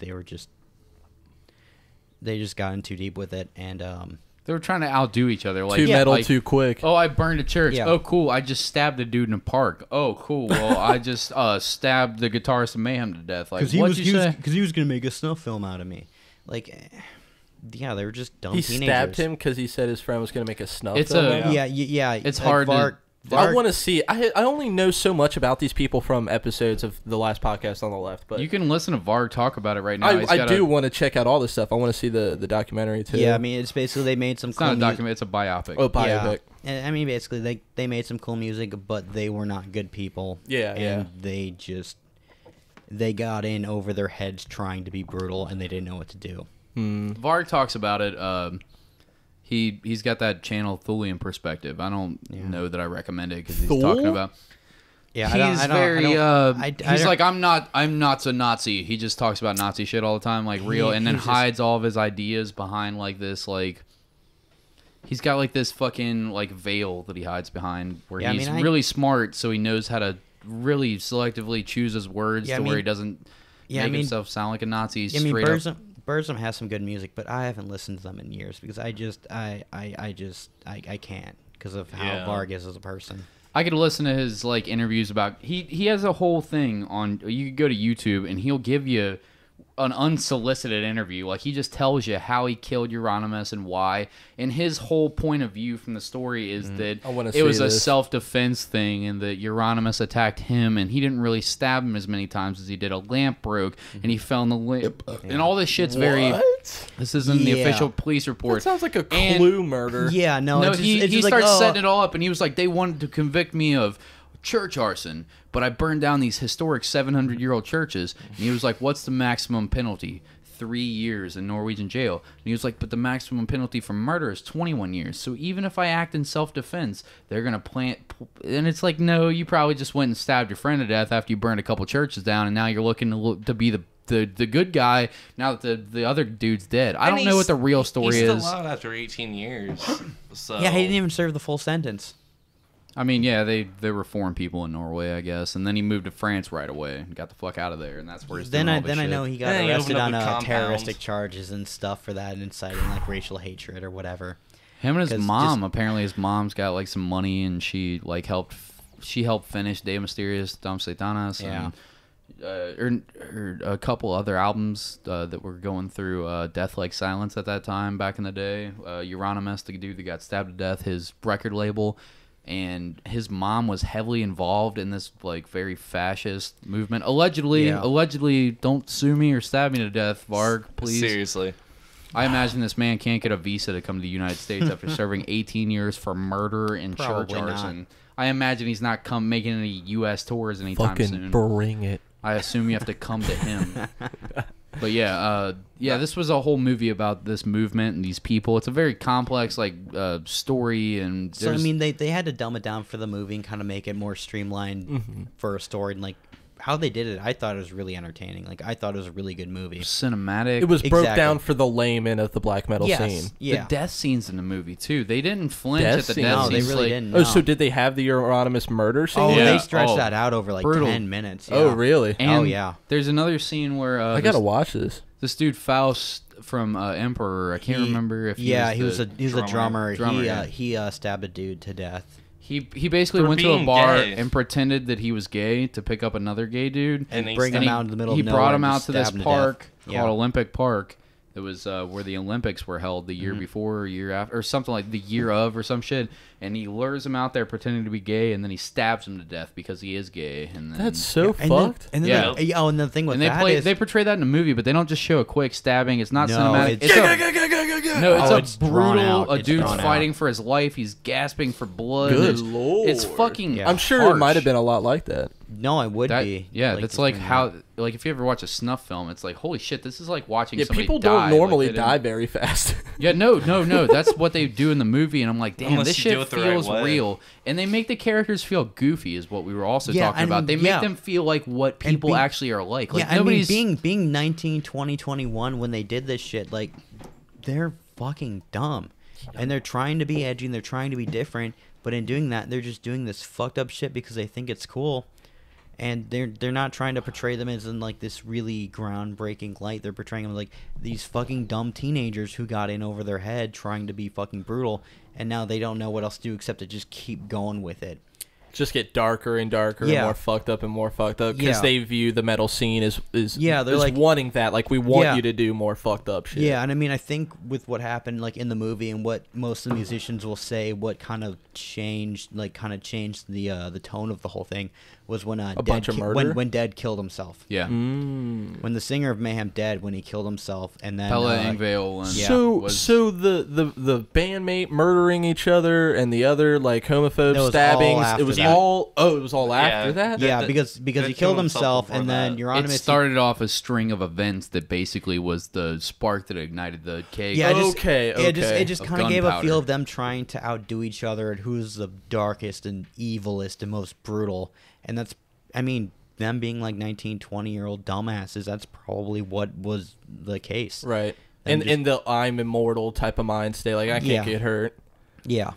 Speaker 5: they just got in too deep with it, and
Speaker 1: they were trying to outdo each other. Like,
Speaker 3: too metal,
Speaker 1: like,
Speaker 3: too quick.
Speaker 1: Oh, I burned a church.
Speaker 5: Yeah.
Speaker 1: Oh, cool. I just stabbed a dude in a park. Oh, cool. Well, I just stabbed the guitarist of Mayhem to death. Like, what'd you say?
Speaker 5: Because he was gonna make a snuff film out of me. Like, yeah, they were just dumb
Speaker 3: He
Speaker 5: teenagers.
Speaker 3: stabbed him because he said his friend was going to make a snuff
Speaker 1: It's
Speaker 3: film.
Speaker 1: a-
Speaker 5: Yeah.
Speaker 1: It's
Speaker 5: like
Speaker 1: hard to-
Speaker 3: I want to see. I only know so much about these people from episodes of the last podcast on the left, but
Speaker 1: You can listen to Varg talk about it right now. He's
Speaker 3: I
Speaker 1: got
Speaker 3: do want to check out all this stuff. I want to see the documentary too.
Speaker 5: Yeah, I mean, it's basically they made some.
Speaker 1: It's not a document. It's a biopic.
Speaker 3: Oh, biopic.
Speaker 5: Yeah. I mean, basically they made some cool music, but they were not good people.
Speaker 3: Yeah,
Speaker 5: and they got in over their heads trying to be brutal, and they didn't know what to do.
Speaker 1: Varg talks about it. He's got that channel Thulian perspective. I don't know that I recommend it because he's talking about.
Speaker 5: Yeah,
Speaker 1: He's like, I'm not a Nazi. He just talks about Nazi shit all the time, like real, and then hides all of his ideas behind like this, like he's got like this fucking like veil that he hides behind, where he's really smart, so he knows how to really selectively choose his words where he doesn't make himself sound like a Nazi. Straight up.
Speaker 5: Burzum has some good music, but I haven't listened to them in years because I can't because of how Varg is as a person.
Speaker 1: I could listen to his like interviews about he has a whole thing on. You could go to YouTube and he'll give you an unsolicited interview. Like, he just tells you how he killed Euronymous and why. And his whole point of view from the story is that it was a self-defense thing, and that Euronymous attacked him, and he didn't really stab him as many times as he did. A lamp broke, and he fell in the lamp. And all this shit's very... This isn't the official police report.
Speaker 3: That sounds like a clue murder.
Speaker 5: Yeah, no,
Speaker 1: he starts setting it all up, and he was like, they wanted to convict me of church arson, but I burned down these historic 700-year-old churches. And he was like, what's the maximum penalty? 3 years in Norwegian jail. And he was like, but the maximum penalty for murder is 21 years. So even if I act in self-defense, they're going to plant... And it's like, no, you probably just went and stabbed your friend to death after you burned a couple churches down, and now you're looking to be the good guy now that the other dude's dead. I don't know what the real story is.
Speaker 4: He's still out after 18 years. So.
Speaker 5: Yeah, he didn't even serve the full sentence.
Speaker 1: I mean, yeah, they were foreign people in Norway, I guess, and then he moved to France right away and got the fuck out of there, and that's where he's doing all this shit.
Speaker 5: I know he got
Speaker 4: he
Speaker 5: arrested
Speaker 4: opened
Speaker 5: on
Speaker 4: up a
Speaker 5: terroristic charges and stuff for that, and inciting like racial hatred or whatever.
Speaker 1: Him and his mom, apparently his mom's got like some money, and she like helped finish De Mysterious Dom Satanas, and a couple other albums that were going through Death Like Silence at that time back in the day. Euronymous, the dude that got stabbed to death, his record label. And his mom was heavily involved in this like very fascist movement. Allegedly, don't sue me or stab me to death, Varg, please.
Speaker 4: Seriously.
Speaker 1: I imagine this man can't get a visa to come to the United States after serving 18 years for murder and church arson. I imagine he's not making any U.S. tours anytime soon.
Speaker 3: Bring it.
Speaker 1: I assume you have to come to him. But this was a whole movie about this movement and these people. It's a very complex story, and
Speaker 5: so I mean they had to dumb it down for the movie and kind of make it more streamlined for a story, and like how they did it, I thought it was really entertaining. Like, I thought it was a really good movie.
Speaker 1: Cinematic.
Speaker 3: It was broke
Speaker 5: Exactly.
Speaker 3: down for the layman of the black metal scene.
Speaker 5: Yeah.
Speaker 1: The death scenes in the movie too. They didn't flinch
Speaker 3: Death
Speaker 1: at the
Speaker 3: scenes?
Speaker 1: death
Speaker 5: No, they
Speaker 1: scenes.
Speaker 5: really
Speaker 1: like,
Speaker 5: didn't.
Speaker 3: Oh,
Speaker 5: No.
Speaker 3: so did they have the Euronymous murder scene?
Speaker 5: Oh,
Speaker 1: Yeah.
Speaker 5: they stretched
Speaker 1: Oh,
Speaker 5: that out over like
Speaker 1: brutal.
Speaker 5: 10 minutes.
Speaker 3: Oh,
Speaker 5: yeah.
Speaker 3: really?
Speaker 1: And
Speaker 5: Oh, yeah.
Speaker 1: There's another scene where
Speaker 3: I gotta watch this.
Speaker 1: this dude Faust from Emperor. I can't remember if
Speaker 5: he
Speaker 1: he
Speaker 5: was a drummer.
Speaker 1: Drummer,
Speaker 5: he
Speaker 1: yeah.
Speaker 5: he stabbed a dude to death.
Speaker 1: He basically
Speaker 4: For
Speaker 1: went to a
Speaker 4: being
Speaker 1: bar
Speaker 4: gay.
Speaker 1: and pretended that he was gay to pick up another gay dude.
Speaker 4: And he
Speaker 5: bring
Speaker 4: stabbed-
Speaker 5: him out in the middle
Speaker 1: He
Speaker 5: of nowhere
Speaker 1: brought him
Speaker 5: and
Speaker 1: out
Speaker 5: just
Speaker 1: to this
Speaker 5: stabbed him to
Speaker 1: park
Speaker 5: death.
Speaker 1: called
Speaker 5: Yeah.
Speaker 1: Olympic Park. It was where the Olympics were held the year before or year after, or something like the year of or some shit. And he lures him out there pretending to be gay, and then he stabs him to death because he is gay. And then,
Speaker 3: That's so
Speaker 5: And then,
Speaker 3: fucked.
Speaker 5: and then
Speaker 1: Yeah.
Speaker 5: and the thing with
Speaker 1: and they
Speaker 5: that is,
Speaker 1: they portray that in the movie, but they don't just show a quick stabbing. It's not
Speaker 5: No,
Speaker 1: cinematic.
Speaker 5: it's-
Speaker 1: No,
Speaker 5: it's
Speaker 1: a
Speaker 5: drawn
Speaker 1: brutal.
Speaker 5: out.
Speaker 1: A
Speaker 5: It's
Speaker 1: dude's
Speaker 5: drawn out.
Speaker 1: fighting for his life. He's gasping for blood.
Speaker 3: Good
Speaker 1: It's-
Speaker 3: lord.
Speaker 1: It's fucking.
Speaker 5: Yeah.
Speaker 3: I'm sure
Speaker 1: harsh.
Speaker 3: it might have been a lot like that.
Speaker 5: no, it would
Speaker 1: That,
Speaker 5: be.
Speaker 1: yeah, that's
Speaker 5: just
Speaker 1: like
Speaker 5: when
Speaker 1: how, like if you ever watch a snuff film, it's like holy shit, this is like watching
Speaker 3: Yeah,
Speaker 1: somebody
Speaker 3: people
Speaker 1: die.
Speaker 3: don't
Speaker 1: Like,
Speaker 3: normally
Speaker 1: they didn't-
Speaker 3: die very fast.
Speaker 1: Yeah, no. That's what they do in the movie, and I'm like, damn,
Speaker 4: Unless
Speaker 1: this
Speaker 4: you do
Speaker 1: shit
Speaker 4: it the right
Speaker 1: feels
Speaker 4: way.
Speaker 1: real. And they make the characters feel goofy, is what we were also
Speaker 5: Yeah,
Speaker 1: talking
Speaker 5: I
Speaker 1: about. They
Speaker 5: mean,
Speaker 1: make
Speaker 5: yeah.
Speaker 1: them feel like what
Speaker 5: And
Speaker 1: people
Speaker 5: being-
Speaker 1: actually are like. Like
Speaker 5: yeah, I mean,
Speaker 1: nobody's.
Speaker 5: being 19, 20, 21 when they did this shit, like, they're fucking dumb. And they're trying to be edgy and they're trying to be different, but in doing that, they're just doing this fucked up shit because they think it's cool. And they're not trying to portray them as in like this really groundbreaking light. They're portraying them like these fucking dumb teenagers who got in over their head trying to be fucking brutal, and now they don't know what else to do except to just keep going with it.
Speaker 3: Just get darker and darker and
Speaker 5: Yeah.
Speaker 3: more fucked up and more fucked up because
Speaker 5: Yeah.
Speaker 3: they view the metal scene as
Speaker 5: Yeah, they're like-
Speaker 3: wanting that. Like, we want
Speaker 5: Yeah.
Speaker 3: you to do more fucked up shit.
Speaker 5: Yeah, and I mean, I think with what happened, like in the movie, and what most of the musicians will say, what kind of changed the tone of the whole thing was when
Speaker 3: bunch of murder?
Speaker 5: when Dead killed himself.
Speaker 1: yeah.
Speaker 5: When the singer of Mayhem Dead, when he killed himself, and then
Speaker 1: Pella Engvale and
Speaker 5: Yeah.
Speaker 3: So the bandmate murdering each other and the other like homophobe
Speaker 5: That was all
Speaker 3: stabbings.
Speaker 5: after
Speaker 3: It was
Speaker 5: that.
Speaker 3: all it was all after
Speaker 4: Yeah.
Speaker 3: that.
Speaker 5: yeah,
Speaker 4: Dead-
Speaker 5: because
Speaker 4: Dead
Speaker 5: he
Speaker 4: killed
Speaker 5: killed
Speaker 4: himself
Speaker 5: himself, and
Speaker 4: before
Speaker 5: then
Speaker 4: that.
Speaker 5: Euronymous.
Speaker 1: It started off a string of events that basically was the spark that ignited the keg.
Speaker 5: Yeah,
Speaker 3: Okay,
Speaker 5: it just
Speaker 1: Of
Speaker 5: kind of gave a
Speaker 1: gunpowder.
Speaker 5: feel of them trying to outdo each other and who's the darkest and evilest and most brutal. And that's, I mean, them being like 19, 20-year-old dumbasses, that's probably what was the case.
Speaker 3: Right.
Speaker 5: Them
Speaker 3: And
Speaker 5: just-
Speaker 3: in the I'm immortal type of mind state, like I can't
Speaker 5: Yeah.
Speaker 3: get hurt.
Speaker 5: Yeah.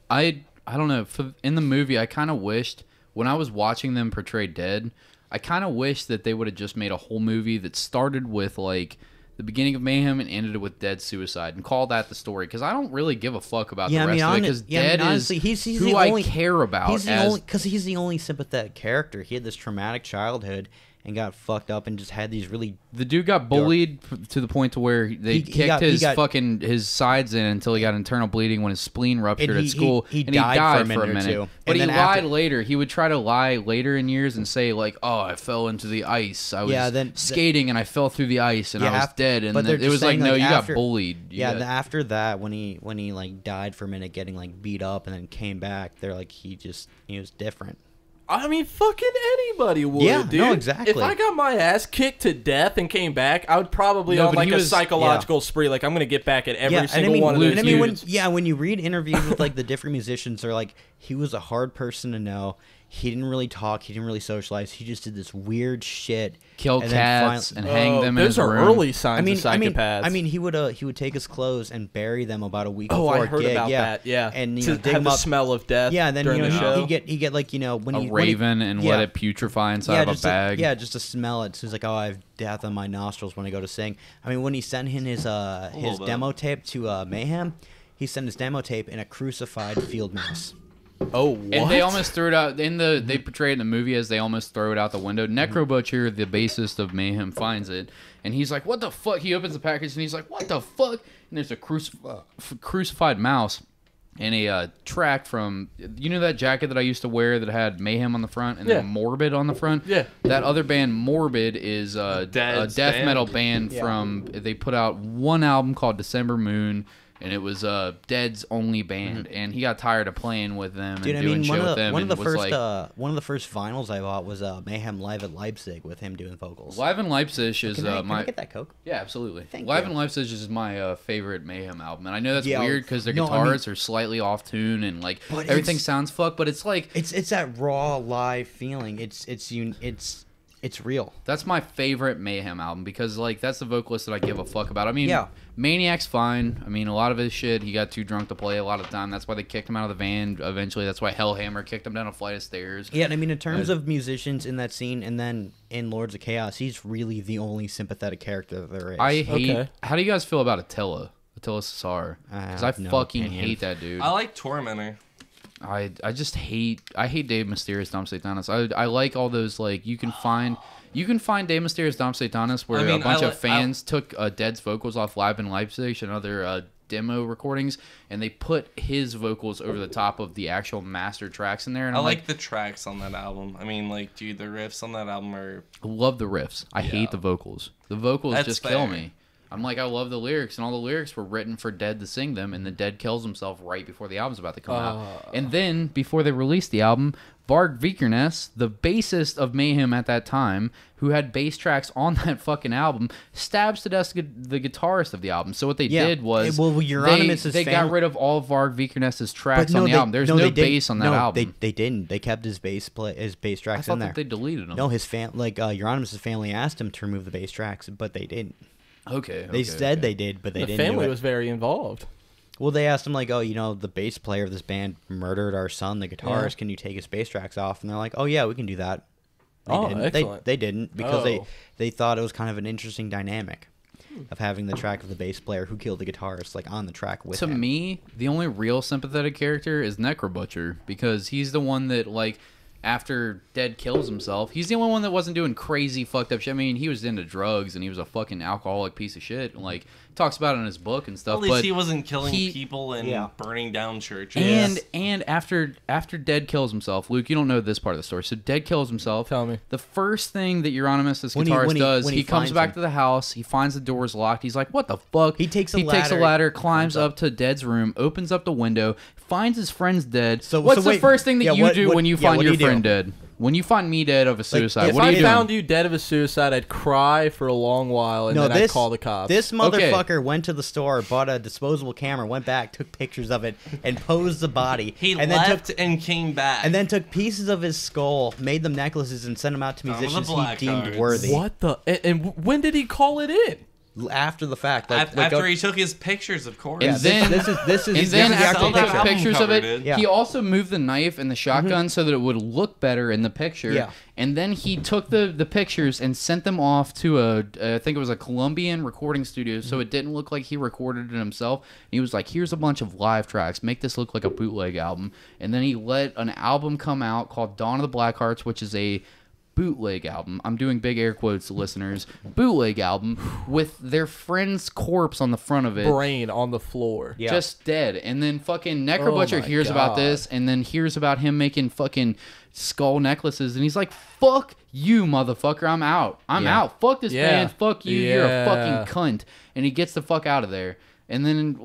Speaker 1: I don't know. In the movie, I kind of wished when I was watching them portray Dead, I kind of wished that they would have just made a whole movie that started with like the beginning of Mayhem and ended it with Dead's suicide and call that the story, because I don't really give a fuck about the rest of it, because Dead
Speaker 5: honestly,
Speaker 1: is
Speaker 5: he's
Speaker 1: who
Speaker 5: the
Speaker 1: I
Speaker 5: only,
Speaker 1: care about.
Speaker 5: He's the
Speaker 1: as
Speaker 5: only, because he's the only sympathetic character. He had this traumatic childhood and got fucked up and just had these really.
Speaker 1: the dude got bullied to the point to where they
Speaker 5: He
Speaker 1: kicked
Speaker 5: got-
Speaker 1: his fucking his sides in until he got internal bleeding when his spleen ruptured
Speaker 5: And
Speaker 1: at school,
Speaker 5: he
Speaker 1: and
Speaker 5: died
Speaker 1: he died for a minute.
Speaker 5: or two.
Speaker 1: But
Speaker 5: And
Speaker 1: he
Speaker 5: then
Speaker 1: lied
Speaker 5: after-
Speaker 1: later. He would try to lie later in years and say like, "Oh, I fell into the ice. I was
Speaker 5: Yeah, then-
Speaker 1: skating and I fell through the ice and I was dead." And
Speaker 5: but
Speaker 1: then
Speaker 5: they're
Speaker 1: it was
Speaker 5: just
Speaker 1: like,
Speaker 5: saying,
Speaker 1: "No, you
Speaker 5: after-
Speaker 1: got bullied." You
Speaker 5: Yeah,
Speaker 1: got-
Speaker 5: after that, when he like died for a minute, getting like beat up, and then came back, they're like he was different.
Speaker 3: I mean, fucking anybody would,
Speaker 5: Yeah,
Speaker 3: dude.
Speaker 5: no, exactly.
Speaker 3: If I got my ass kicked to death and came back, I would probably
Speaker 1: No,
Speaker 3: on
Speaker 1: but
Speaker 3: like
Speaker 1: he
Speaker 3: a
Speaker 1: was-
Speaker 3: psychological spree. Like, I'm gonna get back at every
Speaker 5: Yeah, and I
Speaker 3: single
Speaker 5: mean,
Speaker 3: one of those
Speaker 5: and I mean, when
Speaker 3: dudes.
Speaker 5: when you read interviews with like the different musicians, they're like, he was a hard person to know. He didn't really talk. He didn't really socialize. He just did this weird shit.
Speaker 1: kill
Speaker 5: and then
Speaker 1: cats
Speaker 5: finally-
Speaker 1: and hang them in
Speaker 3: those
Speaker 1: his
Speaker 3: are
Speaker 1: room.
Speaker 3: early signs of
Speaker 5: I
Speaker 3: psychopaths.
Speaker 5: mean, he would take his clothes and bury them about a week
Speaker 3: oh,
Speaker 5: before
Speaker 3: I heard
Speaker 5: a gig.
Speaker 3: about
Speaker 5: yeah.
Speaker 3: that. Yeah,
Speaker 5: and you
Speaker 3: to
Speaker 5: know, dig
Speaker 3: have
Speaker 5: them
Speaker 3: the
Speaker 5: up.
Speaker 3: smell of death.
Speaker 5: Yeah, and then
Speaker 3: during
Speaker 5: you know
Speaker 3: the show.
Speaker 5: he get like when
Speaker 1: a
Speaker 5: he when he-
Speaker 1: raven and
Speaker 5: yeah.
Speaker 1: let it putrefy inside of a
Speaker 5: just
Speaker 1: bag.
Speaker 5: just to smell it. So he's like, oh, I have death on my nostrils when I go to sing. I mean, when he sent in his
Speaker 4: bit.
Speaker 5: demo tape to Mayhem, he sent his demo tape in a crucified field mouse.
Speaker 3: Oh, what?
Speaker 1: And they almost threw it out they portray it in the movie as they almost throw it out the window. Necro Butcher, the bassist of Mayhem, finds it and he's like, "What the fuck?" He opens the package and he's like, "What the fuck?" And there's a crucified mouse and a track from, you know, that jacket that I used to wear that had Mayhem on the front and
Speaker 3: Yeah.
Speaker 1: then Morbid on the front.
Speaker 3: Yeah.
Speaker 1: That other band, Morbid, is a
Speaker 4: Dead's
Speaker 1: death
Speaker 4: band.
Speaker 1: metal band from. They put out one album called December Moon. And it was Dead's only band, and he got tired of playing with them
Speaker 5: Dude,
Speaker 1: and
Speaker 5: I
Speaker 1: doing
Speaker 5: mean,
Speaker 1: shit with them.
Speaker 5: one of the
Speaker 1: and was
Speaker 5: first
Speaker 1: like,
Speaker 5: one of the first vinyls I bought was Mayhem Live at Leipzig with him doing vocals.
Speaker 1: Live in Leipzig is
Speaker 5: Can I
Speaker 1: my.
Speaker 5: get that Coke?
Speaker 1: Yeah, absolutely.
Speaker 5: Thank
Speaker 1: Live
Speaker 5: you.
Speaker 1: in Leipzig is my favorite Mayhem album, and I know that's
Speaker 5: Yeah,
Speaker 1: weird because their
Speaker 5: no, I
Speaker 1: guitars are slightly off tune and like
Speaker 5: But
Speaker 1: everything
Speaker 5: it's-
Speaker 1: sounds fucked, but it's like
Speaker 5: It's that raw live feeling. It's It's real.
Speaker 1: That's my favorite Mayhem album because, like, that's the vocalist that I give a fuck about. I mean,
Speaker 5: Yeah.
Speaker 1: Maniac's fine. I mean, a lot of his shit, he got too drunk to play a lot of the time. That's why they kicked him out of the van eventually. That's why Hellhammer kicked him down a flight of stairs.
Speaker 5: Yeah, and I mean, in terms of musicians in that scene, and then in Lords of Chaos, he's really the only sympathetic character there is.
Speaker 1: I hate...
Speaker 3: Okay.
Speaker 1: How do you guys feel about Attila Cesar? Because I
Speaker 5: have no
Speaker 1: fucking
Speaker 5: opinion.
Speaker 1: hate that dude.
Speaker 4: I like Tormentor.
Speaker 1: I just hate... I hate Dave Mysterious, Dom Satanis. I like all those, like, you can find Dave Mysterious, Dom Satanis, where
Speaker 4: I mean,
Speaker 1: a bunch of fans took Dead's vocals off Live in Leipzig and other demo recordings, and they put his vocals over the top of the actual master tracks in there. And
Speaker 4: I
Speaker 1: I'm
Speaker 4: like the tracks on that album. I mean, like, dude, the riffs on that album are...
Speaker 1: love the riffs. I hate the vocals. The vocals
Speaker 4: That's
Speaker 1: just kill
Speaker 4: fair.
Speaker 1: me. I'm like, I love the lyrics, and all the lyrics were written for Dead to sing them, and then Dead kills himself right before the album's about to come out. And then, before they released the album, Varg Vikernes, the bassist of Mayhem at that time, who had bass tracks on that fucking album, stabs to death the guitarist of the album. So what they did was, they got rid of all Varg Vikernes' tracks on the album. There's no bass on that album.
Speaker 5: They didn't. They kept his bass tracks
Speaker 1: I
Speaker 5: in
Speaker 1: thought
Speaker 5: there.
Speaker 1: that they deleted them.
Speaker 5: No, his Euronymous' family asked him to remove the bass tracks, but they didn't.
Speaker 1: Okay.
Speaker 5: They said they did, but they didn't.
Speaker 3: The family
Speaker 5: do it.
Speaker 3: was very involved.
Speaker 5: Well, they asked him, like, oh, you know, the bass player of this band murdered our son, the guitarist. Can you take his bass tracks off? And they're like, oh, yeah, we can do that.
Speaker 3: Excellent.
Speaker 5: They didn't because they thought it was kind of an interesting dynamic of having the track of the bass player who killed the guitarist, like, on the track with him.
Speaker 1: To me, the only real sympathetic character is Necrobutcher, because he's the one that, like, after Dead kills himself, he's the only one that wasn't doing crazy fucked up shit. I mean, he was into drugs and he was a fucking alcoholic piece of shit. Like, talks about it in his book and stuff.
Speaker 4: At least
Speaker 1: but
Speaker 4: he wasn't killing people and burning down churches.
Speaker 1: And after Dead kills himself, Luke, you don't know this part of the story. So Dead kills himself.
Speaker 3: Tell me.
Speaker 1: The first thing that Euronymous' guitarist does, he comes back to the house, he finds the doors locked. He's like, what the fuck?
Speaker 5: He takes a
Speaker 1: ladder, climbs up to Dead's room, opens up the window, finds his friend's dead. What's the first thing that you do when you find your friend dead? When you find me dead of a suicide,
Speaker 3: if
Speaker 1: what are you
Speaker 3: I
Speaker 1: doing?
Speaker 3: found you dead of a suicide, I'd cry for a long while, and then I'd call the cops.
Speaker 5: This motherfucker went to the store, bought a disposable camera, went back, took pictures of it, and posed the body.
Speaker 4: He
Speaker 5: and
Speaker 4: left
Speaker 5: then
Speaker 4: and came back.
Speaker 5: And then took pieces of his skull, made them necklaces, and sent them out to musicians he deemed worthy.
Speaker 3: What the? And when did he call it in?
Speaker 5: After the fact,
Speaker 4: after he took his pictures, of course.
Speaker 5: Yeah, this is
Speaker 1: and then
Speaker 5: the
Speaker 1: after
Speaker 5: actual
Speaker 1: he took
Speaker 5: picture.
Speaker 1: pictures of it,
Speaker 5: Yeah.
Speaker 1: he also moved the knife and the shotgun so that it would look better in the picture.
Speaker 5: Yeah.
Speaker 1: And then he took the pictures and sent them off to I think it was a Colombian recording studio, so it didn't look like he recorded it himself. And he was like, here's a bunch of live tracks, make this look like a bootleg album. And then he let an album come out called Dawn of the Blackhearts, which is a bootleg album. I'm doing big air quotes, listeners. Bootleg album with their friend's corpse on the front of it.
Speaker 3: Brain on the floor.
Speaker 5: Yeah.
Speaker 1: Just dead. And then fucking Necrobutcher hears about this and then hears about him making fucking skull necklaces. And he's like, fuck you, motherfucker. I'm out. I'm out. Fuck this band. Fuck you. You're a fucking cunt. And he gets the fuck out of there. And then,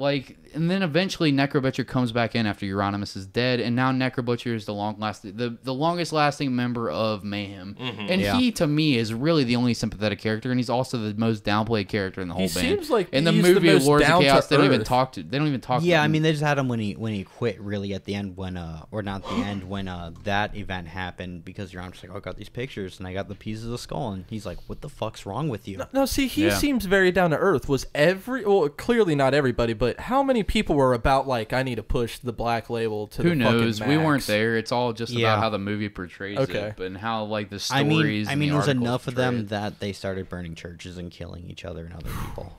Speaker 1: eventually Necrobutcher comes back in after Euronymous is dead, and now Necrobutcher is the longest lasting member of Mayhem.
Speaker 4: Mm-hmm.
Speaker 1: And he, to me, is really the only sympathetic character, and he's also the most downplayed character in the whole band.
Speaker 3: Seems like
Speaker 1: in the
Speaker 3: he's
Speaker 1: movie
Speaker 3: the most
Speaker 1: Lords of
Speaker 3: down
Speaker 1: Chaos,
Speaker 3: to
Speaker 1: they don't even
Speaker 3: earth.
Speaker 1: talk to. They don't even talk.
Speaker 5: Yeah,
Speaker 1: to
Speaker 5: I
Speaker 1: him.
Speaker 5: mean, they just had him when he quit. Really, at the end when or not the end when that event happened, because you're just like, oh, I got these pictures and I got the pieces of the skull, and he's like, what the fuck's wrong with you?
Speaker 3: No, see, he seems very down to earth. Was clearly not everybody, but how many people were about like, I need to push the black label to
Speaker 1: who
Speaker 3: the
Speaker 1: knows?
Speaker 3: fucking
Speaker 1: We
Speaker 3: max?
Speaker 1: weren't there. It's all just about how the movie portrays it, and how like the stories.
Speaker 5: I mean,
Speaker 1: and
Speaker 5: it was
Speaker 1: the
Speaker 5: enough of them
Speaker 1: articles portray
Speaker 5: that they started burning churches and killing each other and other people.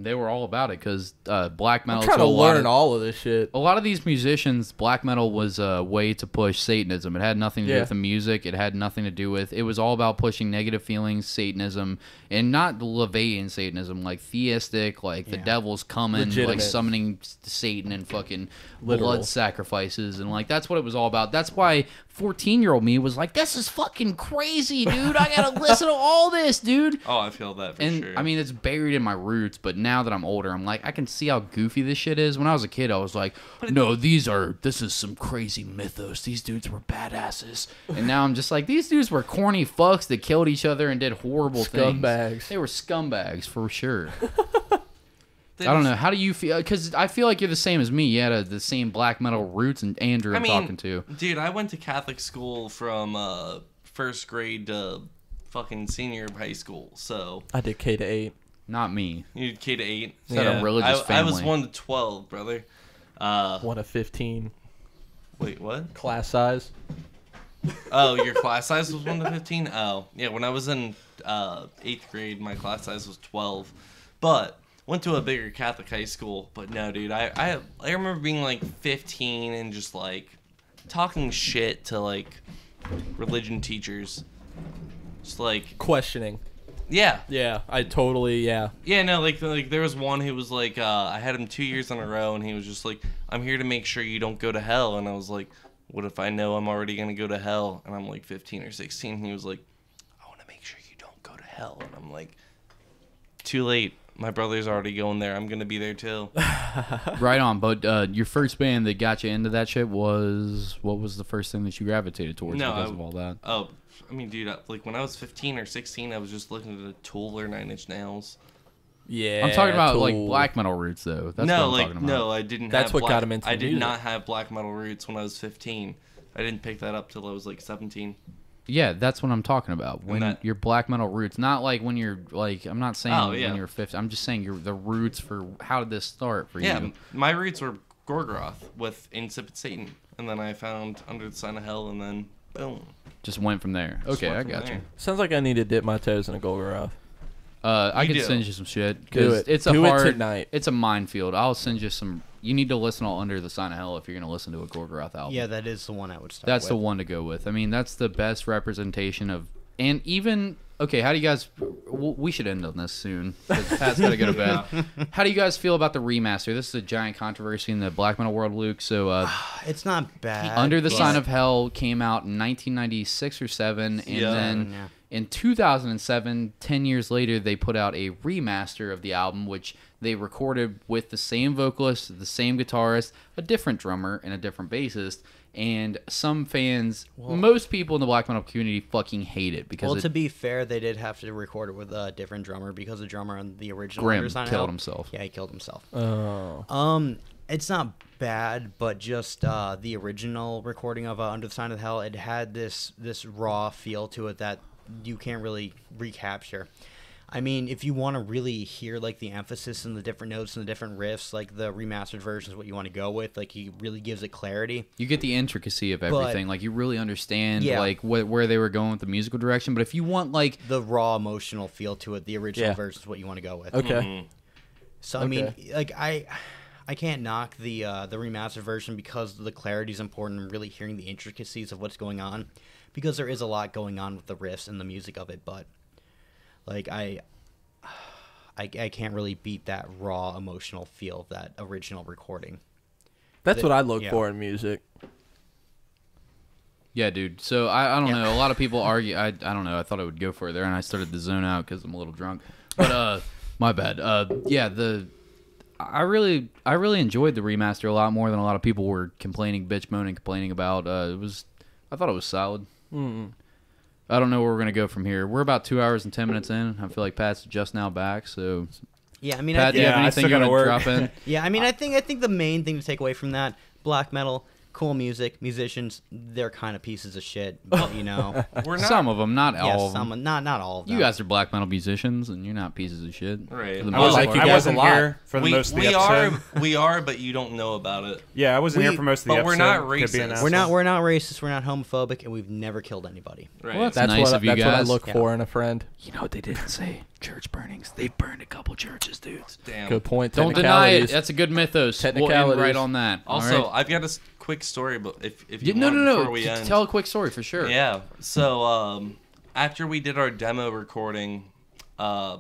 Speaker 1: it. They were all about it because black metal.
Speaker 3: I'm trying to learn all of this shit.
Speaker 1: A lot of these musicians, black metal was a way to push Satanism. It had nothing to do with the music. It had nothing to do with. It was all about pushing negative feelings, Satanism, and not the Levian Satanism, like theistic, like the devil's coming,
Speaker 3: Legitimate.
Speaker 1: like summoning Satan and fucking
Speaker 3: Literal.
Speaker 1: blood sacrifices, and like that's what it was all about. That's why 14-year-old me was like, "This is fucking crazy, dude. I gotta listen to all this, dude."
Speaker 4: Oh, I feel that for
Speaker 1: And
Speaker 4: sure.
Speaker 1: I mean, it's buried in my roots, but now that I'm older, I'm like, I can see how goofy this shit is. When I was a kid, I was like, no, this is some crazy mythos. These dudes were badasses. And now I'm just like, these dudes were corny fucks that killed each other and did horrible things.
Speaker 3: Scumbags.
Speaker 1: They were scumbags for sure. I don't know. How do you feel? Because I feel like you're the same as me. You had the same black metal roots, and I'm talking to.
Speaker 4: Dude, I went to Catholic school from first grade to fucking senior of high school. So
Speaker 3: I did K to 8.
Speaker 1: Not me.
Speaker 4: you did K to 8.
Speaker 1: Is that a religious
Speaker 4: I was
Speaker 1: family?
Speaker 4: 1 to 12, brother.
Speaker 3: 1 of 15
Speaker 4: Wait, what?
Speaker 3: class size.
Speaker 4: Oh, your class size was 1 to 15? Oh, yeah. When I was in 8th grade, my class size was 12. But went to a bigger Catholic high school. But no, dude, I remember being like 15 and just like talking shit to like religion teachers. Just like
Speaker 3: Questioning.
Speaker 4: yeah.
Speaker 3: Yeah, I totally, yeah.
Speaker 4: Yeah, no, like there was one who was like, I had him 2 years in a row, and he was just like, I'm here to make sure you don't go to hell. And I was like, what if I know I'm already going to go to hell? And I'm like 15 or 16. And he was like, I want to make sure you don't go to hell. And I'm like, too late. My brother's already going there. I'm going to be there too.
Speaker 1: Right on. But your first band that got you into that shit was, what was the first thing that you gravitated towards because of all that?
Speaker 4: Oh, I mean, dude, like when I was 15 or 16, I was just listening to Tool or Nine Inch Nails.
Speaker 3: Yeah.
Speaker 1: I'm talking about like
Speaker 3: Tool.
Speaker 1: black metal roots though. That's
Speaker 4: No,
Speaker 1: what I'm
Speaker 4: like
Speaker 1: talking about.
Speaker 4: no, I didn't.
Speaker 3: That's
Speaker 4: have
Speaker 3: what
Speaker 4: black,
Speaker 3: got him into
Speaker 4: I did
Speaker 3: music.
Speaker 4: not have black metal roots when I was 15. I didn't pick that up till I was like 17.
Speaker 1: Yeah, that's what I'm talking about. When
Speaker 4: that-
Speaker 1: your black metal roots, not like when you're like, I'm not saying
Speaker 4: Oh, yeah.
Speaker 1: when you're 50. I'm just saying the roots for how did this start for
Speaker 4: Yeah,
Speaker 1: you?
Speaker 4: my roots were Gorgoroth with Insipid Satan, and then I found Under the Sign of Hell, and then boom.
Speaker 1: Just went from there.
Speaker 4: Just
Speaker 1: Okay,
Speaker 4: went
Speaker 1: I
Speaker 4: from
Speaker 1: got you.
Speaker 4: there.
Speaker 3: Sounds like I need to dip my toes in a Golgoroth.
Speaker 1: I
Speaker 4: You
Speaker 1: could
Speaker 4: do.
Speaker 1: send you some shit
Speaker 3: Do
Speaker 1: because
Speaker 3: it.
Speaker 1: it's a
Speaker 3: Do it
Speaker 1: hard.
Speaker 3: tonight.
Speaker 1: It's a minefield. I'll send you some. You need to listen to Under the Sign of Hell if you're gonna listen to a Gorgoroth album.
Speaker 5: Yeah, that is the one I would start
Speaker 1: That's
Speaker 5: with.
Speaker 1: the one to go with. I mean, that's the best representation of, and even okay. How do you guys? We should end on this soon. 'Cause Pat's gotta go to bed. How do you guys feel about the remaster? This is a giant controversy in the black metal world, Luke. So,
Speaker 5: It's not bad.
Speaker 1: Under the
Speaker 5: but-
Speaker 1: Sign of Hell came out in 1996 or 7, and
Speaker 4: Yeah.
Speaker 1: then
Speaker 5: Yeah.
Speaker 1: in 2007, 10 years later, they put out a remaster of the album, which they recorded with the same vocalist, the same guitarist, a different drummer, and a different bassist. And some fans, most people in the black metal community fucking hate it because
Speaker 5: Well, to be fair, they did have to record it with a different drummer because the drummer on the original
Speaker 1: Grimm
Speaker 5: Under Sign of
Speaker 1: killed
Speaker 5: Hell-
Speaker 1: himself.
Speaker 5: Yeah, he killed himself.
Speaker 3: Oh.
Speaker 5: It's not bad, but just the original recording of Under the Sign of Hell, it had this raw feel to it that you can't really recapture. I mean, if you want to really hear like the emphasis and the different notes and the different riffs, like the remastered version is what you want to go with. Like, he really gives it clarity.
Speaker 1: you get the intricacy of everything. Like, you really understand
Speaker 5: Yeah.
Speaker 1: like where they were going with the musical direction. But if you want like
Speaker 5: The raw emotional feel to it, the original
Speaker 3: Yeah.
Speaker 5: version is what you want to go with.
Speaker 3: Okay.
Speaker 5: So I mean, like I can't knock the remastered version because the clarity is important and really hearing the intricacies of what's going on, because there is a lot going on with the riffs and the music of it. But like I can't really beat that raw emotional feel of that original recording.
Speaker 3: That's what I look
Speaker 5: Yeah.
Speaker 3: for in music.
Speaker 1: Yeah, dude. So I don't
Speaker 5: Yeah.
Speaker 1: know. A lot of people argue. I don't know. I thought I would go for it there, and I started to zone out because I'm a little drunk. But my bad. Yeah, I really enjoyed the remaster a lot more than a lot of people were bitch moaning, complaining about. I thought it was solid. I don't know where we're gonna go from here. We're about 2 hours and 10 minutes in. I feel like Pat's just now back. So
Speaker 5: Yeah, I mean,
Speaker 1: Pat, do you have
Speaker 2: I
Speaker 1: anything
Speaker 2: still
Speaker 1: you
Speaker 2: gotta
Speaker 1: want to
Speaker 2: work.
Speaker 1: drop in?
Speaker 5: yeah, I mean, I think the main thing to take away from that, black metal, cool music, musicians, they're kind of pieces of shit, but you know,
Speaker 4: We're not
Speaker 1: Some of them, not all
Speaker 5: yeah,
Speaker 1: of them.
Speaker 5: some, not all of them.
Speaker 1: You guys are black metal musicians, and you're not pieces of shit.
Speaker 4: Right.
Speaker 1: For the
Speaker 4: I
Speaker 1: most
Speaker 3: like
Speaker 1: part.
Speaker 3: you
Speaker 2: I
Speaker 3: guys
Speaker 2: wasn't
Speaker 3: a lot.
Speaker 2: here for the most of the episode.
Speaker 4: we are, but you don't know about it.
Speaker 2: Yeah, I wasn't here for most of the
Speaker 4: but
Speaker 2: episode.
Speaker 4: we're not
Speaker 2: Could be an
Speaker 4: racist.
Speaker 2: asshole.
Speaker 5: We're not racist, we're not homophobic, and we've never killed anybody.
Speaker 4: Right.
Speaker 1: Well, that's
Speaker 3: That's
Speaker 1: nice
Speaker 3: what
Speaker 1: of you
Speaker 3: that's what I
Speaker 1: guys.
Speaker 3: look
Speaker 5: Yeah.
Speaker 3: for in a friend.
Speaker 1: You know what they didn't say? Church burnings. They burned a couple churches, dudes.
Speaker 4: Damn.
Speaker 3: Good point.
Speaker 1: Don't deny it.
Speaker 3: Technicalities.
Speaker 1: That's a good mythos. We'll end
Speaker 3: Technicalities.
Speaker 1: right on that. all
Speaker 4: Also,
Speaker 1: right?
Speaker 4: I've got a quick story, but if you
Speaker 1: Yeah,
Speaker 4: want
Speaker 1: no.
Speaker 4: before we
Speaker 1: Just
Speaker 4: end.
Speaker 1: tell a quick story for sure.
Speaker 4: Yeah. So after we did our demo recording, I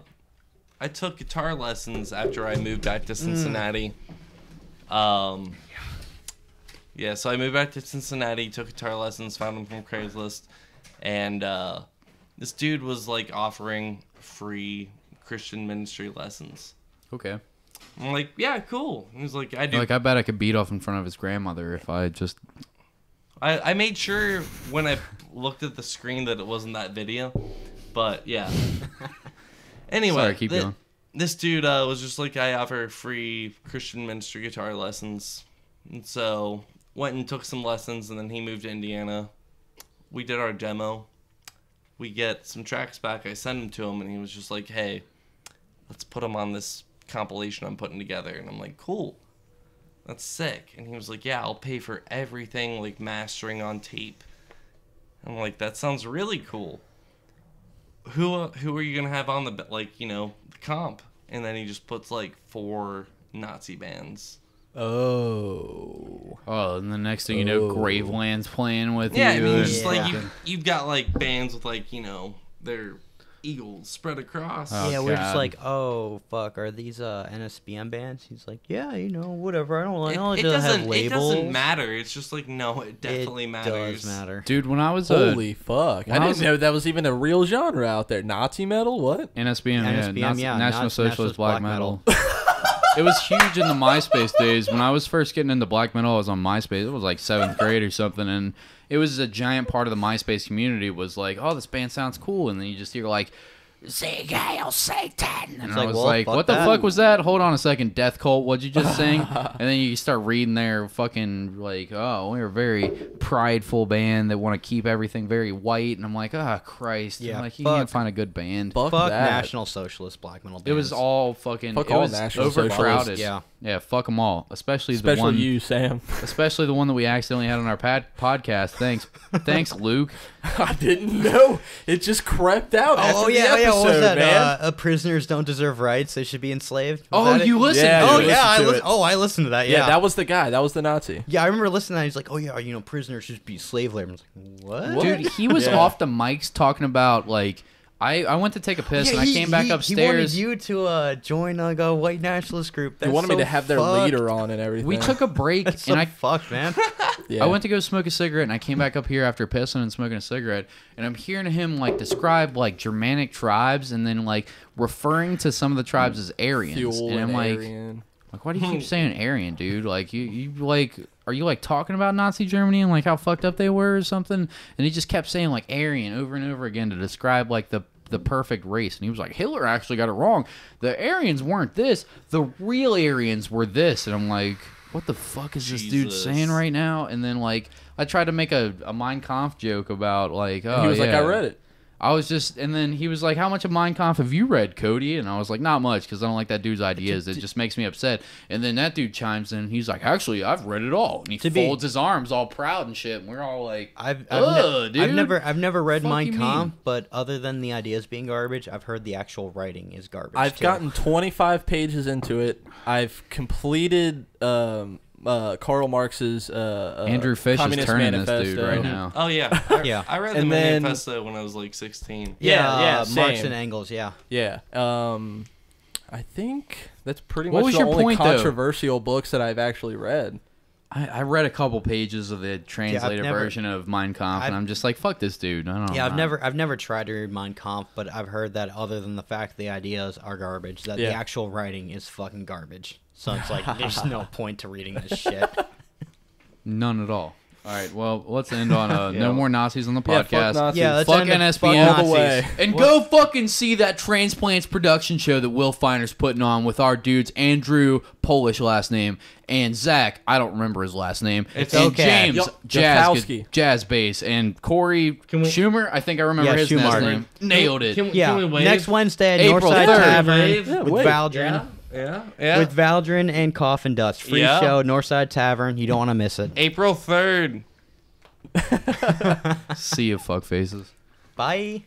Speaker 4: took guitar lessons after I moved back to Cincinnati. Yeah, so I moved back to Cincinnati, took guitar lessons, found them from Craigslist, and this dude was like offering free Christian ministry lessons.
Speaker 1: Okay.
Speaker 4: I'm like, yeah, cool. He was like, I do.
Speaker 1: Like, I bet I could beat off in front of his grandmother if I just.
Speaker 4: I made sure when I looked at the screen that it wasn't that video, but yeah. Anyway,
Speaker 1: Sorry, keep going.
Speaker 4: This dude was just like, I offer free Christian ministry guitar lessons, and so went and took some lessons, and then he moved to Indiana. We did our demo. we get some tracks back. I send them to him, and he was just like, "Hey, let's put them on this compilation I'm putting together." And I'm like, "Cool, that's sick." And he was like, "Yeah, I'll pay for everything, like mastering on tape." I'm like, "That sounds really cool. Who are you gonna have on the the comp?" And then he just puts like 4 Nazi bands.
Speaker 3: Oh,
Speaker 1: and the next thing you know, Graveland's playing with you.
Speaker 4: Yeah, I mean,
Speaker 1: and
Speaker 4: just like you've got like bands with like their eagles spread across.
Speaker 5: Yeah,
Speaker 1: Oh,
Speaker 5: we're just
Speaker 1: God.
Speaker 5: like, oh fuck, are these NSBM bands? He's like, yeah, whatever. I don't have
Speaker 4: It
Speaker 5: labels.
Speaker 4: doesn't matter. It's just like, no, it definitely matters.
Speaker 5: Does matter.
Speaker 1: Dude, when I was
Speaker 3: holy fuck! I
Speaker 1: when I
Speaker 3: didn't
Speaker 1: was-
Speaker 3: know that was even a real genre out there. Nazi metal? What?
Speaker 1: NSBM,
Speaker 5: NSBM,
Speaker 1: yeah,
Speaker 5: yeah,
Speaker 1: National Socialist
Speaker 5: Nationalist
Speaker 1: Black
Speaker 5: Black
Speaker 1: Metal. It was huge in the MySpace days. When I was first getting into black metal, I was on MySpace. It was like 7th grade or something, and it was a giant part of the MySpace community. Was like, oh, this band sounds cool, and then you just hear like, "Sing Hail Satan," and I
Speaker 5: like,
Speaker 1: was
Speaker 5: well,
Speaker 1: like,
Speaker 5: fuck
Speaker 1: "What the
Speaker 5: that.
Speaker 1: fuck was that? Hold on a second, Death Cult. What'd you just sing?" And then you start reading their fucking like, "Oh, we're a very prideful band that want to keep everything very white," and I'm like, "Ah, Christ!"
Speaker 5: Yeah,
Speaker 1: I'm like, you
Speaker 5: fuck.
Speaker 1: can't find a good band.
Speaker 3: Fuck
Speaker 5: Fuck
Speaker 3: that.
Speaker 5: National Socialist Black Metal bands.
Speaker 1: It was all fucking.
Speaker 3: Fuck
Speaker 1: it
Speaker 3: all
Speaker 1: was
Speaker 3: National
Speaker 1: overcrowded.
Speaker 3: Socialists.
Speaker 1: Yeah, fuck them all. Especially the
Speaker 3: Especially
Speaker 1: one.
Speaker 3: you, Sam.
Speaker 1: Especially the one that we accidentally had on our podcast. Thanks, Luke.
Speaker 3: I didn't know. It just crept out. after the episode,
Speaker 5: What was that?
Speaker 3: man.
Speaker 5: Prisoners don't deserve rights; they should be enslaved. Was
Speaker 1: Oh,
Speaker 5: that it?
Speaker 1: you listened?
Speaker 3: Yeah,
Speaker 1: to
Speaker 5: Oh
Speaker 1: it.
Speaker 3: you
Speaker 5: yeah,
Speaker 3: listened to it.
Speaker 5: I listened to that.
Speaker 3: Yeah,
Speaker 5: Yeah,
Speaker 3: that was the guy. That was the Nazi.
Speaker 5: Yeah, I remember listening to that. He's like, oh yeah, prisoners should be slave labor. I was like, what?
Speaker 1: Dude, he was
Speaker 3: Yeah.
Speaker 1: off the mics talking about like I went to take a piss and I came back upstairs.
Speaker 5: He wanted you to join like a white nationalist group.
Speaker 3: They
Speaker 5: That's
Speaker 3: wanted me
Speaker 5: so
Speaker 3: to have their
Speaker 5: fucked.
Speaker 3: leader on and everything.
Speaker 1: We took a break
Speaker 5: That's
Speaker 1: and
Speaker 5: so
Speaker 1: I
Speaker 5: fucked, man.
Speaker 3: Yeah.
Speaker 1: I went to go smoke a cigarette and I came back up here after pissing and smoking a cigarette and I'm hearing him like describe like Germanic tribes and then like referring to some of the tribes as Aryans.
Speaker 3: Fuel
Speaker 1: and I'm like,
Speaker 3: Aryan.
Speaker 1: why do you keep saying Aryan, dude? Like you like are you like talking about Nazi Germany and like how fucked up they were or something? And he just kept saying like Aryan over and over again to describe like the perfect race. And he was like, Hitler actually got it wrong. The Aryans weren't this. The real Aryans were this. And I'm like, what the fuck is this dude
Speaker 4: Jesus.
Speaker 1: saying right now? And then like I tried to make a Mein Kampf joke about like, oh,
Speaker 3: He was like,
Speaker 1: yeah.
Speaker 3: I read it.
Speaker 1: I was just, and then he was like, how much of Mein Kampf have you read, Cody? And I was like, not much, because I don't like that dude's ideas. It just makes me upset. And then that dude chimes in. He's like, actually, I've read it all. And he folds his arms all proud and shit. And we're all like,
Speaker 5: I've
Speaker 1: dude.
Speaker 5: never read
Speaker 1: Fuck
Speaker 5: Mein
Speaker 1: you
Speaker 5: Kampf, but other than the ideas being garbage, I've heard the actual writing is garbage.
Speaker 3: I've
Speaker 5: too.
Speaker 3: gotten 25 pages into it. I've completed Karl Marx's
Speaker 1: Andrew Fish is
Speaker 3: Communist
Speaker 1: turning
Speaker 3: Manifesto.
Speaker 1: this dude right now.
Speaker 4: Oh yeah,
Speaker 5: Yeah.
Speaker 4: I read the
Speaker 3: And then-
Speaker 4: manifesto when I was like 16.
Speaker 3: Yeah,
Speaker 5: Marx
Speaker 3: same.
Speaker 5: and Engels. Yeah.
Speaker 3: Yeah. I think that's pretty
Speaker 1: What
Speaker 3: much
Speaker 1: was
Speaker 3: the
Speaker 1: your
Speaker 3: only
Speaker 1: point, though?
Speaker 3: controversial books that I've actually read.
Speaker 1: I read a couple pages of the translated
Speaker 5: never-
Speaker 1: version of Mein Kampf, and I'm just like, fuck this dude. I don't
Speaker 5: Yeah,
Speaker 1: know.
Speaker 5: I've never tried to read Mein Kampf, but I've heard that other than the fact the ideas are garbage, that
Speaker 3: Yeah.
Speaker 5: the actual writing is fucking garbage. So it's like there's no point to reading this shit.
Speaker 1: None at all. All right, well, let's end on
Speaker 3: Yeah.
Speaker 1: no more Nazis on the
Speaker 3: Yeah, fuck
Speaker 1: podcast.
Speaker 3: Nazis.
Speaker 5: Yeah, let's
Speaker 1: Fuck
Speaker 5: end it.
Speaker 1: NSBM.
Speaker 5: Fuck
Speaker 3: All the way.
Speaker 5: Nazis.
Speaker 1: And go fucking see that Transplants production show that Will Finer's putting on with our dudes Andrew, Polish last name, and Zach, I don't remember his last name.
Speaker 5: It's
Speaker 1: and
Speaker 5: okay.
Speaker 1: James,
Speaker 3: Yup,
Speaker 1: jazz
Speaker 3: Jankowski.
Speaker 1: bass, and Corey
Speaker 10: Can we-
Speaker 1: Schumer, I think I remember
Speaker 5: Yeah,
Speaker 1: his last
Speaker 5: Schumacher.
Speaker 1: name. Nailed it.
Speaker 10: Can
Speaker 5: Yeah,
Speaker 10: we wave?
Speaker 5: next Wednesday at
Speaker 1: April
Speaker 5: Northside
Speaker 1: 3rd.
Speaker 5: Tavern
Speaker 10: Yeah,
Speaker 5: with
Speaker 3: wait.
Speaker 5: Valdrin.
Speaker 10: Yeah.
Speaker 5: With Valdrin and Coffin Dust. Free
Speaker 4: Yeah.
Speaker 5: show, Northside Tavern. You don't want to miss it.
Speaker 4: April 3rd.
Speaker 1: See you, fuck faces.
Speaker 5: Bye.